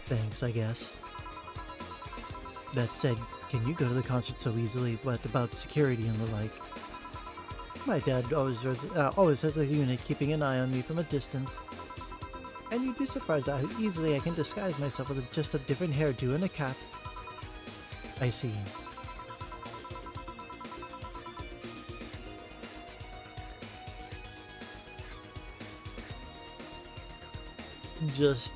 Thanks, I guess. That said, can you go to the concert so easily? What about security and the like? My dad always has a unit keeping an eye on me from a distance. And you'd be surprised at how easily I can disguise myself with just a different hairdo and a cap. I see. Just...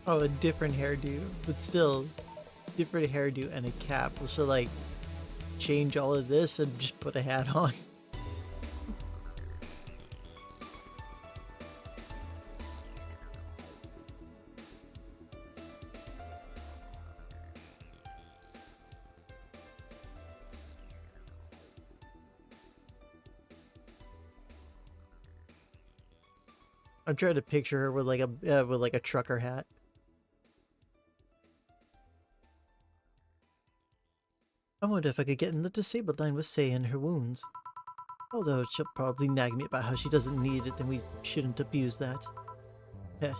Oh, a different hairdo, but still, different hairdo and a cap. So like, change all of this and just put a hat on. I'm trying to picture her with like a trucker hat. I wonder if I could get in the disabled line with Say and her wounds. Although she'll probably nag me about how she doesn't need it and we shouldn't abuse that. Heh.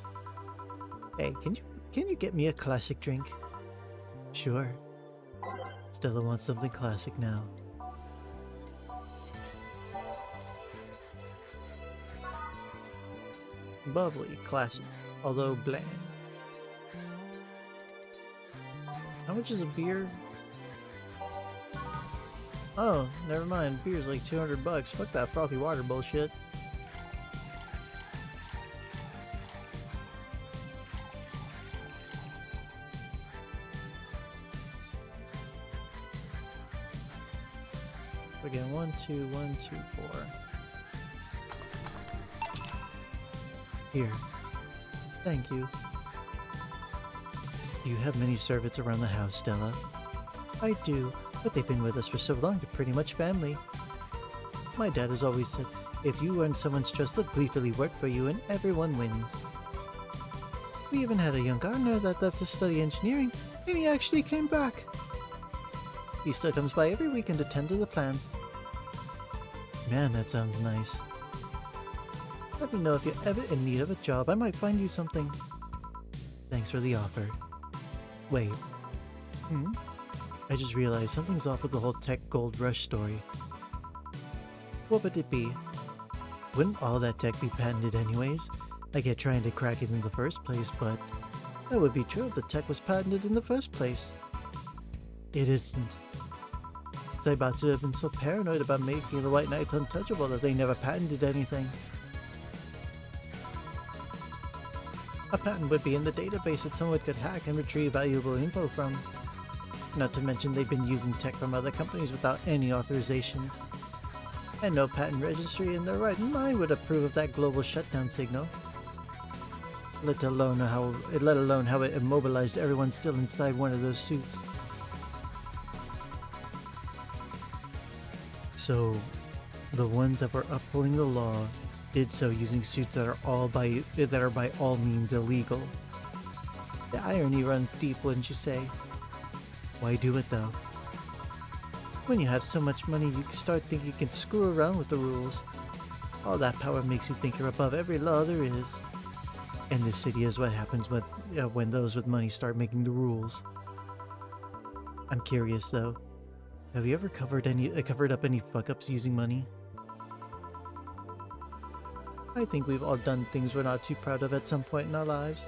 Hey, can you get me a classic drink? Sure. Stella wants something classic now. Bubbly, classic, although bland. How much is a beer? Oh, never mind. Beer's like 200 bucks. Fuck that frothy water bullshit. Again, 1, 2, 1, 2, 4. Here. Thank you. Do you have many servants around the house, Stella? I do, but they've been with us for so long they're pretty much family. My dad has always said, if you earn someone's trust, they'll gleefully work for you and everyone wins. We even had a young gardener that left to study engineering, and he actually came back. He still comes by every weekend to tend to the plants. Man, that sounds nice. Let me know if you're ever in need of a job. I might find you something. Thanks for the offer. Wait. I just realized something's off with the whole tech gold rush story. What would it be? Wouldn't all that tech be patented anyways? I get trying to crack it in the first place, but that would be true if the tech was patented in the first place. It isn't. Zaibatsu have been so paranoid about making the White Knights untouchable that they never patented anything. A patent would be in the database that someone could hack and retrieve valuable info from. Not to mention they've been using tech from other companies without any authorization. And no patent registry in their right mind would approve of that global shutdown signal. Let alone how it immobilized everyone still inside one of those suits. So, the ones that were upholding the law did so using suits that are by all means illegal. The irony runs deep, wouldn't you say? Why do it though? When you have so much money, you start thinking you can screw around with the rules. All that power makes you think you're above every law there is. And this city is what happens when those with money start making the rules. I'm curious though. Have you ever covered up any fuck-ups using money? I think we've all done things we're not too proud of at some point in our lives.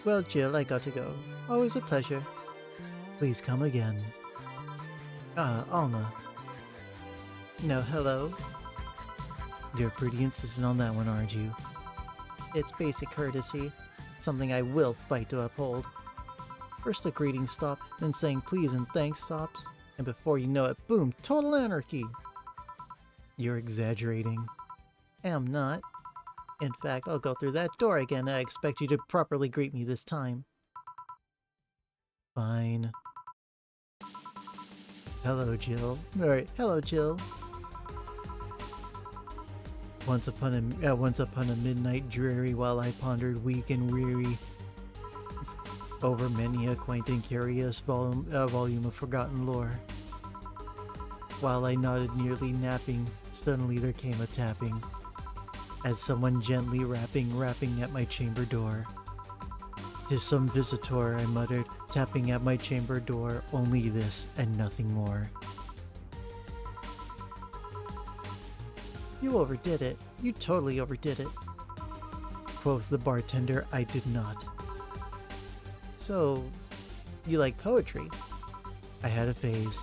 Well, Jill, I got to go. Always a pleasure. Please come again. Ah, Alma. No, hello? You're pretty insistent on that one, aren't you? It's basic courtesy. Something I will fight to uphold. First a greeting stop, then saying please and thanks stops, and before you know it, boom, total anarchy! You're exaggerating. I'm not. In fact, I'll go through that door again. I expect you to properly greet me this time. Fine. Hello, Jill. Alright, hello, Jill. Once upon a midnight dreary, while I pondered weak and weary over many a quaint and curious volume of forgotten lore. While I nodded, nearly napping, suddenly there came a tapping, as someone gently rapping at my chamber door. "'Tis some visitor," I muttered, tapping at my chamber door, "only this and nothing more." "You overdid it. You totally overdid it," quoth the bartender. I did not. "So, you like poetry?" I had a phase.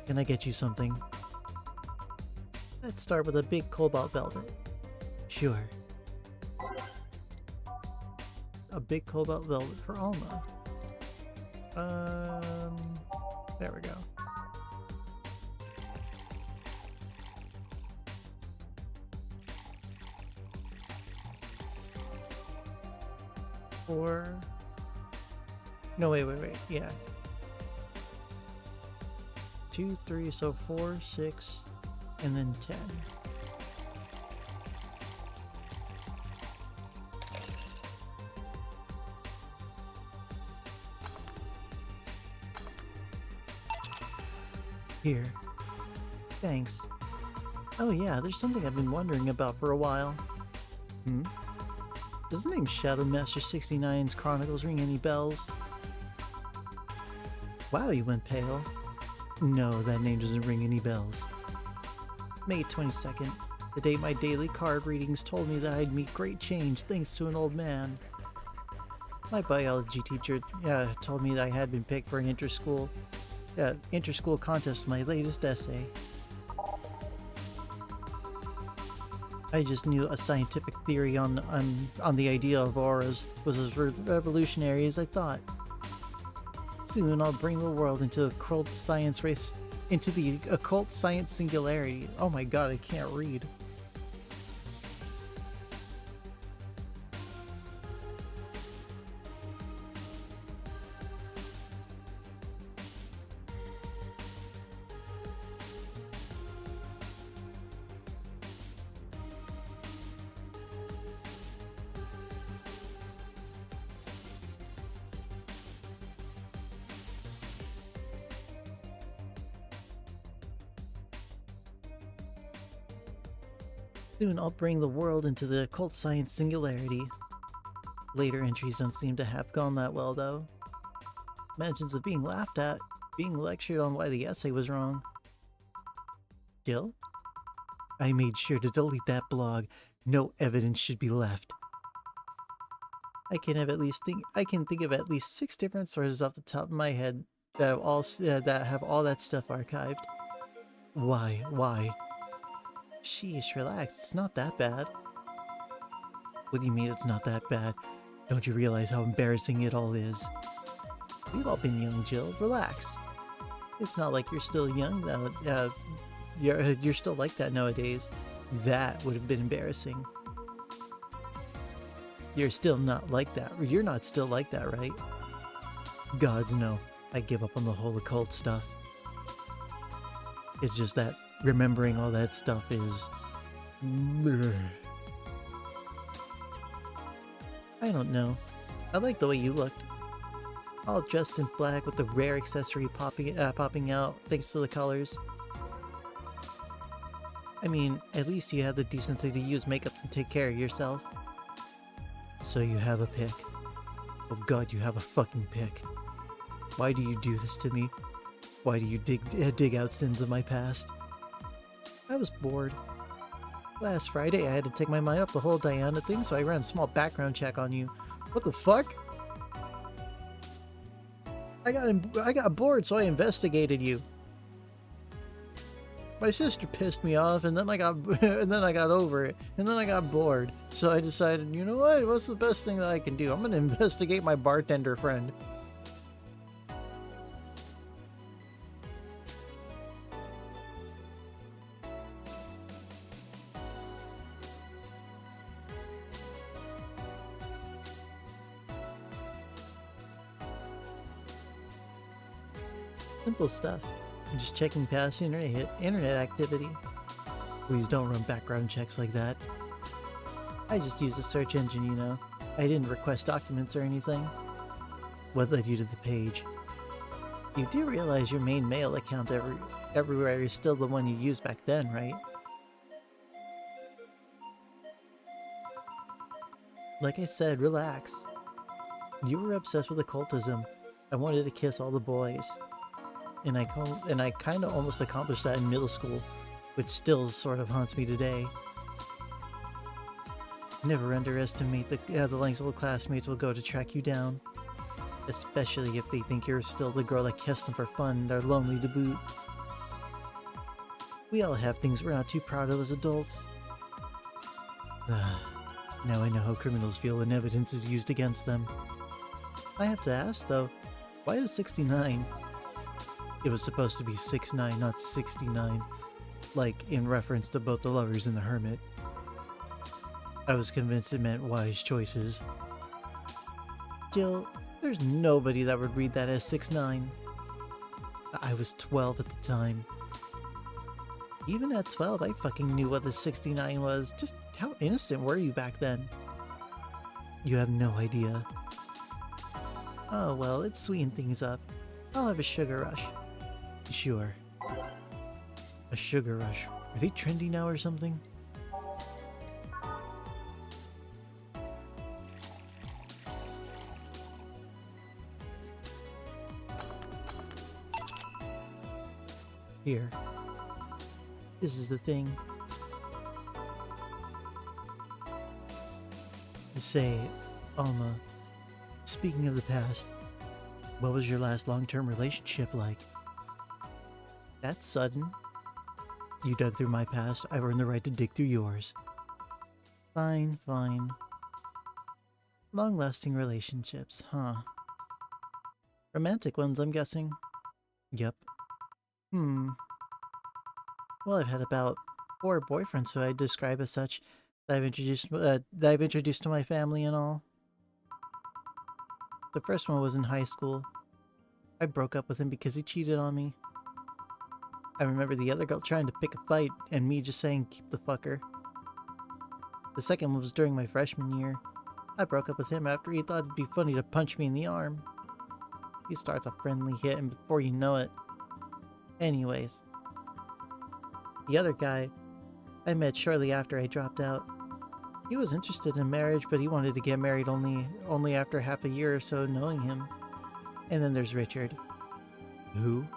"Can I get you something?" "Let's start with a big cobalt velvet." "Sure." A big cobalt velvet for Alma. There we go. Four. No, wait. Yeah. 2, 3, so 4, 6, and then 10. Here. Thanks. Oh yeah, there's something I've been wondering about for a while. Does the name Shadow Master 69's Chronicles ring any bells? Wow, you went pale. No, that name doesn't ring any bells. May 22nd, the date my daily card readings told me that I'd meet great change thanks to an old man. My biology teacher told me that I had been picked for an inter-school contest with my latest essay. I just knew a scientific theory on the idea of auras was as revolutionary as I thought. Soon I'll bring the world into the occult science singularity. Oh my god, I can't read. Soon I'll bring the world into the occult science singularity. Later entries don't seem to have gone that well, though. Mentions of being laughed at, being lectured on why the essay was wrong. Gil? I made sure to delete that blog. No evidence should be left. I can think of at least 6 different sources off the top of my head that have all that stuff archived. Why? Sheesh, relax, it's not that bad. What do you mean it's not that bad? Don't you realize how embarrassing it all is? We've all been young, Jill. Relax. It's not like you're still young, though. You're still like that nowadays. That would have been embarrassing. You're still not like that. You're not still like that, right? Gods, no. I give up on the whole occult stuff. It's just that remembering all that stuff is... I don't know. I like the way you looked. All dressed in black with the rare accessory popping out thanks to the colors. I mean, at least you had the decency to use makeup and take care of yourself. So you have a pick. Oh god, you have a fucking pick. Why do you do this to me? Why do you dig out sins of my past? I was bored. Last Friday, I had to take my mind off the whole Diana thing, so I ran a small background check on you. What the fuck? I got bored, so I investigated you. My sister pissed me off, and then I got over it, and then I got bored. So I decided, you know what? What's the best thing that I can do? I'm gonna investigate my bartender friend. Simple stuff. I'm just checking past internet activity. Please don't run background checks like that. I just used the search engine, you know. I didn't request documents or anything. What led you to the page? You do realize your main mail account everywhere is still the one you used back then, right? Like I said, relax. You were obsessed with occultism. I wanted to kiss all the boys. And I kind of almost accomplished that in middle school, which still sort of haunts me today. Never underestimate the lengths old classmates will go to track you down. Especially if they think you're still the girl that kissed them for fun and they're lonely to boot. We all have things we're not too proud of as adults. Now I know how criminals feel when evidence is used against them. I have to ask though, why the 69? It was supposed to be 6'9", not 69, like in reference to both the lovers and the hermit. I was convinced it meant wise choices. Jill, there's nobody that would read that as 6'9". I was 12 at the time. Even at 12, I fucking knew what the 69 was. Just how innocent were you back then? You have no idea. Oh well, it's sweetened things up. I'll have a sugar rush. Sure. A sugar rush. Are they trendy now or something? Here. This is the thing. Say, Alma, speaking of the past, what was your last long-term relationship like? That's sudden. You dug through my past, I've earned the right to dig through yours. Fine, fine. Long-lasting relationships, huh? Romantic ones, I'm guessing? Yep. Well, I've had about 4 boyfriends who I'd describe as such that I've introduced to my family and all. The first one was in high school. I broke up with him because he cheated on me. I remember the other girl trying to pick a fight and me just saying, keep the fucker. The second one was during my freshman year. I broke up with him after he thought it'd be funny to punch me in the arm. He starts a friendly hit and before you know it. Anyways. The other guy I met shortly after I dropped out. He was interested in marriage, but he wanted to get married only after half a year or so knowing him. And then there's Richard. Who?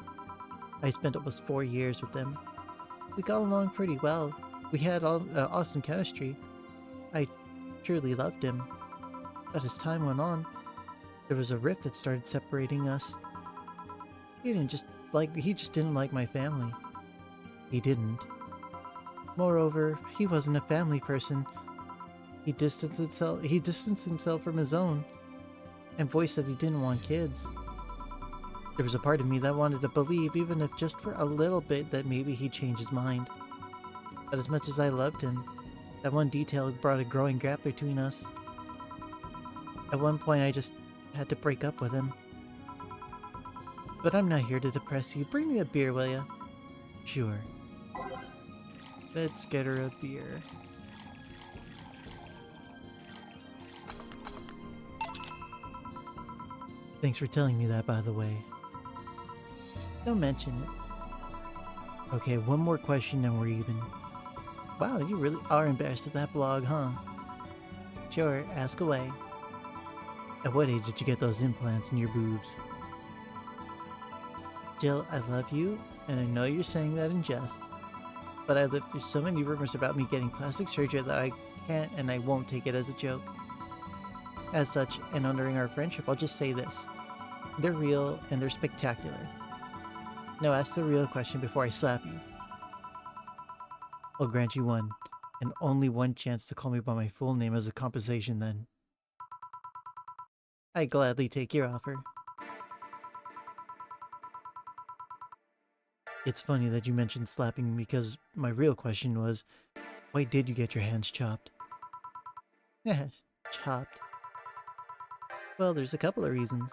I spent almost 4 years with him. We got along pretty well. We had awesome chemistry. I truly loved him. But as time went on, there was a rift that started separating us. He just didn't like my family. He didn't. Moreover, he wasn't a family person. He distanced himself from his own, and voiced that he didn't want kids. There was a part of me that wanted to believe, even if just for a little bit, that maybe he'd change his mind. But as much as I loved him, that one detail brought a growing gap between us. At one point, I just had to break up with him. But I'm not here to depress you. Bring me a beer, will ya? Sure. Let's get her a beer. Thanks for telling me that, by the way. Don't mention it. Okay, one more question and we're even. Wow, you really are embarrassed at that blog, huh? Sure, ask away. At what age did you get those implants in your boobs? Jill, I love you, and I know you're saying that in jest. But I lived through so many rumors about me getting plastic surgery that I can't and I won't take it as a joke. As such, and honoring our friendship, I'll just say this. They're real, and they're spectacular. Now ask the real question before I slap you. I'll grant you one, and only one chance to call me by my full name as a compensation then. I gladly take your offer. It's funny that you mentioned slapping because my real question was, why did you get your hands chopped? Chopped. Well, there's a couple of reasons.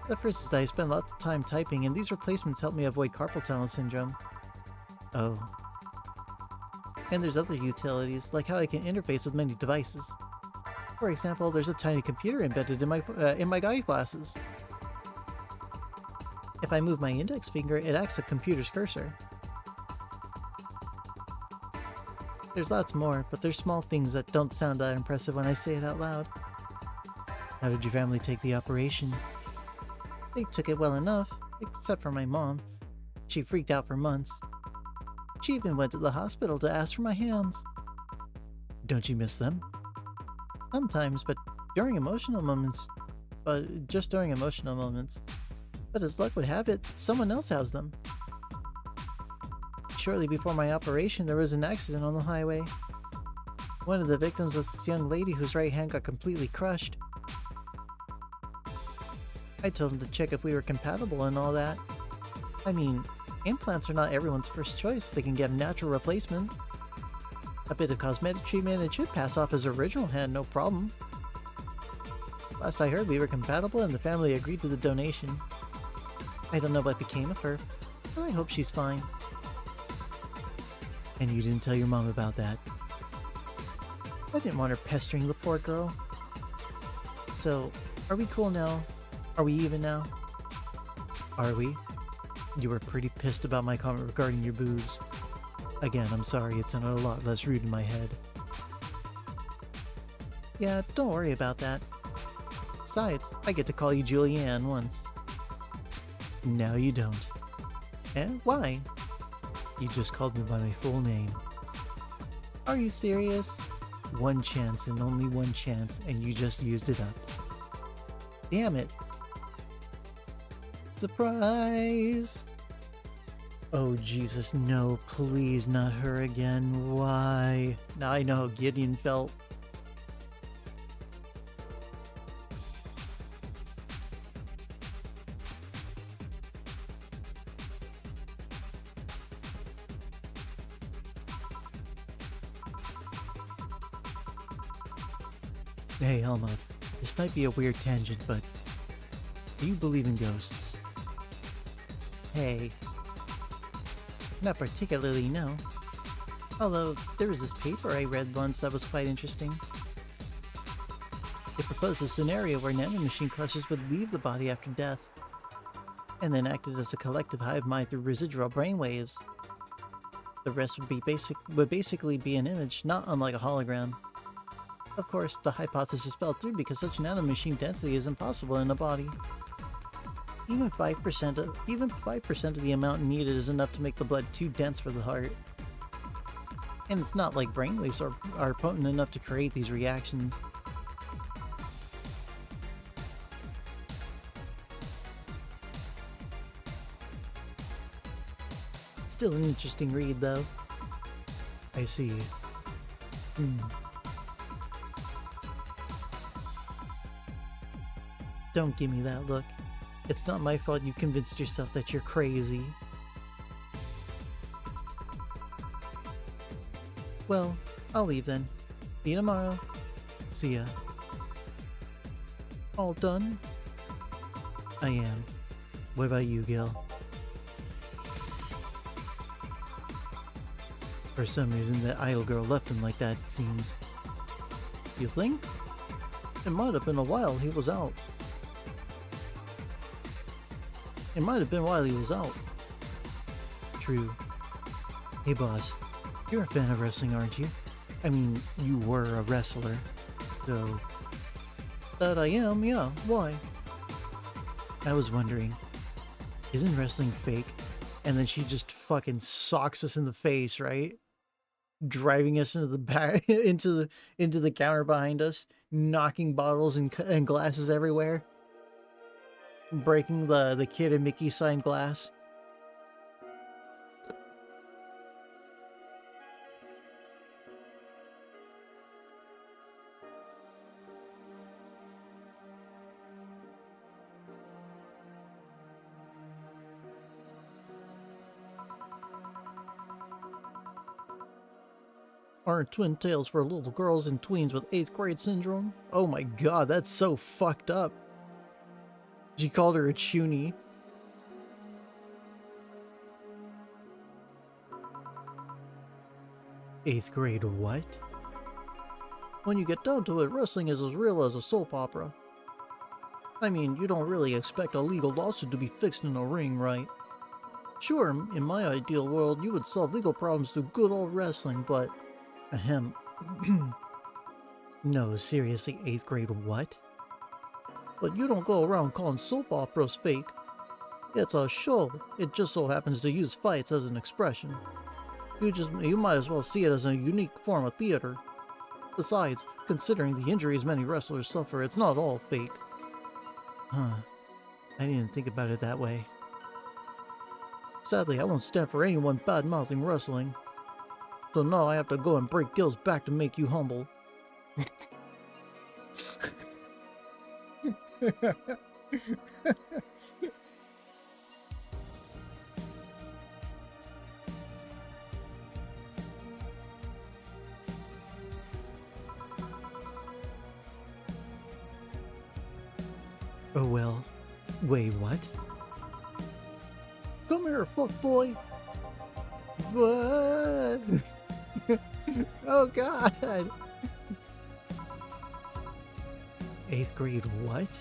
The first is that I spend lots of time typing, and these replacements help me avoid carpal tunnel syndrome. Oh. And there's other utilities, like how I can interface with many devices. For example, there's a tiny computer embedded in my eyeglasses. If I move my index finger, it acts like a computer's cursor. There's lots more, but there's small things that don't sound that impressive when I say it out loud. How did your family take the operation? They took it well enough, except for my mom. She freaked out for months. She even went to the hospital to ask for my hands. Don't you miss them? Sometimes, but during emotional moments. Just during emotional moments. But as luck would have it, someone else has them. Shortly before my operation, there was an accident on the highway. One of the victims was this young lady whose right hand got completely crushed. I told him to check if we were compatible and all that. I mean, implants are not everyone's first choice if they can get a natural replacement. A bit of cosmetic treatment and it should pass off his original hand, no problem. Last I heard, we were compatible and the family agreed to the donation. I don't know what became of her, but I hope she's fine. And you didn't tell your mom about that? I didn't want her pestering the poor girl. So, are we cool now? Are we even now? Are we? You were pretty pissed about my comment regarding your boobs. Again, I'm sorry, it sounded a lot less rude in my head. Yeah, don't worry about that. Besides, I get to call you Julianne once. Now you don't. And why? You just called me by my full name. Are you serious? One chance and only one chance, and you just used it up. Damn it. Surprise! Oh Jesus, no, please not her again. Why? Now I know how Gideon felt. Hey Elma, this might be a weird tangent, but do you believe in ghosts? Hey. Not particularly, no. Although, there was this paper I read once that was quite interesting. It proposed a scenario where nanomachine clusters would leave the body after death, and then acted as a collective hive mind through residual brainwaves. The rest would basically be an image, not unlike a hologram. Of course, the hypothesis fell through because such nanomachine density is impossible in a body. Even 5% of the amount needed is enough to make the blood too dense for the heart. And it's not like brainwaves are potent enough to create these reactions. Still an interesting read, though. I see. Don't give me that look. It's not my fault you convinced yourself that you're crazy. Well, I'll leave then. See you tomorrow. See ya. All done? I am. What about you, Gil? For some reason, that idle girl left him like that, it seems. You think? It might have been a while he was out. It might have been while he was out. True. Hey boss, you're a fan of wrestling, aren't you? I mean, you were a wrestler. So... That I am, yeah. Why? I was wondering, isn't wrestling fake? And then she just fucking socks us in the face, right? Driving us into the back, into the counter behind us, knocking bottles and glasses everywhere. Breaking the Kid and Mickey signed glass. Aren't twin tails for little girls and tweens with 8th grade syndrome? Oh my god, that's so fucked up. She called her a chuny. Eighth grade what? When you get down to it, wrestling is as real as a soap opera. I mean, you don't really expect a legal lawsuit to be fixed in a ring, right? Sure, in my ideal world, you would solve legal problems through good old wrestling, but... Ahem. No, seriously, 8th grade what? But you don't go around calling soap operas fake. It's a show. It just so happens to use fights as an expression. You might as well see it as a unique form of theater. Besides, considering the injuries many wrestlers suffer, it's not all fake. Huh. I didn't think about it that way. Sadly, I won't stand for anyone bad-mouthing wrestling. So now I have to go and break Gil's back to make you humble. Oh well. Wait, what? Come here, fuckboy! What? Oh god! 8th grade what?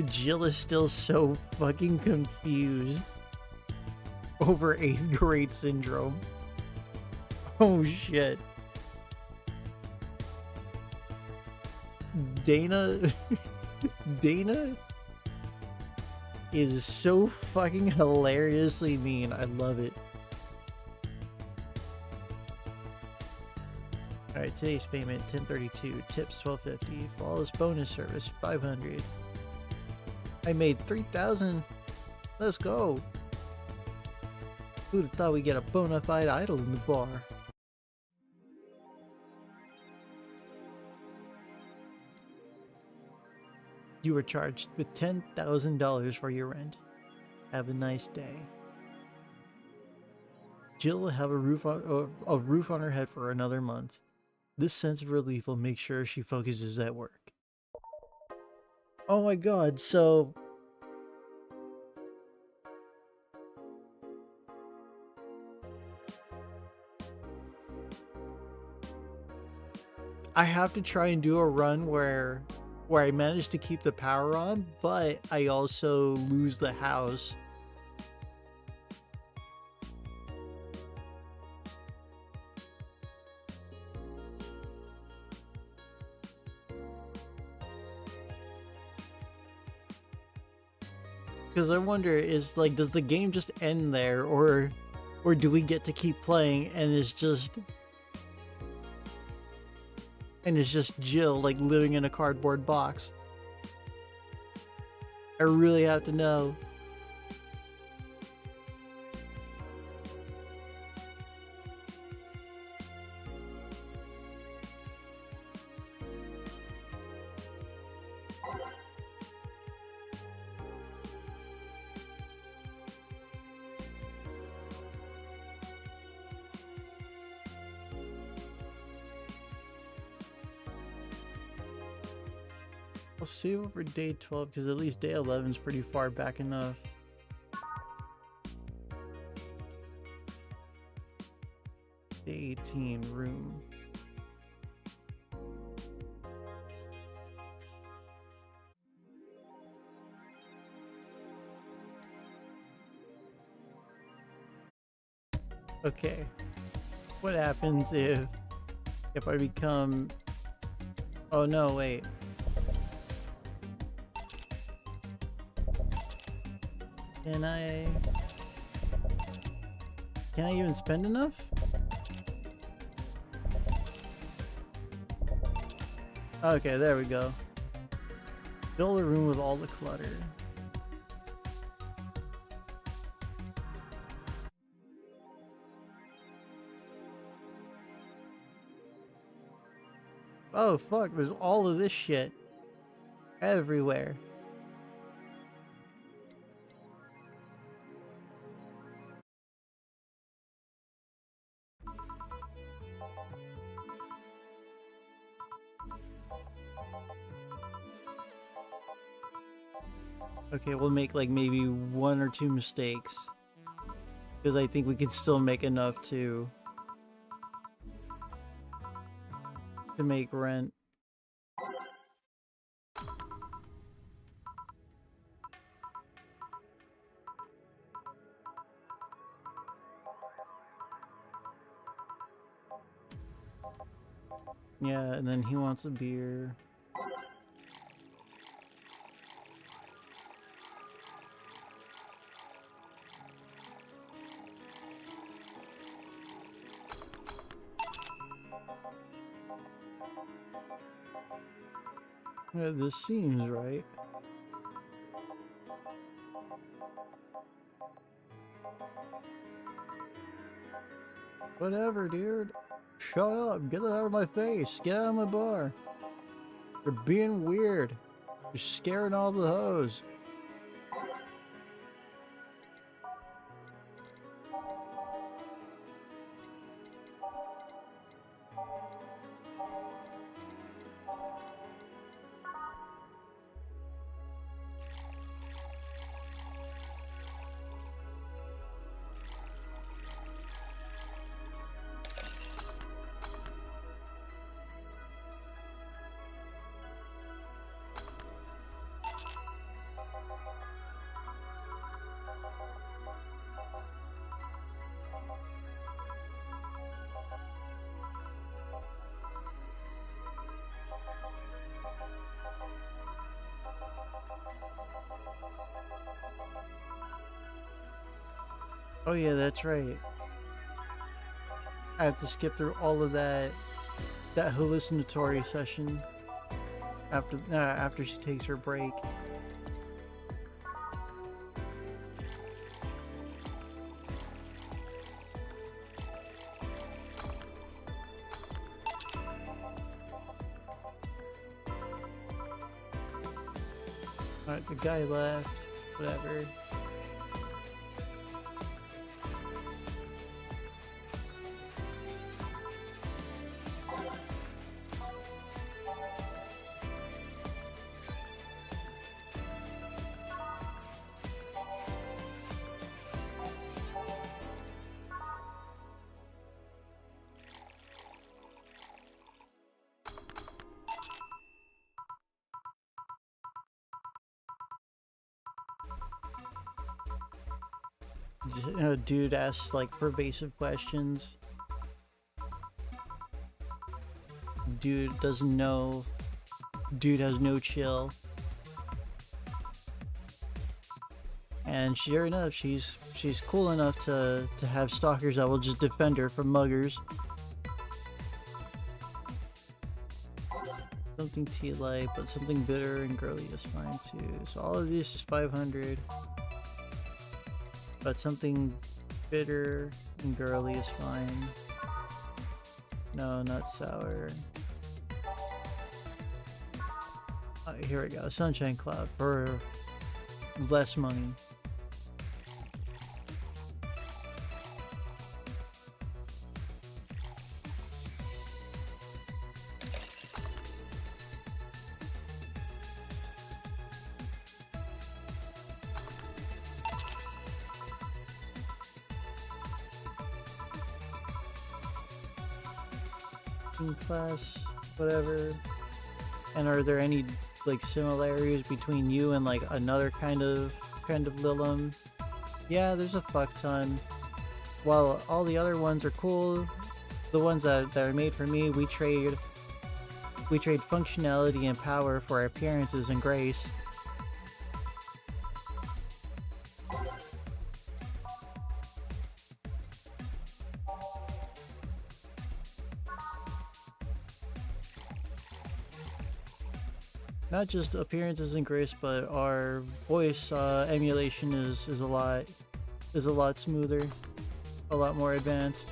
Jill is still so fucking confused over 8th grade syndrome. Oh shit. Dana is so fucking hilariously mean. I love it. Alright, today's payment $10.32, tips $12.50, flawless bonus service $500. I made $3,000. Let's go. Who'd have thought we'd get a bona fide idol in the bar? You were charged with $10,000 for your rent. Have a nice day. Jill will have a roof on her head for another month. This sense of relief will make sure she focuses at work. Oh my god, so... I have to try and do a run where I manage to keep the power on, but I also lose the house. Because I wonder, is like, does the game just end there, or do we get to keep playing and it's just Jill like living in a cardboard box? I really have to know. I'll save over day 12 because at least day 11 is pretty far back enough. Day 18 room. Okay. What happens if I become... Oh no, wait. Can I even spend enough? Okay, there we go. Fill the room with all the clutter. Oh fuck, there's all of this shit everywhere. Okay, we'll make like maybe 1 or 2 mistakes. Because I think we can still make enough to make rent. Yeah, and then he wants a beer. Yeah, this seems right. Whatever, dude. Shut up. Get out of my face. Get out of my bar. You're being weird. You're scaring all the hoes. Oh yeah, that's right. I have to skip through all of that hallucinatory session after she takes her break. Alright, the guy left. Whatever. Dude asks like pervasive questions. Dude doesn't know. Dude has no chill. And sure enough, she's cool enough to have stalkers that will just defend her from muggers. Something tea light, but something bitter and girly is fine too. So all of this is 500. But something bitter and girly is fine. No, not sour. Here we go. Sunshine Cloud for less money. Class, whatever. And are there any like similarities between you and like another kind of Lilum? Yeah, there's a fuck ton. While all the other ones are cool, the ones that are made for me, we trade functionality and power for appearances and grace. Not just appearances and grace, but our voice emulation is a lot smoother, a lot more advanced.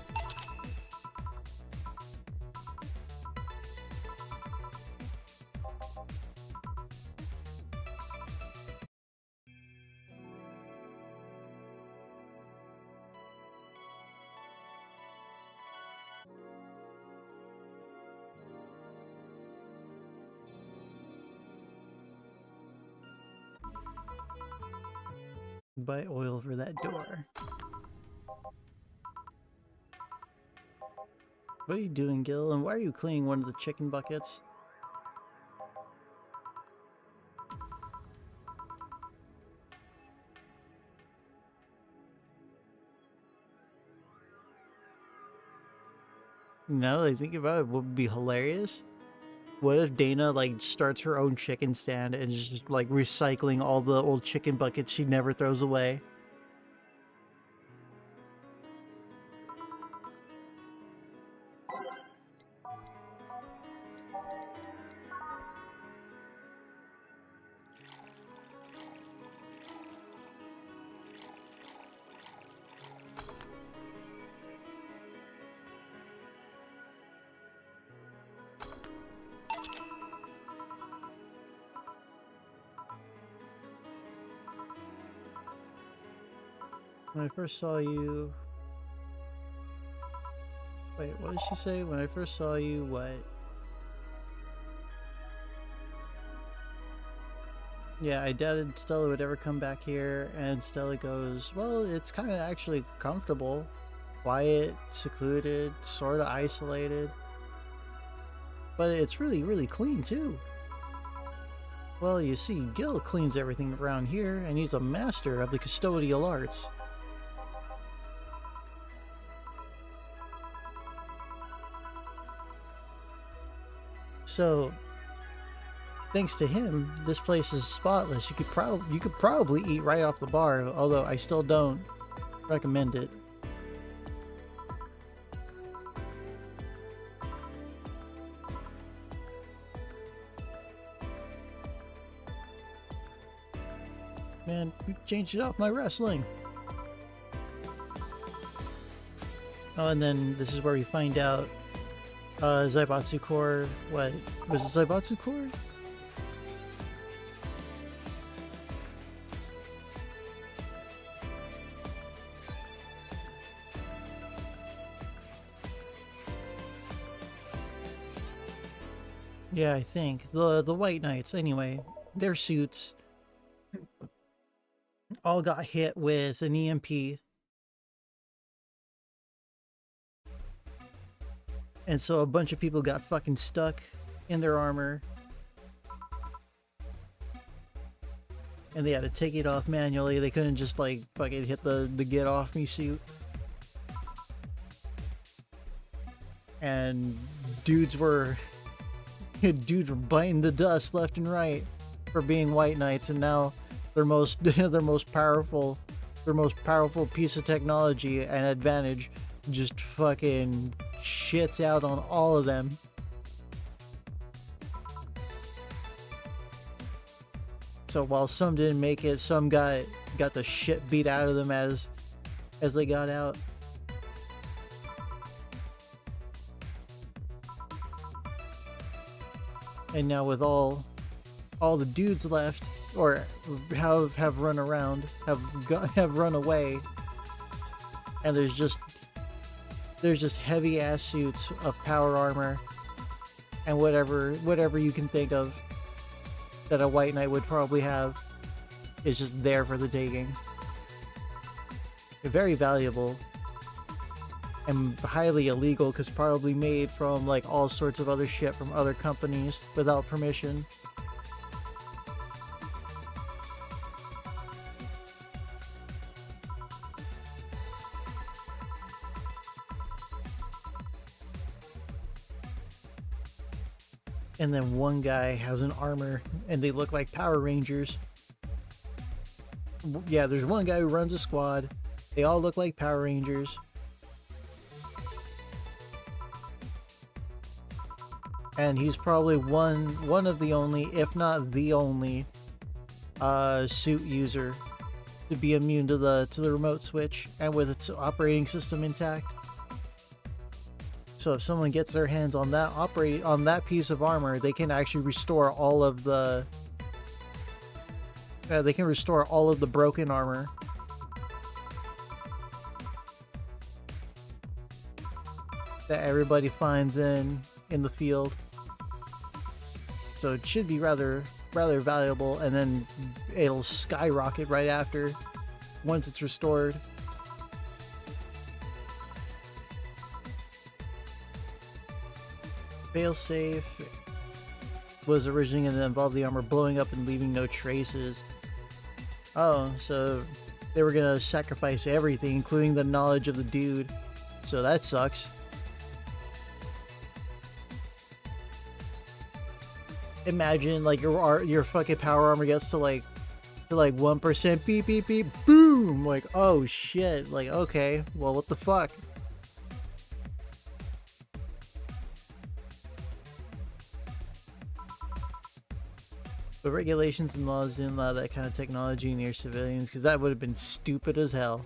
Buy oil for that door. What are you doing, Gil? And why are you cleaning one of the chicken buckets? Now that I think about it, what would be hilarious? What if Dana, like, starts her own chicken stand and is just, like, recycling all the old chicken buckets she never throws away? When I first saw you... Wait, what did she say? When I first saw you, what? Yeah, I doubted Stella would ever come back here, and Stella goes, well, it's kind of actually comfortable. Quiet, secluded, sort of isolated. But it's really, really clean, too. Well, you see, Gil cleans everything around here, and he's a master of the custodial arts. So, thanks to him, this place is spotless. You could probably eat right off the bar, although I still don't recommend it. Man, we changed it off my wrestling. Oh, and then this is where we find out Zaibatsu Core, what? Was it Zaibatsu Core? Yeah, I think. The White Knights, anyway. Their suits all got hit with an EMP. And so a bunch of people got fucking stuck in their armor. And they had to take it off manually. They couldn't just like fucking hit the get off me suit. And dudes were biting the dust left and right for being White Knights, and now their most powerful piece of technology and advantage just fucking shits out on all of them. So while some didn't make it, some got the shit beat out of them as they got out. And now with all the dudes left, or have run around, have run away, and there's just heavy ass suits of power armor and whatever you can think of that a White Knight would probably have is just there for the taking. They're very valuable and highly illegal because probably made from like all sorts of other shit from other companies without permission. And then one guy has an armor and they look like Power Rangers. Yeah, there's one guy who runs a squad. They all look like Power Rangers. And he's probably one of the only, if not the only, suit user to be immune to the remote switch and with its operating system intact. So if someone gets their hands on that piece of armor, they can actually restore all of the broken armor. That everybody finds in the field. So it should be rather valuable, and then it'll skyrocket right after once it's restored. Failsafe was originally going to involve the armor blowing up and leaving no traces. Oh, so they were going to sacrifice everything, including the knowledge of the dude. So that sucks. Imagine like your fucking power armor gets to like 1%, beep beep beep, boom, like oh shit, like okay, well what the fuck. But regulations and laws didn't allow that kind of technology near civilians, because that would have been stupid as hell.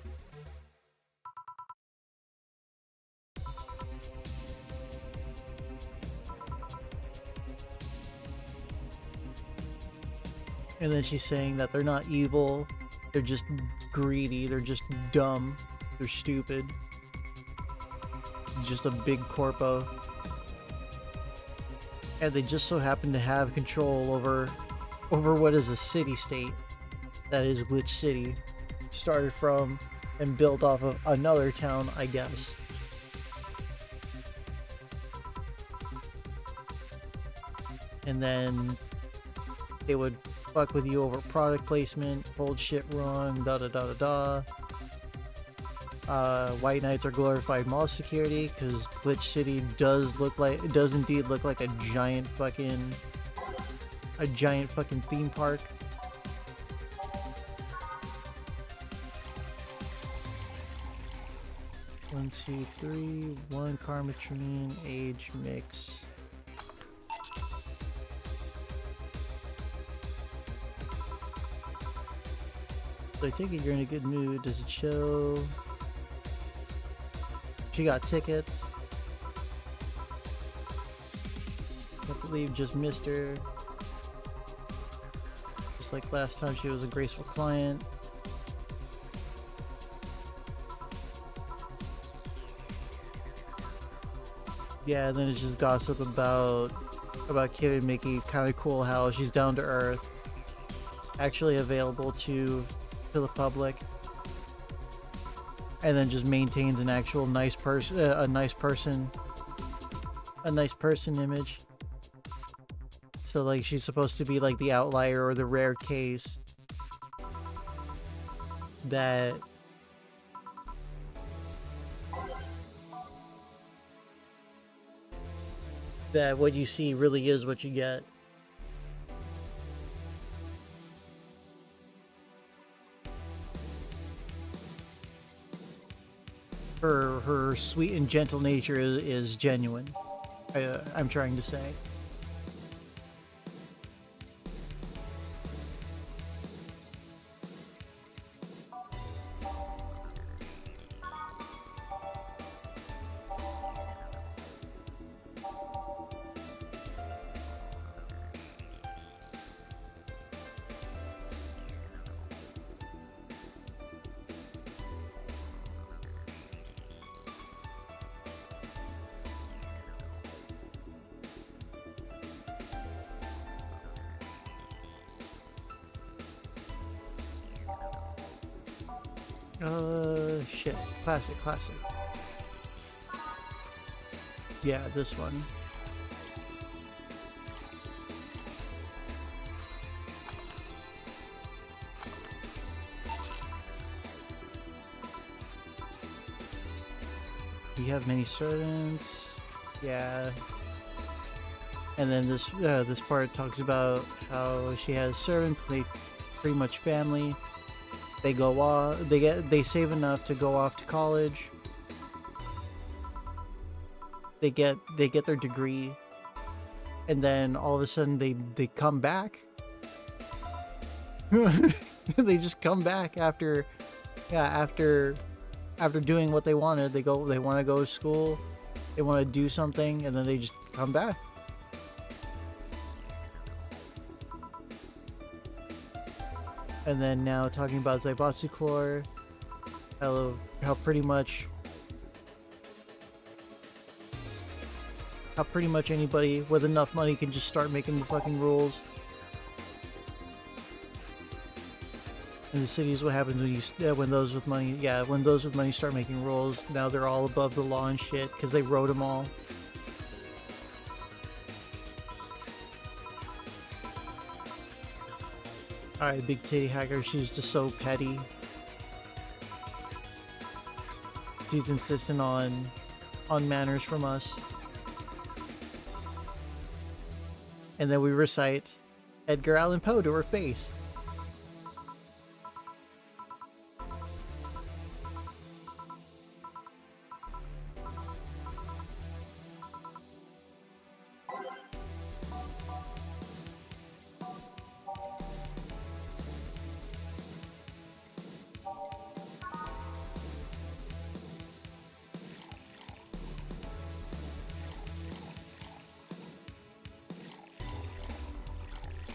And then she's saying that they're not evil, they're just greedy, they're just dumb, they're stupid. Just a big corpo. And they just so happen to have control over what is a city-state that is Glitch City. Started from and built off of another town, I guess. And then they would fuck with you over product placement, hold shit wrong, da da da da da. White Knights are glorified mall security because Glitch City does indeed look like a giant fucking theme park. One, two, three, one Karmatrine, age mix. So I take it you're in a good mood. Does it show? She got tickets. Can't believe just missed her. Just like last time, she was a graceful client. Yeah, and then it's just gossip about Kid and Mickey. Kind of cool how she's down to earth, actually available to the public, and then just maintains an actual nice person image. So like she's supposed to be like the outlier or the rare case that what you see really is what you get. Her sweet and gentle nature is genuine. I'm trying to say. Shit. Classic. Yeah, this one. You have many servants. Yeah. And then this part talks about how she has servants. They pretty much family. They go off. They save enough to go off to college. They get their degree, and then all of a sudden they come back. They just come back after doing what they wanted. They want to go to school. They want to do something, and then they just come back. And then now talking about Zaibatsu Core, how pretty much anybody with enough money can just start making the fucking rules. In the city is what happens when when those with money, yeah, when those with money start making rules. Now they're all above the law and shit because they wrote them all. Alright, big titty hacker, she's just so petty. She's insistent on manners from us. And then we recite Edgar Allan Poe to her face.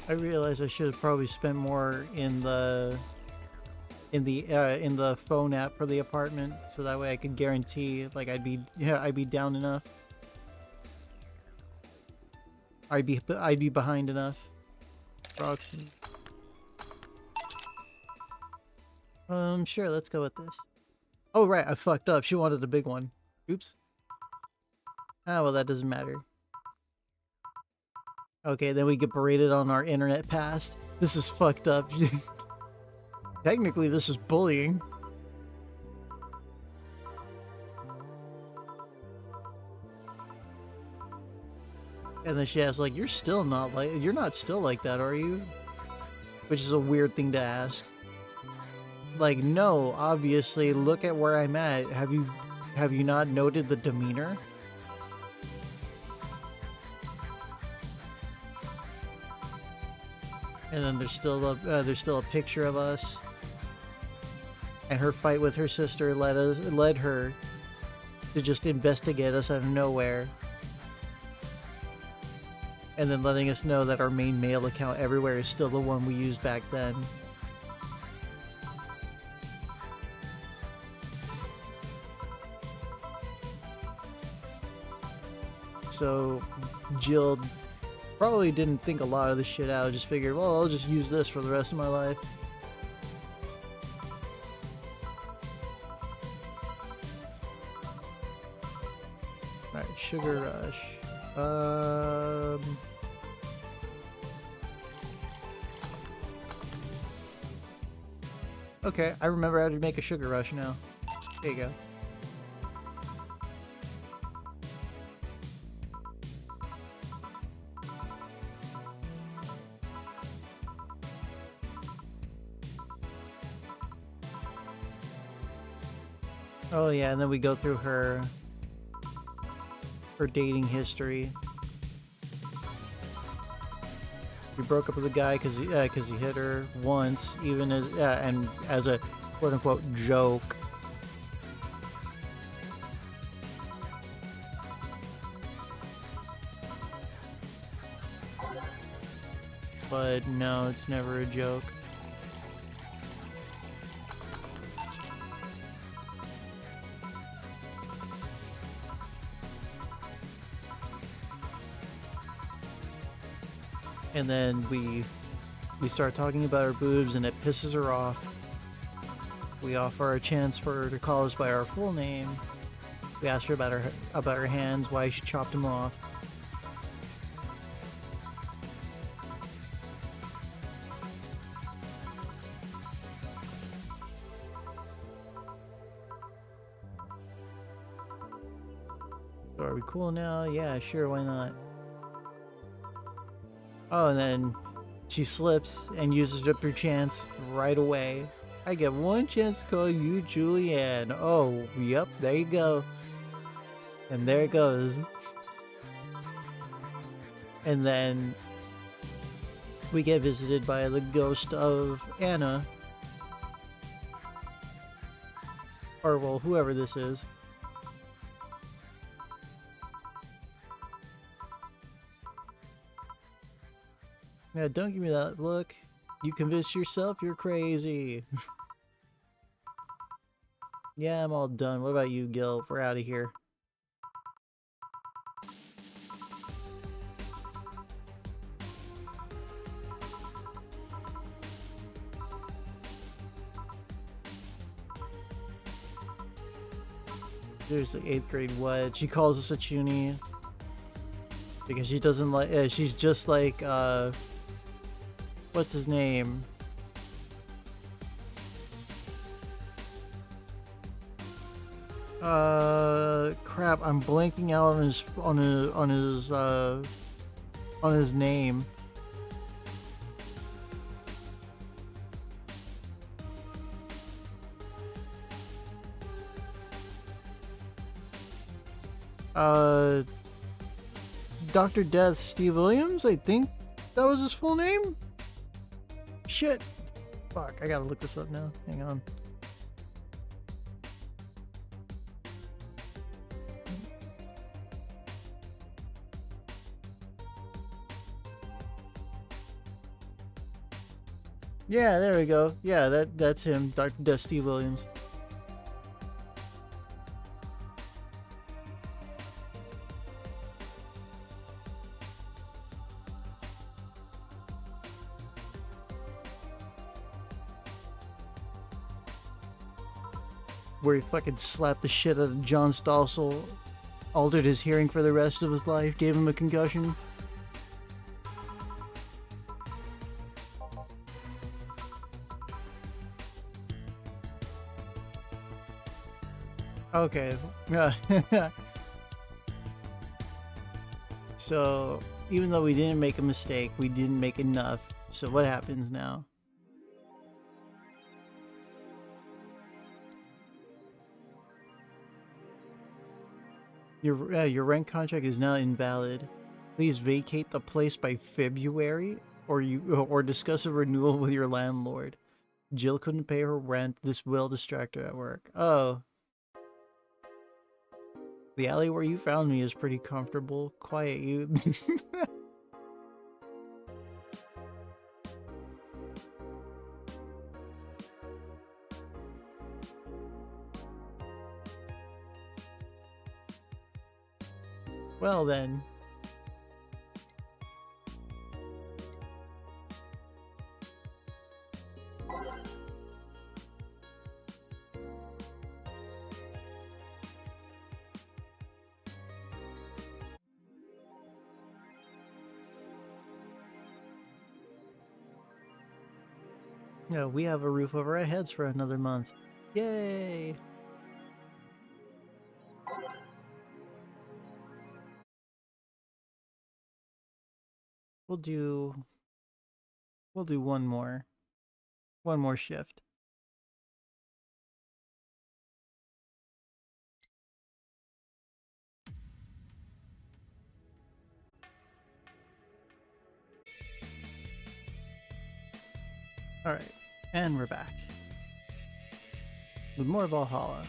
I realized I should have probably spent more in the phone app for the apartment, so that way I could guarantee like I'd be down enough. I'd be behind enough. Roxy. Sure, let's go with this. Oh right, I fucked up. She wanted a big one. Oops. Ah, well that doesn't matter. Okay, then we get berated on our internet past. This is fucked up. Technically, this is bullying. And then she asks, like, you're not still like that, are you? Which is a weird thing to ask. Like, no, obviously, look at where I'm at. Have you not noted the demeanor? And then there's still a picture of us. And her fight with her sister led her to just investigate us out of nowhere. And then letting us know that our main mail account everywhere is still the one we used back then. So Jill probably didn't think a lot of this shit out, just figured, well, I'll just use this for the rest of my life. Alright, Sugar Rush. Okay, I remember how to make a Sugar Rush now. There you go. Oh yeah, and then we go through her dating history. We broke up with a guy because he hit her once, even as a quote unquote joke. But no, it's never a joke. And then we start talking about our boobs, and it pisses her off. We offer her a chance for her to call us by our full name. We asked her about her hands, why she chopped them off. So are we cool now? Yeah, sure, why not? Oh, and then she slips and uses up her chance right away. I get one chance to call you Julianne. Oh, yep, there you go. And there it goes. And then we get visited by the ghost of Anna. Or, well, whoever this is. Yeah, don't give me that look. You convinced yourself you're crazy. Yeah, I'm all done. What about you, Gil? We're out of here. There's the 8th grade what? She calls us a chuny because she doesn't like. She's just like what's his name? Crap! I'm blanking out on his name. Dr. Death Steve Williams, I think that was his full name? Shit. Fuck, I gotta look this up now. Hang on. Yeah, there we go. Yeah, that's him, Dr. Death Steve Williams. Where he fucking slapped the shit out of John Stossel, altered his hearing for the rest of his life, gave him a concussion. Okay. So, even though we didn't make a mistake, we didn't make enough. So what happens now? Your rent contract is now invalid. Please vacate the place by February, or discuss a renewal with your landlord. Jill couldn't pay her rent. This will distract her at work. Oh. The alley where you found me is pretty comfortable. Quiet, you. Well then. No, we have a roof over our heads for another month. Yay! We'll do one more shift. All right, and we're back with more Valhalla.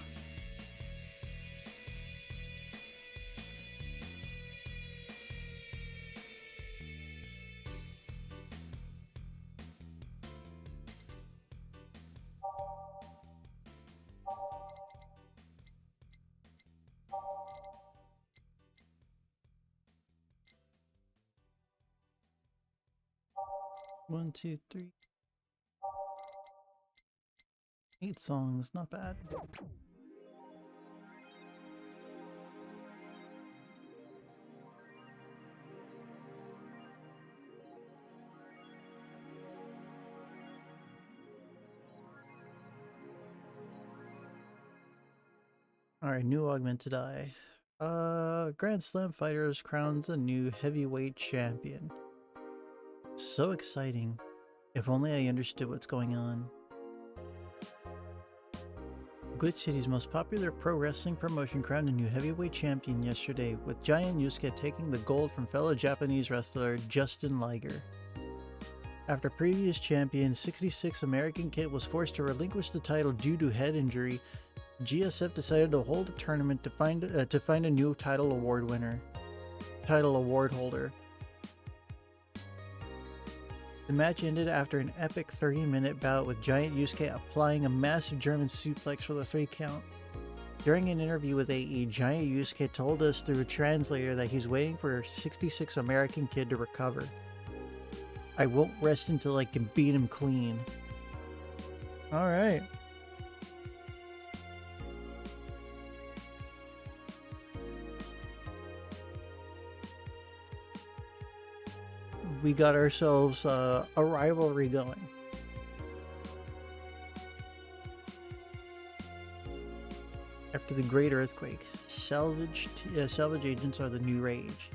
One, two, three. 8 songs, not bad. Alright, new augmented eye. Grand Slam Fighters crowns a new heavyweight champion. So exciting. If only I understood what's going on. Glitch City's most popular pro wrestling promotion crowned a new heavyweight champion yesterday, with Giant Yusuke taking the gold from fellow Japanese wrestler Justin Liger. After previous champion 66 American Kid was forced to relinquish the title due to head injury, GSF decided to hold a tournament to find a new title award holder. The match ended after an epic 30-minute bout with Giant Yusuke applying a massive German suplex for the 3 count. During an interview with AE, Giant Yusuke told us through a translator that he's waiting for 66 American Kid to recover. I won't rest until I can beat him clean. Alright. we got ourselves a rivalry going. After the Great Earthquake, salvage agents are the new rage.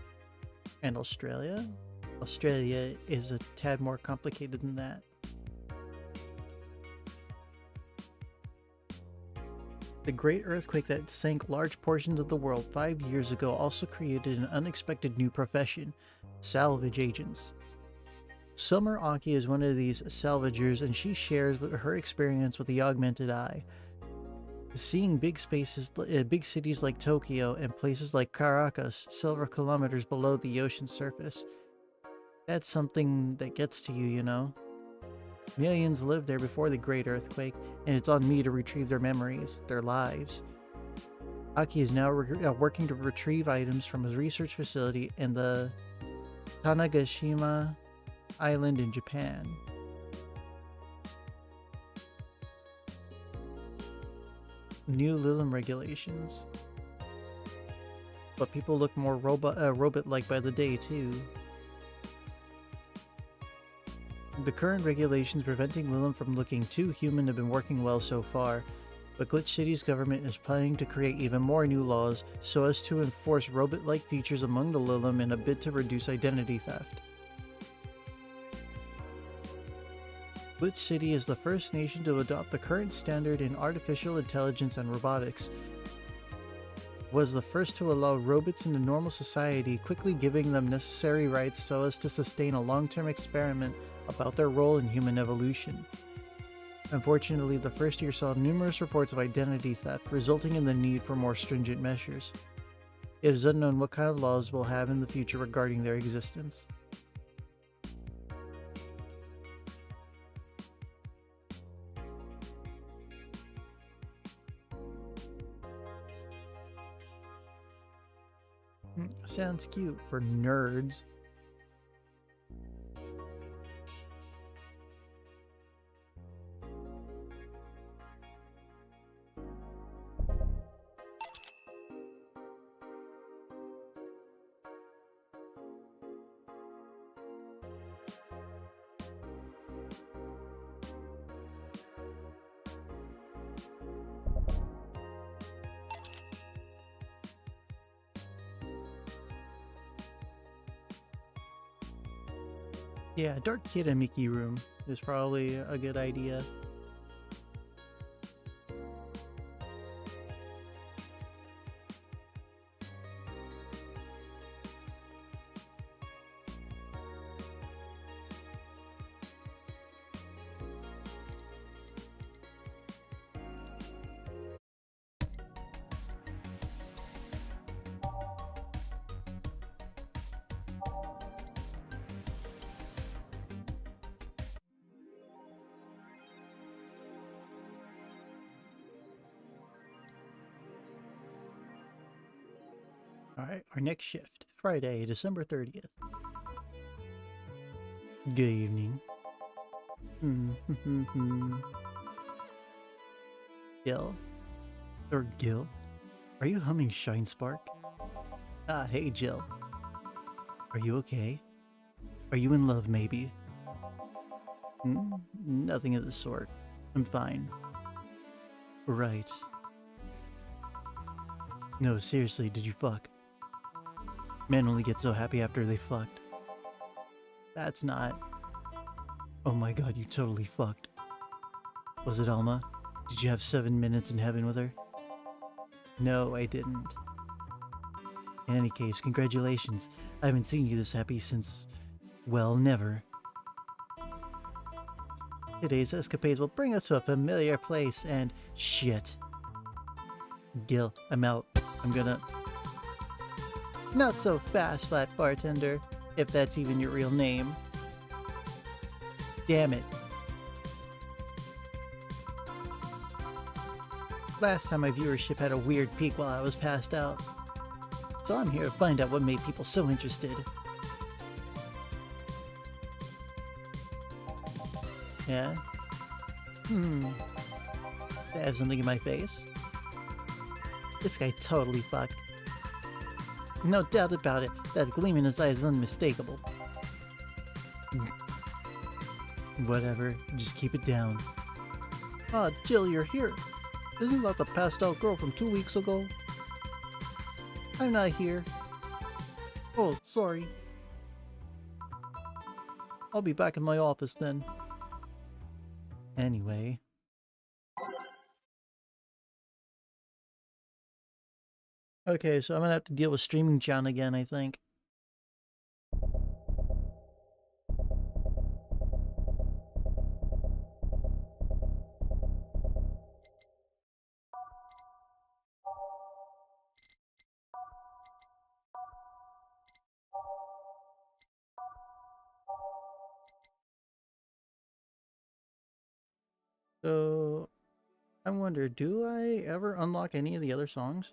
And Australia? Australia is a tad more complicated than that. The Great Earthquake that sank large portions of the world 5 years ago also created an unexpected new profession: salvage agents. Summer Aki is one of these salvagers, and she shares her experience with the augmented eye. Seeing big cities like Tokyo and places like Caracas several kilometers below the ocean surface. That's something that gets to you, you know? Millions lived there before the Great Earthquake, and it's on me to retrieve their memories, their lives. Aki is now working to retrieve items from his research facility in the Tanegashima Island in Japan. New Lilim regulations. But people look more robot-like by the day, too. The current regulations preventing Lilim from looking too human have been working well so far, but Glitch City's government is planning to create even more new laws so as to enforce robot-like features among the Lilim in a bid to reduce identity theft. Glitch City is the first nation to adopt the current standard in artificial intelligence and robotics. Was the first to allow robots into normal society, quickly giving them necessary rights so as to sustain a long-term experiment about their role in human evolution. Unfortunately, the first year saw numerous reports of identity theft, resulting in the need for more stringent measures. It is unknown what kind of laws we'll have in the future regarding their existence. Sounds cute for nerds. Yeah, Dark Kid and Mickey room is probably a good idea. Alright, our next shift, Friday, December 30th. Good evening. Gil? Or Gil? Are you humming Shine Spark? Ah, hey Jill. Are you okay? Are you in love, maybe? Nothing of the sort. I'm fine. Right. No, seriously, did you fuck? Men only get so happy after they fucked. That's not... Oh my god, you totally fucked. Was it Alma? Did you have 7 minutes in heaven with her? No, I didn't. In any case, congratulations. I haven't seen you this happy since... well, never. Today's escapades will bring us to a familiar place and... shit. Gil, I'm out. I'm gonna... Not so fast, flat bartender, if that's even your real name. Damn it. Last time my viewership had a weird peak while I was passed out. So I'm here to find out what made people so interested. Yeah? I have something in my face? This guy totally fucked. No doubt about it, that gleam in his eye is unmistakable. Whatever, just keep it down. Ah, Jill, you're here. Isn't that the pastel girl from 2 weeks ago? I'm not here. Oh, sorry. I'll be back in my office then. Anyway. Okay, so I'm gonna have to deal with streaming John again, I think. So, I wonder, do I ever unlock any of the other songs?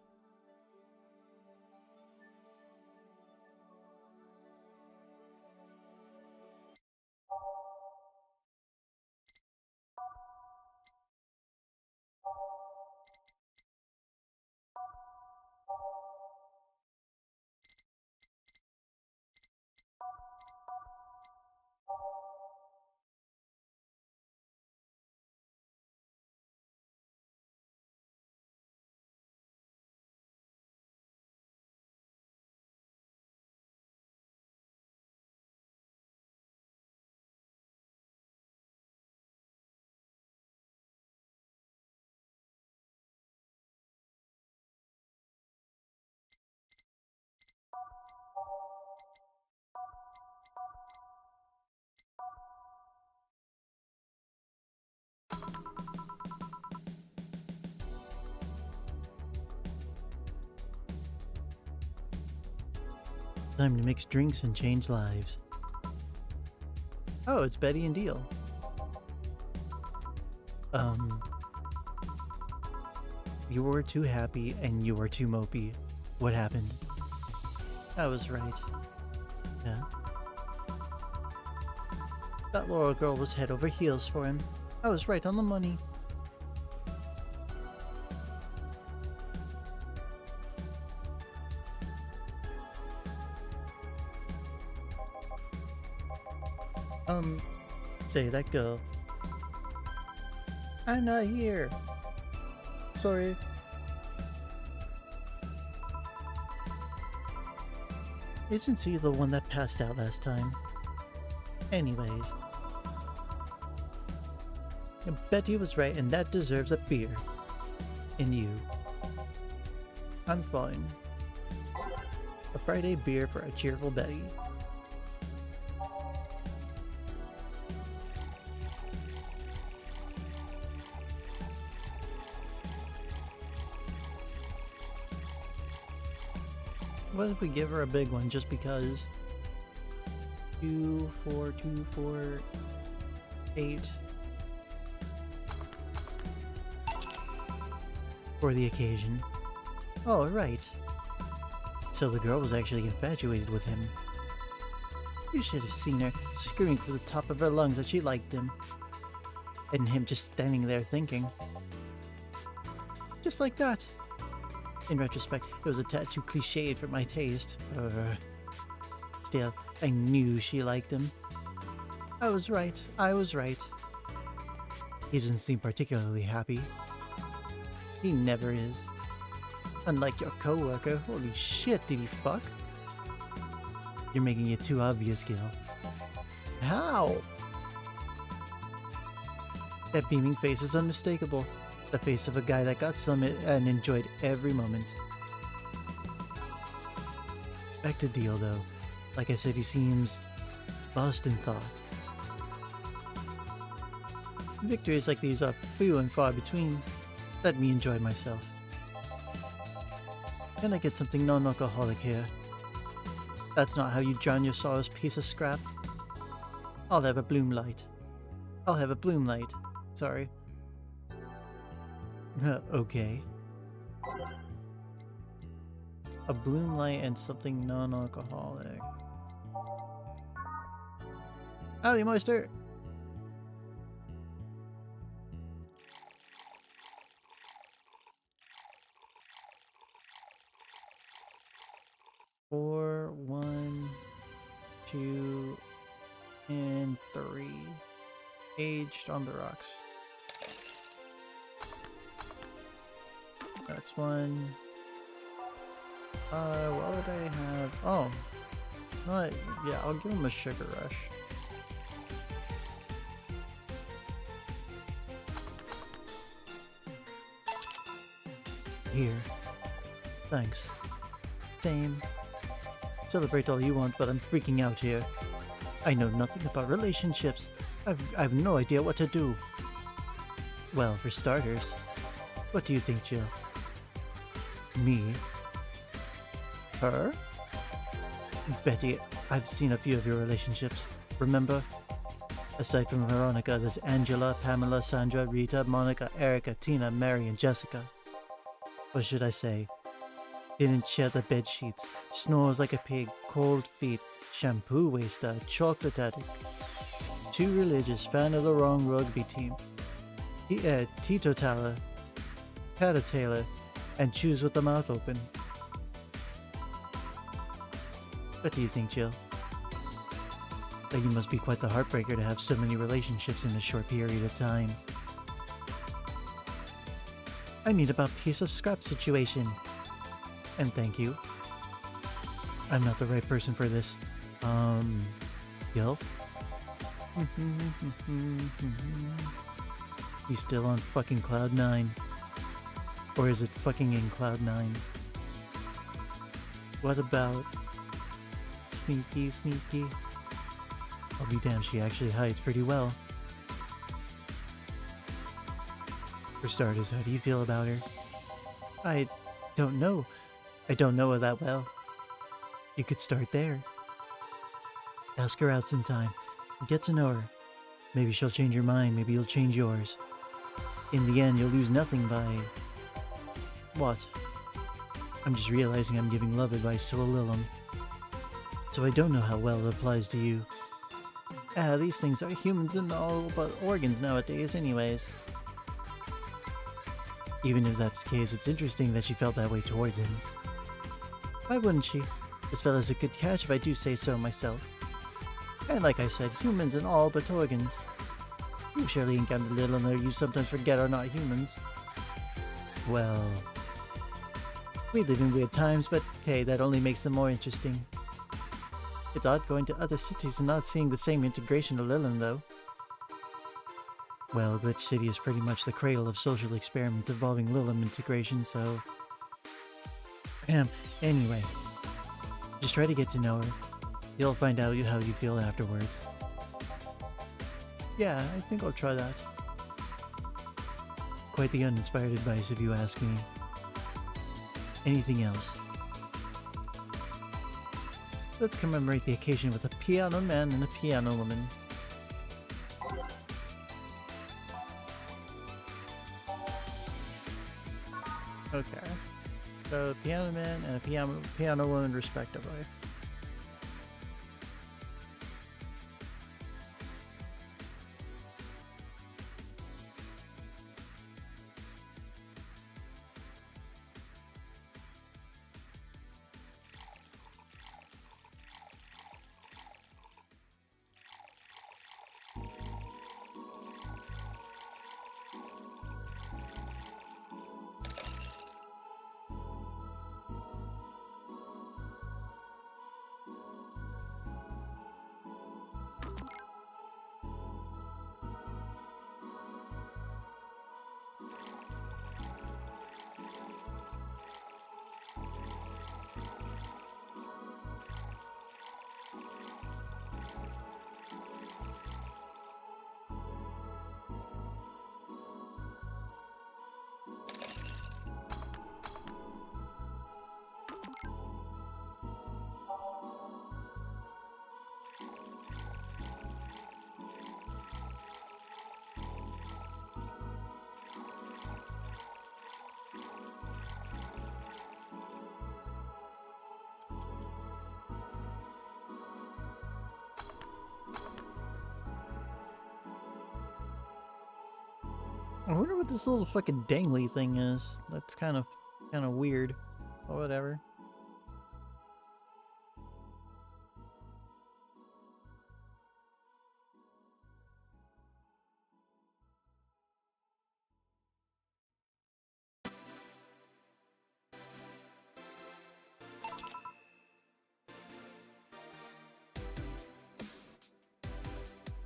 Time to mix drinks and change lives. Oh, it's Betty and Deal. You were too happy and you were too mopey. What happened? I was right. Yeah? That Laurel girl was head over heels for him. I was right on the money. Say that girl. I'm not here. Sorry. Isn't she the one that passed out last time? Anyways. Betty was right and that deserves a beer. And you. I'm fine. A Friday beer for a cheerful Betty. What if we give her a big one just because? 2, 4, 2, 4, 8. For the occasion. Oh, right. So the girl was actually infatuated with him. You should have seen her screaming from the top of her lungs that she liked him. And him just standing there thinking. Just like that. In retrospect, it was a tad too cliched for my taste. Still, I knew she liked him. I was right. I was right. He doesn't seem particularly happy. He never is. Unlike your coworker. Holy shit, did he fuck? You're making it too obvious, Gil. How? That beaming face is unmistakable. The face of a guy that got some and enjoyed every moment. Back to Deal though. Like I said, he seems lost in thought. Victories like these are few and far between. Let me enjoy myself. Can I get something non-alcoholic here? That's not how you drown your sorrows, piece of scrap. I'll have a bloom light. I'll have a bloom light. Sorry. Okay. A bloom light and something non-alcoholic. Howdy, Moister! Four, 1, 2, and Aged on the rocks. That's one. What would I have? Oh. Not, yeah, I'll give him a sugar rush. Here. Thanks. Same. Celebrate all you want, but I'm freaking out here. I know nothing about relationships. I've no idea what to do. Well, for starters, what do you think, Jill? Me? Her? Betty, I've seen a few of your relationships. Remember? Aside from Veronica, there's Angela, Pamela, Sandra, Rita, Monica, Erica, Tina, Mary, and Jessica. What should I say? Didn't share the bed sheets, snores like a pig, cold feet, shampoo waster, chocolate addict. Too religious, fan of the wrong rugby team. Teetotaler, tattler, and chews with the mouth open. What do you think, Jill? That you must be quite the heartbreaker to have so many relationships in a short period of time. I mean about piece of scrap situation. And thank you. I'm not the right person for this. Jill? He's still on fucking Cloud 9. Or is it fucking in Cloud 9? What about... Sneaky, sneaky? I'll be damned, she actually hides pretty well. For starters, how do you feel about her? I don't know. I don't know her that well. You could start there. Ask her out sometime. Get to know her. Maybe she'll change your mind, maybe you'll change yours. In the end, you'll lose nothing by... What? I'm just realizing I'm giving love advice to a Lilum. So I don't know how well it applies to you. These things are humans and all but organs nowadays anyways. Even if that's the case, it's interesting that she felt that way towards him. Why wouldn't she? This fella's a good catch if I do say so myself. And like I said, humans and all but organs. You surely encountered little and you sometimes forget are not humans. Well... We live in weird times, but hey, that only makes them more interesting. It's odd going to other cities and not seeing the same integration of Lilin, though. Well, Glitch City is pretty much the cradle of social experiments involving Lilum integration, so... Anyway. Just try to get to know her. You'll find out how you feel afterwards. Yeah, I think I'll try that. Quite the uninspired advice if you ask me. Anything else? Let's commemorate the occasion with a piano man and a piano woman. Okay. So, piano man and a piano woman respectively. I wonder what this little fucking dangly thing is. That's kind of weird. Or whatever.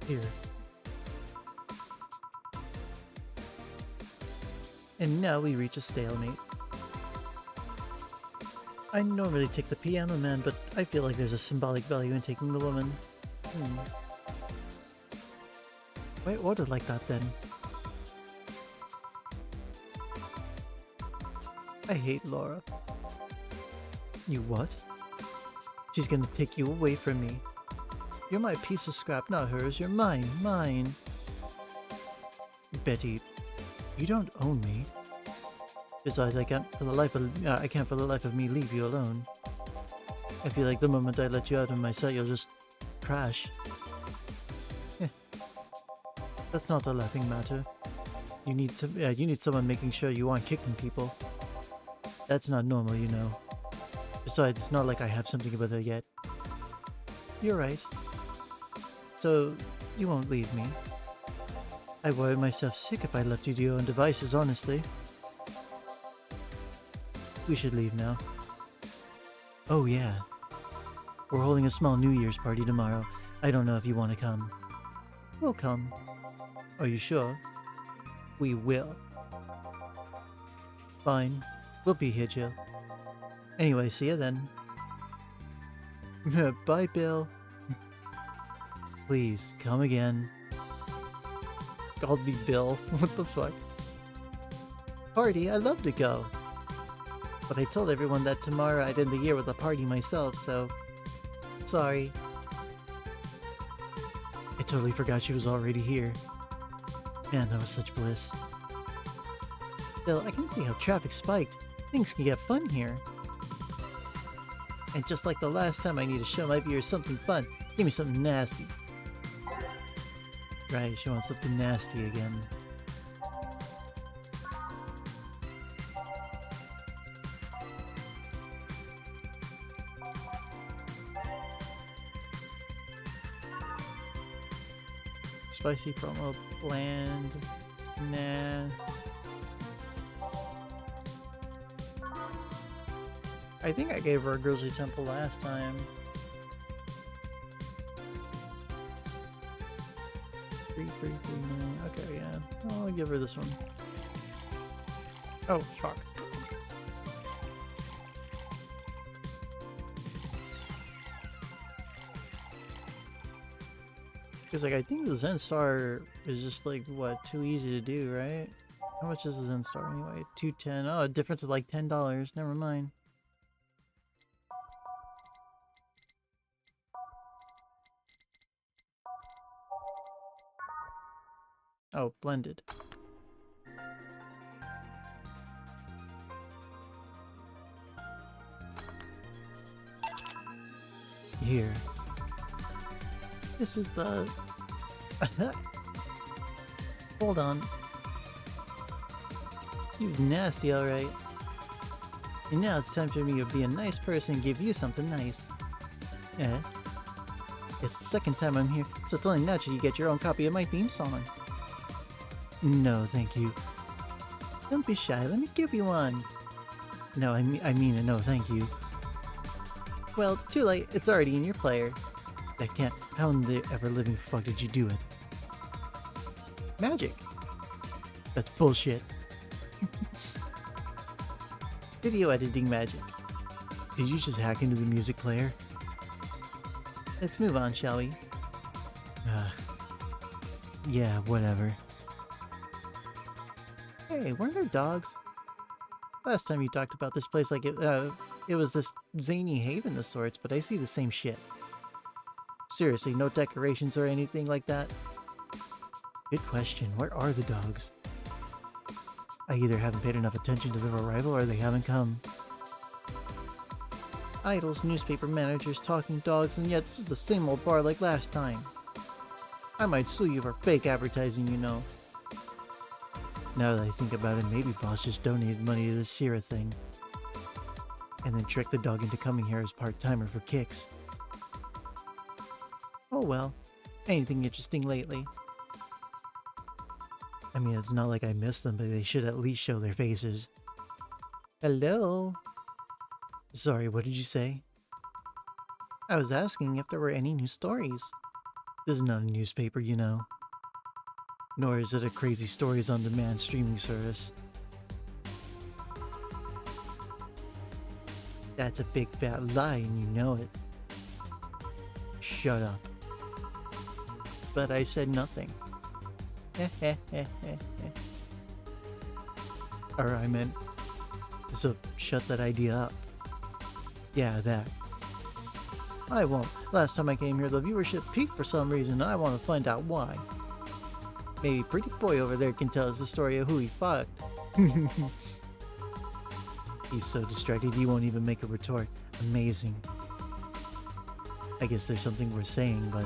Here. And now we reach a stalemate. I normally take the piano man, but I feel like there's a symbolic value in taking the woman. Why order like that then? I hate Laura. You what? She's gonna take you away from me. You're my piece of scrap, not hers. You're mine, mine. Betty, you don't own me. Besides, I can't for the life of me leave you alone. I feel like the moment I let you out of my sight, you'll just crash. That's not a laughing matter. You need someone making sure you aren't kicking people. That's not normal, you know. Besides, it's not like I have something with her yet. You're right. So, you won't leave me. I worry myself sick if I left you to your own devices, honestly. We should leave now. Oh yeah. We're holding a small New Year's party tomorrow. I don't know if you want to come. We'll come. Are you sure? We will. Fine. We'll be here, Jill. Anyway, see ya then. Bye, Bill. Please, come again. Called me Bill. What the fuck? Party, I'd love to go. But I told everyone that tomorrow I'd end the year with a party myself, so... Sorry. I totally forgot she was already here. Man, that was such bliss. Still, I can see how traffic spiked. Things can get fun here. And just like the last time I need to show my viewers something fun, give me something nasty. Right, she wants something nasty again. Spicy promo, bland, nah. I think I gave her a Grizzly Temple last time. Three, okay, yeah. I'll give her this one. Oh, fuck. Because, like, I think the Zen Star is just, like, what, too easy to do, right? How much is the Zen Star anyway? $210. Oh, a difference of, like, $10. Never mind. Oh, blended. Here. This is the... Hold on. He was nasty, alright. And now it's time for me to be a nice person and give you something nice. Yeah. It's the second time I'm here, so it's only natural you get your own copy of my theme song. No, thank you. Don't be shy, let me give you one. No, I mean it, no, thank you. Well, too late, it's already in your player. I can't. How in the ever-living fuck did you do it? Magic. That's bullshit. Video editing magic. Did you just hack into the music player? Let's move on, shall we? Yeah, whatever. Hey, weren't there dogs? Last time you talked about this place like it was this zany haven of sorts, but I see the same shit. Seriously, no decorations or anything like that? Good question. Where are the dogs? I either haven't paid enough attention to their arrival or they haven't come. Idols, newspaper managers, talking dogs, and yet this is the same old bar like last time. I might sue you for fake advertising, you know. Now that I think about it, maybe Boss just donated money to this Sierra thing. And then tricked the dog into coming here as part-timer for kicks. Oh well. Anything interesting lately? I mean, it's not like I miss them, but they should at least show their faces. Hello? Sorry, what did you say? I was asking if there were any new stories. This is not a newspaper, you know. Nor is it a crazy stories on demand streaming service. That's a big fat lie and you know it. Shut up. But I said nothing. Or I meant, so shut that idea up. Yeah, that. I won't. Last time I came here, the viewership peaked for some reason, and I want to find out why. Maybe Pretty Boy over there can tell us the story of who he fucked. He's so distracted he won't even make a retort. Amazing. I guess there's something we're saying, but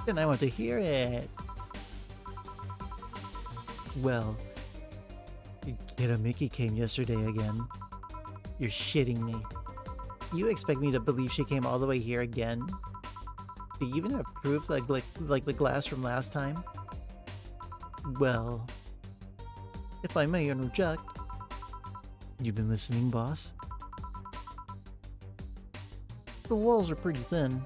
then I want to hear it. Well, Kiddo Mickey came yesterday again. You're shitting me. You expect me to believe she came all the way here again? Do you even have proof like the glass from last time? Well, if I may interject, you've been listening, boss? The walls are pretty thin.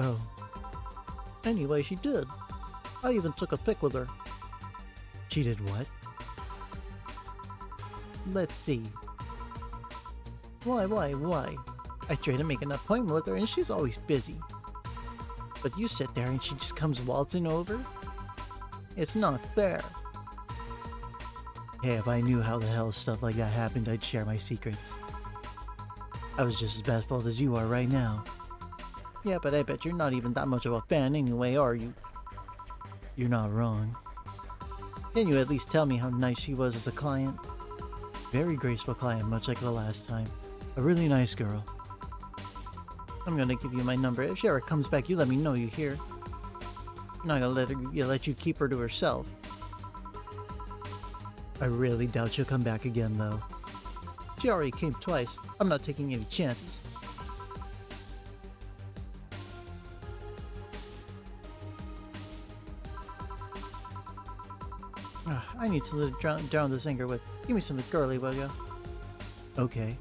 Oh. Anyway, she did. I even took a pic with her. She did what? Let's see. Why? I try to make an appointment with her and she's always busy. But you sit there and she just comes waltzing over? It's not fair. Hey, if I knew how the hell stuff like that happened, I'd share my secrets. I was just as bashful as you are right now. Yeah, but I bet you're not even that much of a fan anyway, are you? You're not wrong. Can you at least tell me how nice she was as a client? Very graceful client, much like the last time. A really nice girl. I'm gonna give you my number. If she ever comes back, you let me know you hear. I'm not gonna let you keep her to herself. I really doubt she'll come back again, though. She already came twice. I'm not taking any chances. I need to drown this anger with. Give me some girly, will ya? Okay.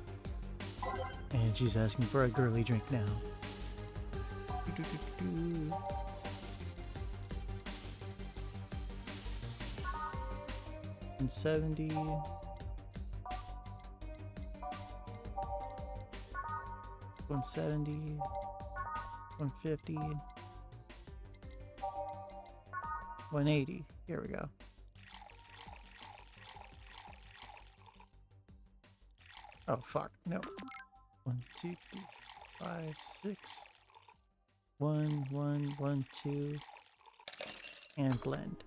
And she's asking for a girly drink now. 170. 170. 150. 180. Here we go. Oh fuck, no. 1, 2, 3, 5, 6. 1, 1, 1, 2. And blend.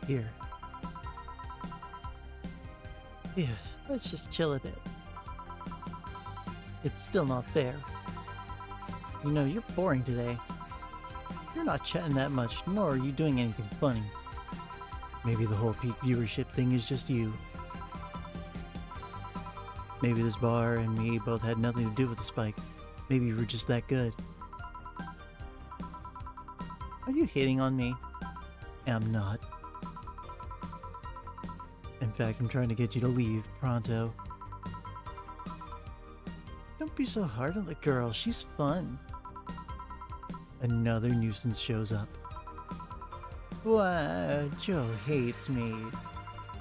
Here. Yeah, let's just chill a bit. It's still not fair. You know, you're boring today. You're not chatting that much, nor are you doing anything funny. Maybe the whole peak viewership thing is just you. Maybe this bar and me both had nothing to do with the spike. Maybe you were just that good. Are you hitting on me? I'm not. In fact, I'm trying to get you to leave pronto. Don't be so hard on the girl, she's fun. Another nuisance shows up. Wow, Joe hates me.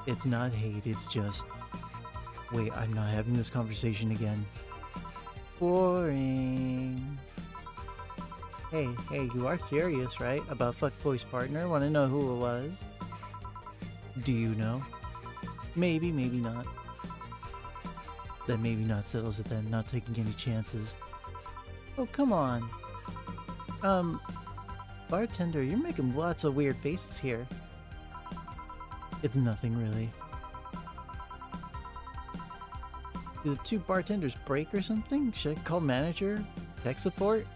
It's not hate, it's just... Wait, I'm not having this conversation again. Boring. Hey, you are curious, right? About Fuckboy's partner? Want to know who it was? Do you know? Maybe, maybe not. Then maybe not settles it then, not taking any chances. Oh, come on. Bartender, you're making lots of weird faces here. It's nothing really. Did the two bartenders break or something? Should I call manager? Tech support?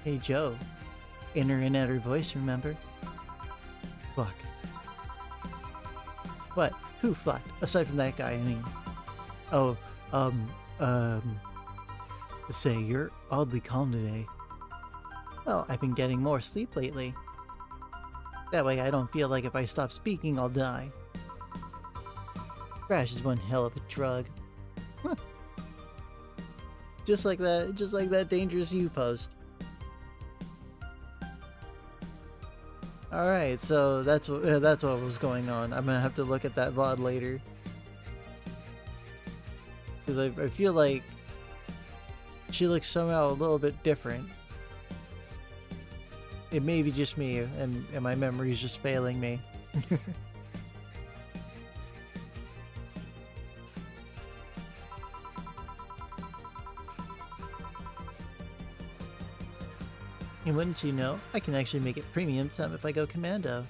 Hey Joe. Inner and outer voice, remember? Fuck. What? Who fucked? Aside from that guy, I mean. Oh, um... Say, you're oddly calm today. Well, I've been getting more sleep lately. That way I don't feel like if I stop speaking, I'll die. Crash is one hell of a drug. Huh. Just like that Dangerous You post. Alright, so that's what was going on. I'm gonna have to look at that VOD later. Because I feel like she looks somehow a little bit different. It may be just me, and my memory's just failing me. And wouldn't you know, I can actually make it premium time if I go commando.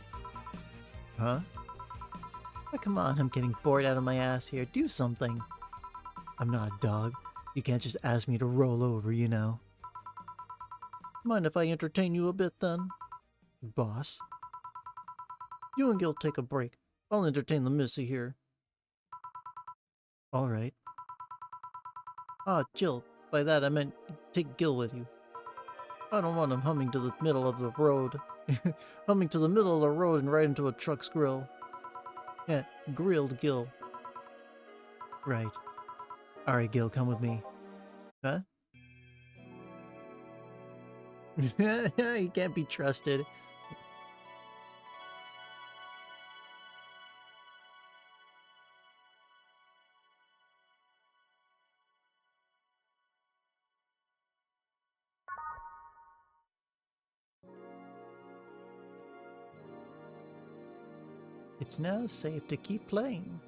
Huh? Oh, come on, I'm getting bored out of my ass here. Do something. I'm not a dog. You can't just ask me to roll over, you know. Mind if I entertain you a bit, then? Boss. You and Gil take a break. I'll entertain the missy here. Alright. Ah, Jill. By that I meant take Gil with you. I don't want him humming to the middle of the road. Humming to the middle of the road and right into a truck's grill. Yeah, grilled Gil. Right. Alright, Gil, come with me. Huh? He can't be trusted. It's now safe to keep playing.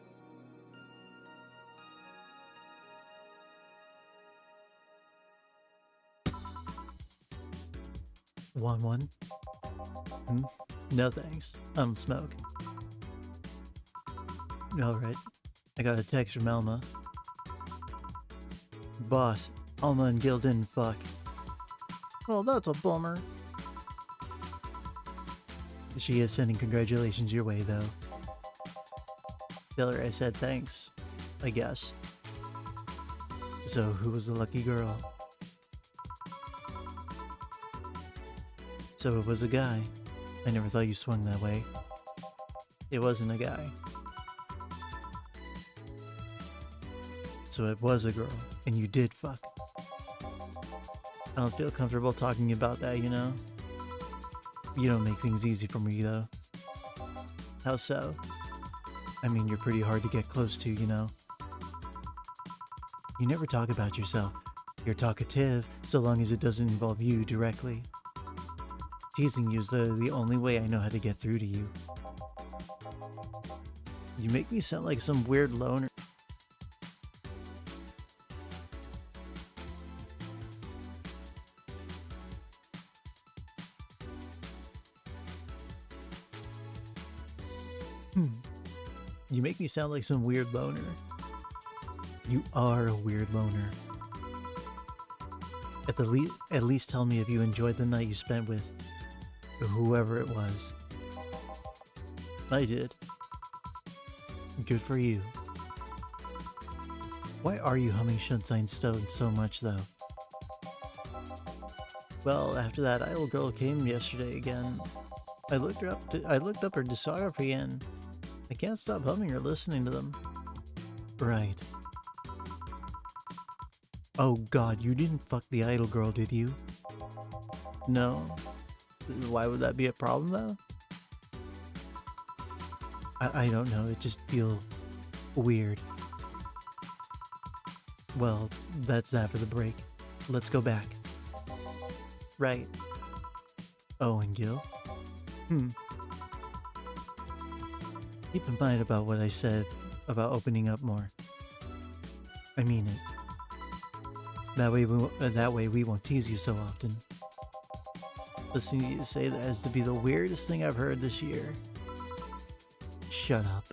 Want one? Hmm? No thanks. I don't smoke. Alright. I got a text from Alma. Boss, Alma and Gil didn't fuck. Well, that's a bummer. She is sending congratulations your way, though. Tell her I said thanks, I guess. So, who was the lucky girl? So it was a guy. I never thought you swung that way. It wasn't a guy. So it was a girl, and you did fuck. I don't feel comfortable talking about that, you know? You don't make things easy for me, though. How so? I mean, you're pretty hard to get close to, you know? You never talk about yourself. You're talkative, so long as it doesn't involve you directly. Teasing you is the only way I know how to get through to you. You make me sound like some weird loner. You make me sound like some weird loner. You are a weird loner. At least tell me if you enjoyed the night you spent with whoever it was. I did. Good for you. Why are you humming Shunshine Stone so much, though? Well, after that idol girl came yesterday again, I looked up her discography and I can't stop humming or listening to them. Right. Oh god, you didn't fuck the idol girl, did you? No. Why would that be a problem, though? I don't know, it just feels weird. Well, that's that for the break. Let's go back. Right. Oh, and Gil? Keep in mind about what I said about opening up more. I mean it. That way we won't tease you so often. Listening to you say that has to be the weirdest thing I've heard this year. Shut up.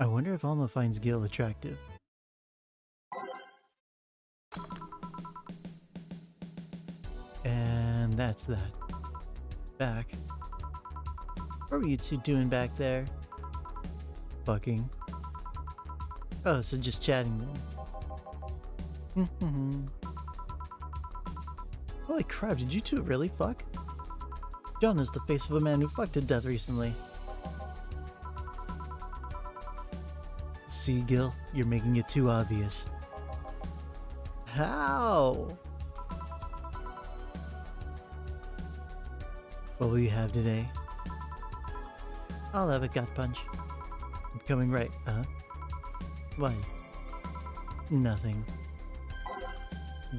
I wonder if Alma finds Gil attractive. And that's that. Back. What were you two doing back there? Fucking. Oh, so just chatting then. Holy crap, did you two really fuck? John is the face of a man who fucked to death recently. See, Gil, you're making it too obvious. How? What will you have today? I'll have a gut punch. I'm coming right, huh? Why? Nothing.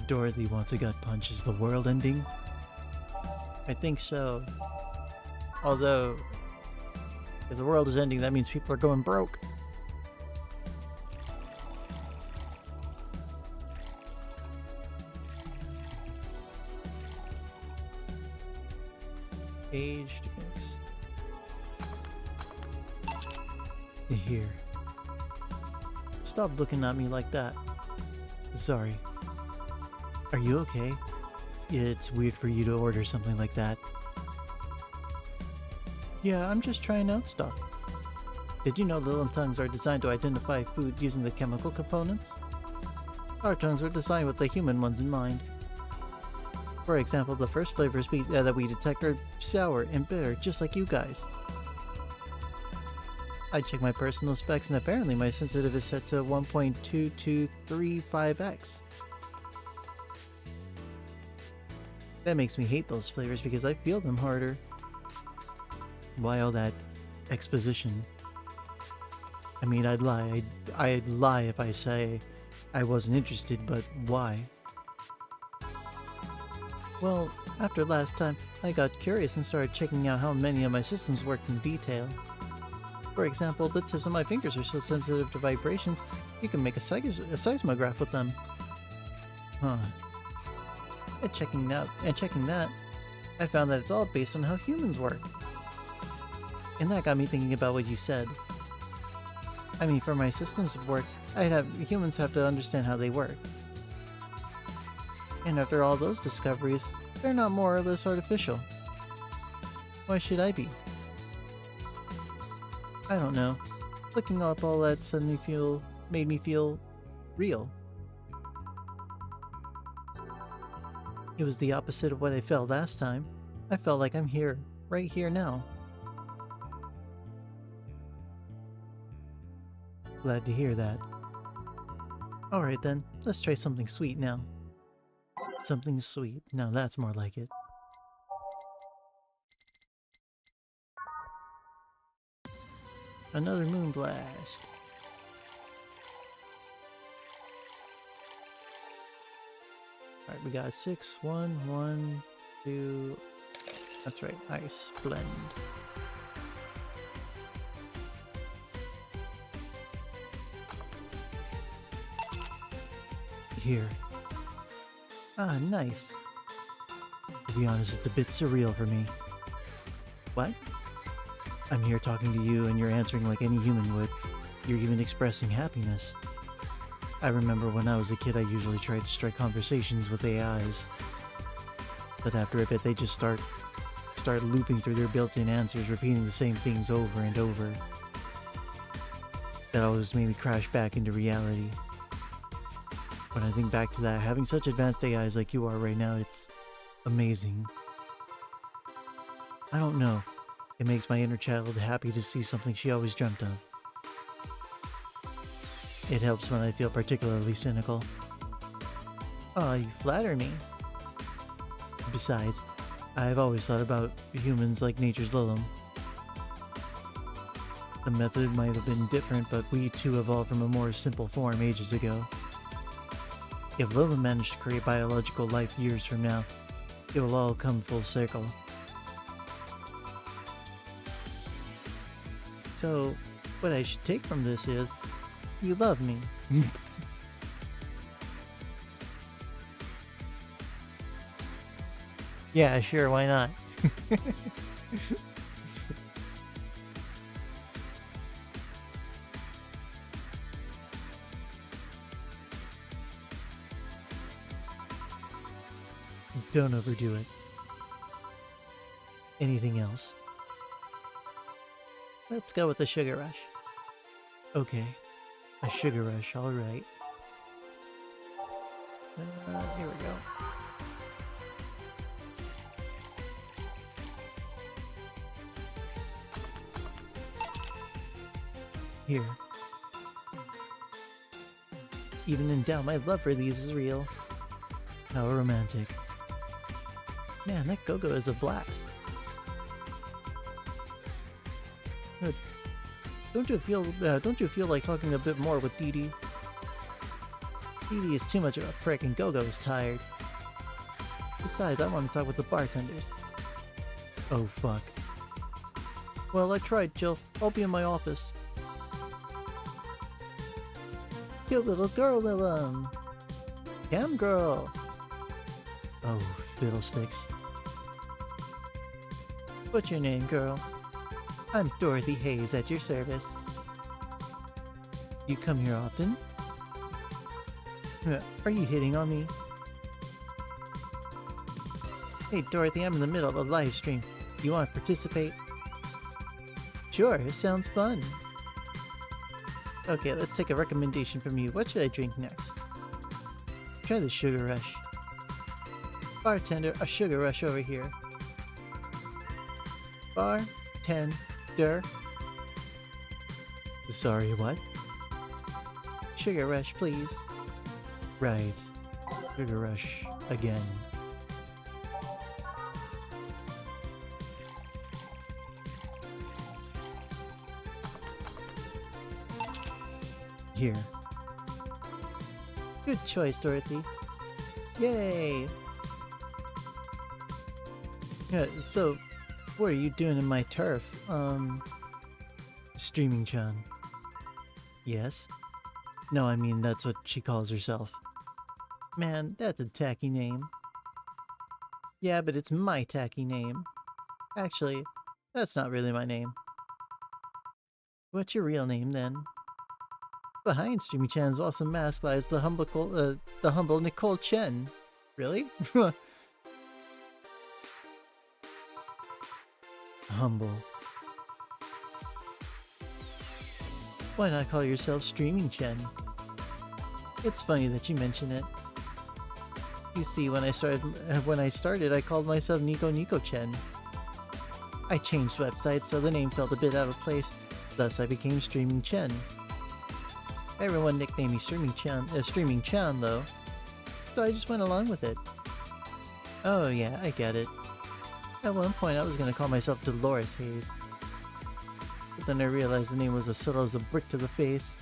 Dorothy wants a gut punch. Is the world ending? I think so. Although, if the world is ending, that means people are going broke. Aged mix. Here. Stop looking at me like that. Sorry. Are you okay? It's weird for you to order something like that. Yeah, I'm just trying out stuff. Did you know the little tongues are designed to identify food using the chemical components? Our tongues were designed with the human ones in mind. For example, the first flavors that we detect are sour and bitter, just like you guys. I checked my personal specs and apparently my sensitive is set to 1.2235x. That makes me hate those flavors because I feel them harder. Why all that exposition? I mean, I'd lie if I say I wasn't interested, but why? Well, after last time, I got curious and started checking out how many of my systems work in detail. For example, the tips of my fingers are so sensitive to vibrations, you can make a seismograph with them. Huh. And checking that, I found that it's all based on how humans work. And that got me thinking about what you said. I mean, for my systems to work, humans have to understand how they work. And after all those discoveries, they're not more or less artificial. Why should I be? I don't know. Looking up all that suddenly made me feel real. It was the opposite of what I felt last time. I felt like I'm here, right here now. Glad to hear that. Alright then, let's try something sweet now. Something sweet. Now that's more like it. Another moon blast. Alright, we got 6, 1, 1, 2. That's right, ice blend. Here. Ah, nice. To be honest, it's a bit surreal for me. What? I'm here talking to you and you're answering like any human would. You're even expressing happiness. I remember when I was a kid I usually tried to strike conversations with AIs. But after a bit they just start looping through their built-in answers, repeating the same things over and over. That always made me crash back into reality. When I think back to that, having such advanced AIs like you are right now, it's amazing. I don't know. It makes my inner child happy to see something she always dreamt of. It helps when I feel particularly cynical. Aw, you flatter me. Besides, I've always thought about humans like nature's Lilum. The method might have been different, but we too evolved from a more simple form ages ago. If Lilum managed to create biological life years from now, it will all come full circle. So, what I should take from this is, you love me. Yeah, sure, why not? Don't overdo it. Anything else? Let's go with the sugar rush. Okay. A sugar rush, alright. Here we go. Here. Even in doubt, my love for these is real. How romantic. Man, that go-go is a blast. Don't you feel like talking a bit more with Dee Dee? Dee Dee is too much of a prick and Go-Go is tired. Besides, I want to talk with the bartenders. Oh fuck. Well, I tried, Jill. I'll be in my office. Cute little girl, Cam girl. Oh, fiddlesticks. What's your name, girl? I'm Dorothy Hayes at your service. You come here often? Are you hitting on me? Hey Dorothy, I'm in the middle of a live stream. You want to participate? Sure, it sounds fun. Okay, let's take a recommendation from you. What should I drink next? Try the Sugar Rush. Bartender, a Sugar Rush over here. Bartender. Sorry, what? Sugar Rush, please. Right. Sugar Rush again. Here. Good choice, Dorothy. Yay! Yeah, so, what are you doing in my turf? Streaming-chan. Yes? No, I mean, that's what she calls herself. Man, that's a tacky name. Yeah, but it's my tacky name. Actually, that's not really my name. What's your real name, then? Behind Streamy-chan's awesome mask lies the humble Nicole Chen. Really? Humble. Why not call yourself Streaming Chen? It's funny that you mention it. You see, when I started, I called myself Nico Chen. I changed websites, so the name felt a bit out of place. Thus, I became Streaming Chen. Everyone nicknamed me Streaming Chan, though. So I just went along with it. Oh yeah, I get it. At one point, I was gonna call myself Dolores Hayes. But then I realized the name was as subtle as a brick to the face.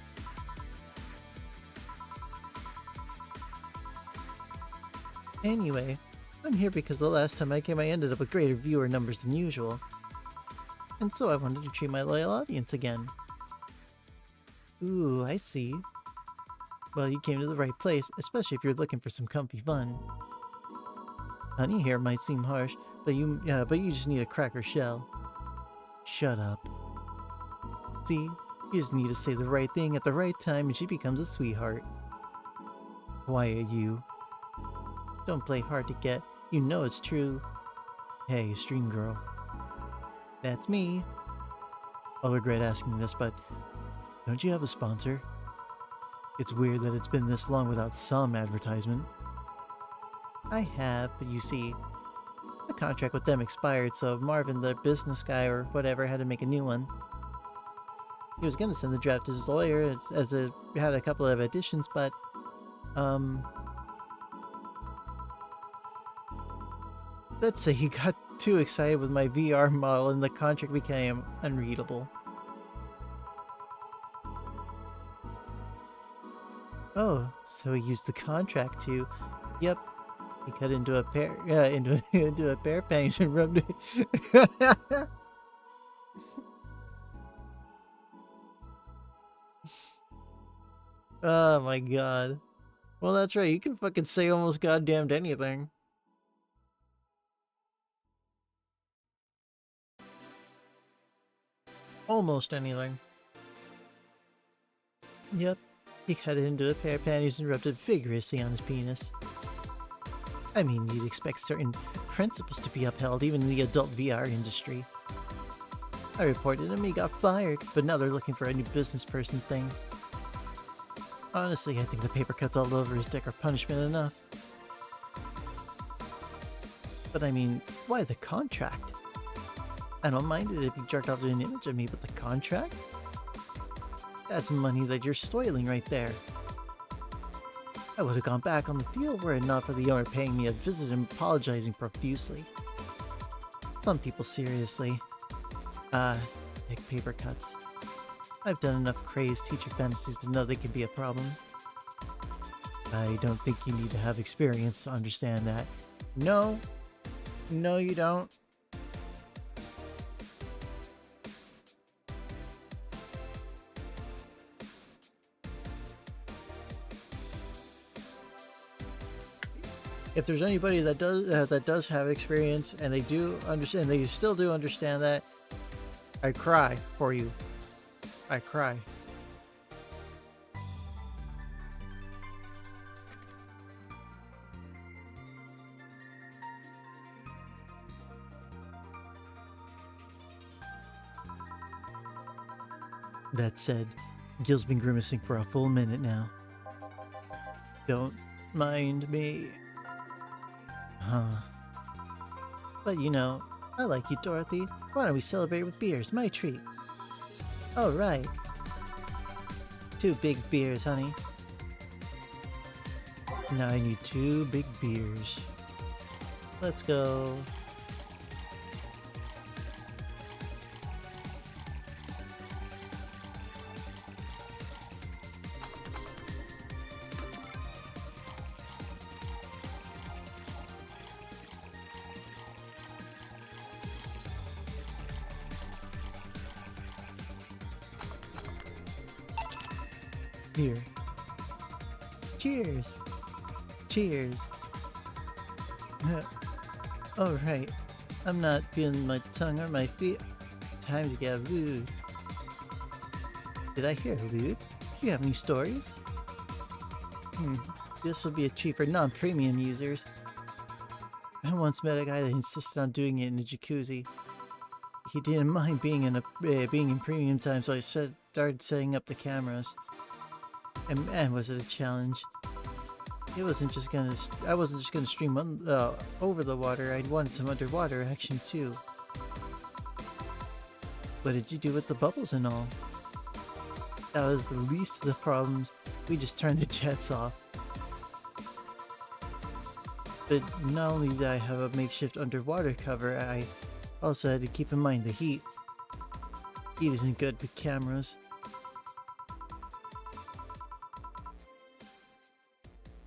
Anyway, I'm here because the last time I came I ended up with greater viewer numbers than usual. And so I wanted to treat my loyal audience again. Ooh, I see. Well, you came to the right place, especially if you're looking for some comfy fun. Honey here might seem harsh, but you just need a cracker shell. Shut up. See, you just need to say the right thing at the right time and she becomes a sweetheart. Quiet, you. Don't play hard to get. You know it's true. Hey, stream girl. That's me. I'll regret asking this, but don't you have a sponsor? It's weird that it's been this long without some advertisement. I have, but you see, the contract with them expired, so Marvin, the business guy or whatever, had to make a new one. He was gonna send the draft to his lawyer as it had a couple of additions, but, let's say he got too excited with my VR model and the contract became unreadable. Oh, so he used the contract to... Yep. He cut into a pair... into a pair of panties and rubbed it... Oh my god. Well, that's right. You can fucking say almost goddamned anything. Almost anything. Yep. He cut into a pair of panties and rubbed it vigorously on his penis. I mean, you'd expect certain principles to be upheld even in the adult VR industry. I reported him, he got fired, but now they're looking for a new business person thing. Honestly, I think the paper cuts all over his dick are punishment enough. But I mean, why the contract? I don't mind it if you jerked off to an image of me, but the contract? That's money that you're soiling right there. I would have gone back on the deal were it not for the owner paying me a visit and apologizing profusely. Some people seriously. Take paper cuts. I've done enough crazed teacher fantasies to know they can be a problem. I don't think you need to have experience to understand that. No. No, you don't. If there's anybody that does have experience and they do understand, they still do understand that, I cry for you. I cry. That said, Gil's been grimacing for a full minute now. Don't mind me. Huh. But you know, I like you, Dorothy. Why don't we celebrate with beers? My treat. Oh, right. 2 big beers, honey. Now I need 2 big beers. Let's go. Here. Cheers. Cheers. Oh, right. I'm not feeling my tongue or my feet. Time to get lewd. Did I hear lewd? Do you have any stories? This will be a treat for non-premium users. I once met a guy that insisted on doing it in a jacuzzi. He didn't mind being in premium time, so I started setting up the cameras. And man, was it a challenge. I wasn't just gonna stream over the water. I wanted some underwater action too. What did you do with the bubbles and all? That was the least of the problems. We just turned the jets off. But not only did I have a makeshift underwater cover, I also had to keep in mind the heat. Heat isn't good with cameras.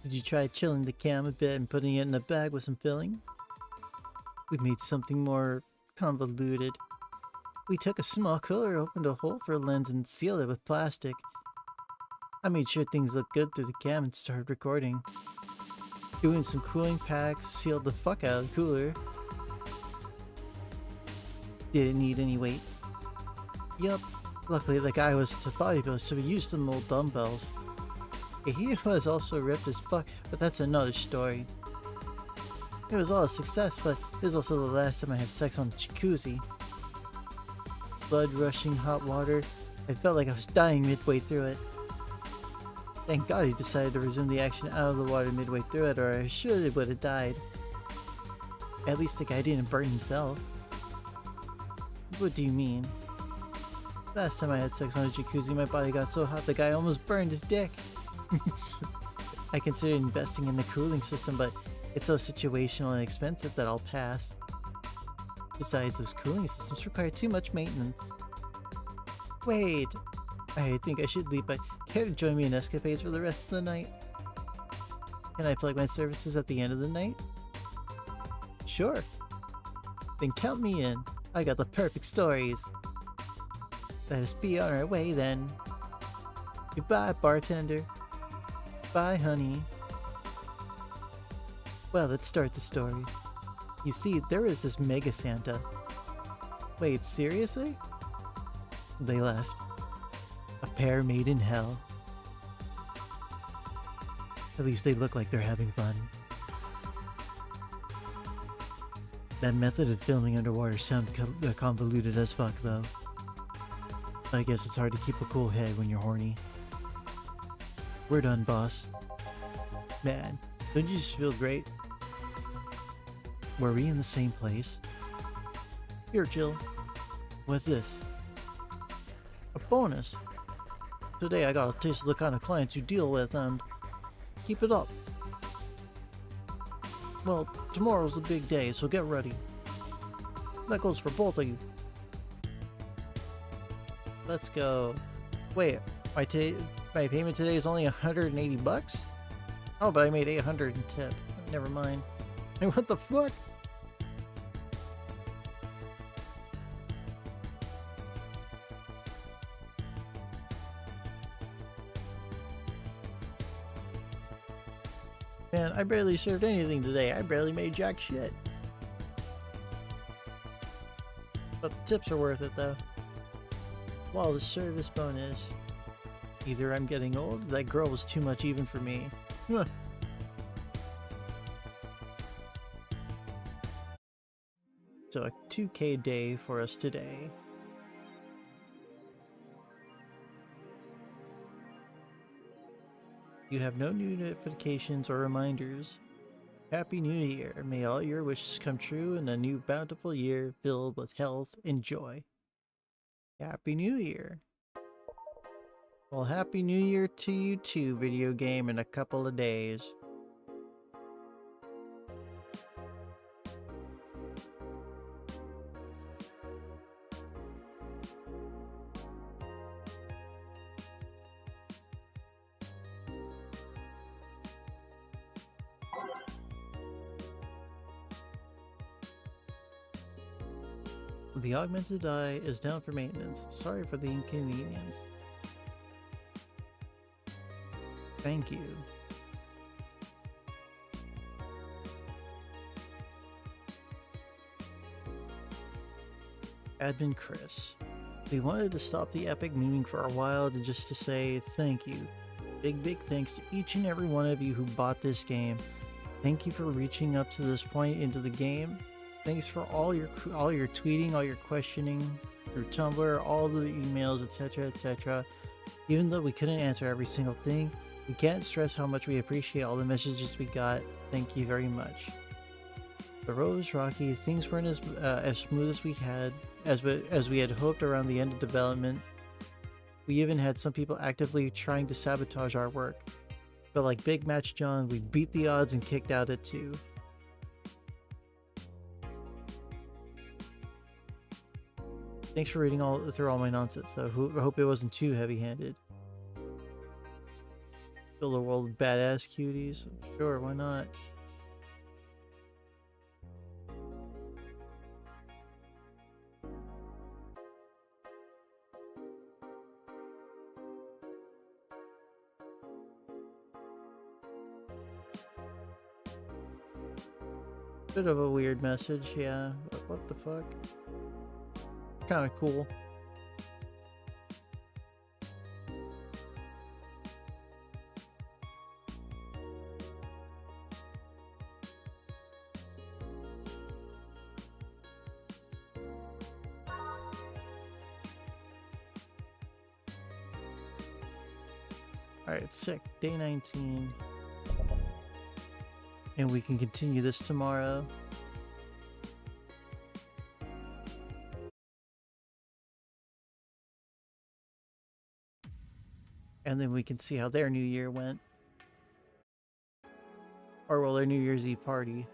Did you try chilling the cam a bit and putting it in a bag with some filling? We made something more convoluted. We took a small cooler, opened a hole for a lens, and sealed it with plastic. I made sure things looked good through the cam and started recording. Doing some cooling packs, sealed the fuck out of the cooler. Didn't need any weight. Yup. Luckily the guy was a bodybuilder, so we used some old dumbbells. He was also ripped as fuck, but that's another story. It was all a success, but it was also the last time I had sex on the jacuzzi. Blood rushing, hot water. I felt like I was dying midway through it. Thank God he decided to resume the action out of the water midway through it, or I surely would have died. At least the guy didn't burn himself. What do you mean? Last time I had sex on a jacuzzi, my body got so hot the guy almost burned his dick. I considered investing in the cooling system, but it's so situational and expensive that I'll pass. Besides, those cooling systems require too much maintenance. Wait, I think I should leave, but care to join me in escapades for the rest of the night? Can I plug my services at the end of the night? Sure. Then count me in. I got the perfect stories. Let us be on our way then. Goodbye, bartender. Bye, honey. Well, let's start the story. You see, there was this Mega Santa. Wait, seriously? They left. A pair made in hell. At least they look like they're having fun. That method of filming underwater sounds convoluted as fuck, though. I guess it's hard to keep a cool head when you're horny. We're done, boss. Man, don't you just feel great? Were we in the same place? Here, Jill. What's this? A bonus. Today I got a taste of the kind of clients you deal with, and keep it up. Well, tomorrow's the big day, so get ready. That goes for both of you. Let's go. Wait, my payment today is only 180 bucks? Oh, but I made 800 in tip. Never mind. What the fuck? Man, I barely served anything today. I barely made jack shit. But the tips are worth it, though. Wow, the service bonus. Either I'm getting old, or that girl was too much even for me. Huh. So a 2K day for us today. You have no new notifications or reminders. Happy New Year. May all your wishes come true in a new bountiful year filled with health and joy. Happy New Year. Well, Happy New Year to you too, video game, in a couple of days. The augmented eye is down for maintenance. Sorry for the inconvenience. Thank you. Admin Chris. We wanted to stop the epic memeing for a while just to say thank you. Big thanks to each and every one of you who bought this game. Thank you for reaching up to this point into the game. Thanks for all your tweeting, all your questioning through Tumblr, all the emails, etc., etc. Even though we couldn't answer every single thing, we can't stress how much we appreciate all the messages we got. Thank you very much. The road was rocky. Things weren't as smooth as we had hoped around the end of development. We even had some people actively trying to sabotage our work. But like Big Match John, we beat the odds and kicked out at 2. Thanks for reading through all my nonsense, though. I hope it wasn't too heavy-handed. Fill the world with badass cuties? Sure, why not? Bit of a weird message, yeah. But what the fuck? Kind of cool. Alright, sick. Day 19. And we can continue this tomorrow. And then we can see how their New Year went. Or, well, their New Year's Eve party.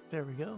There we go.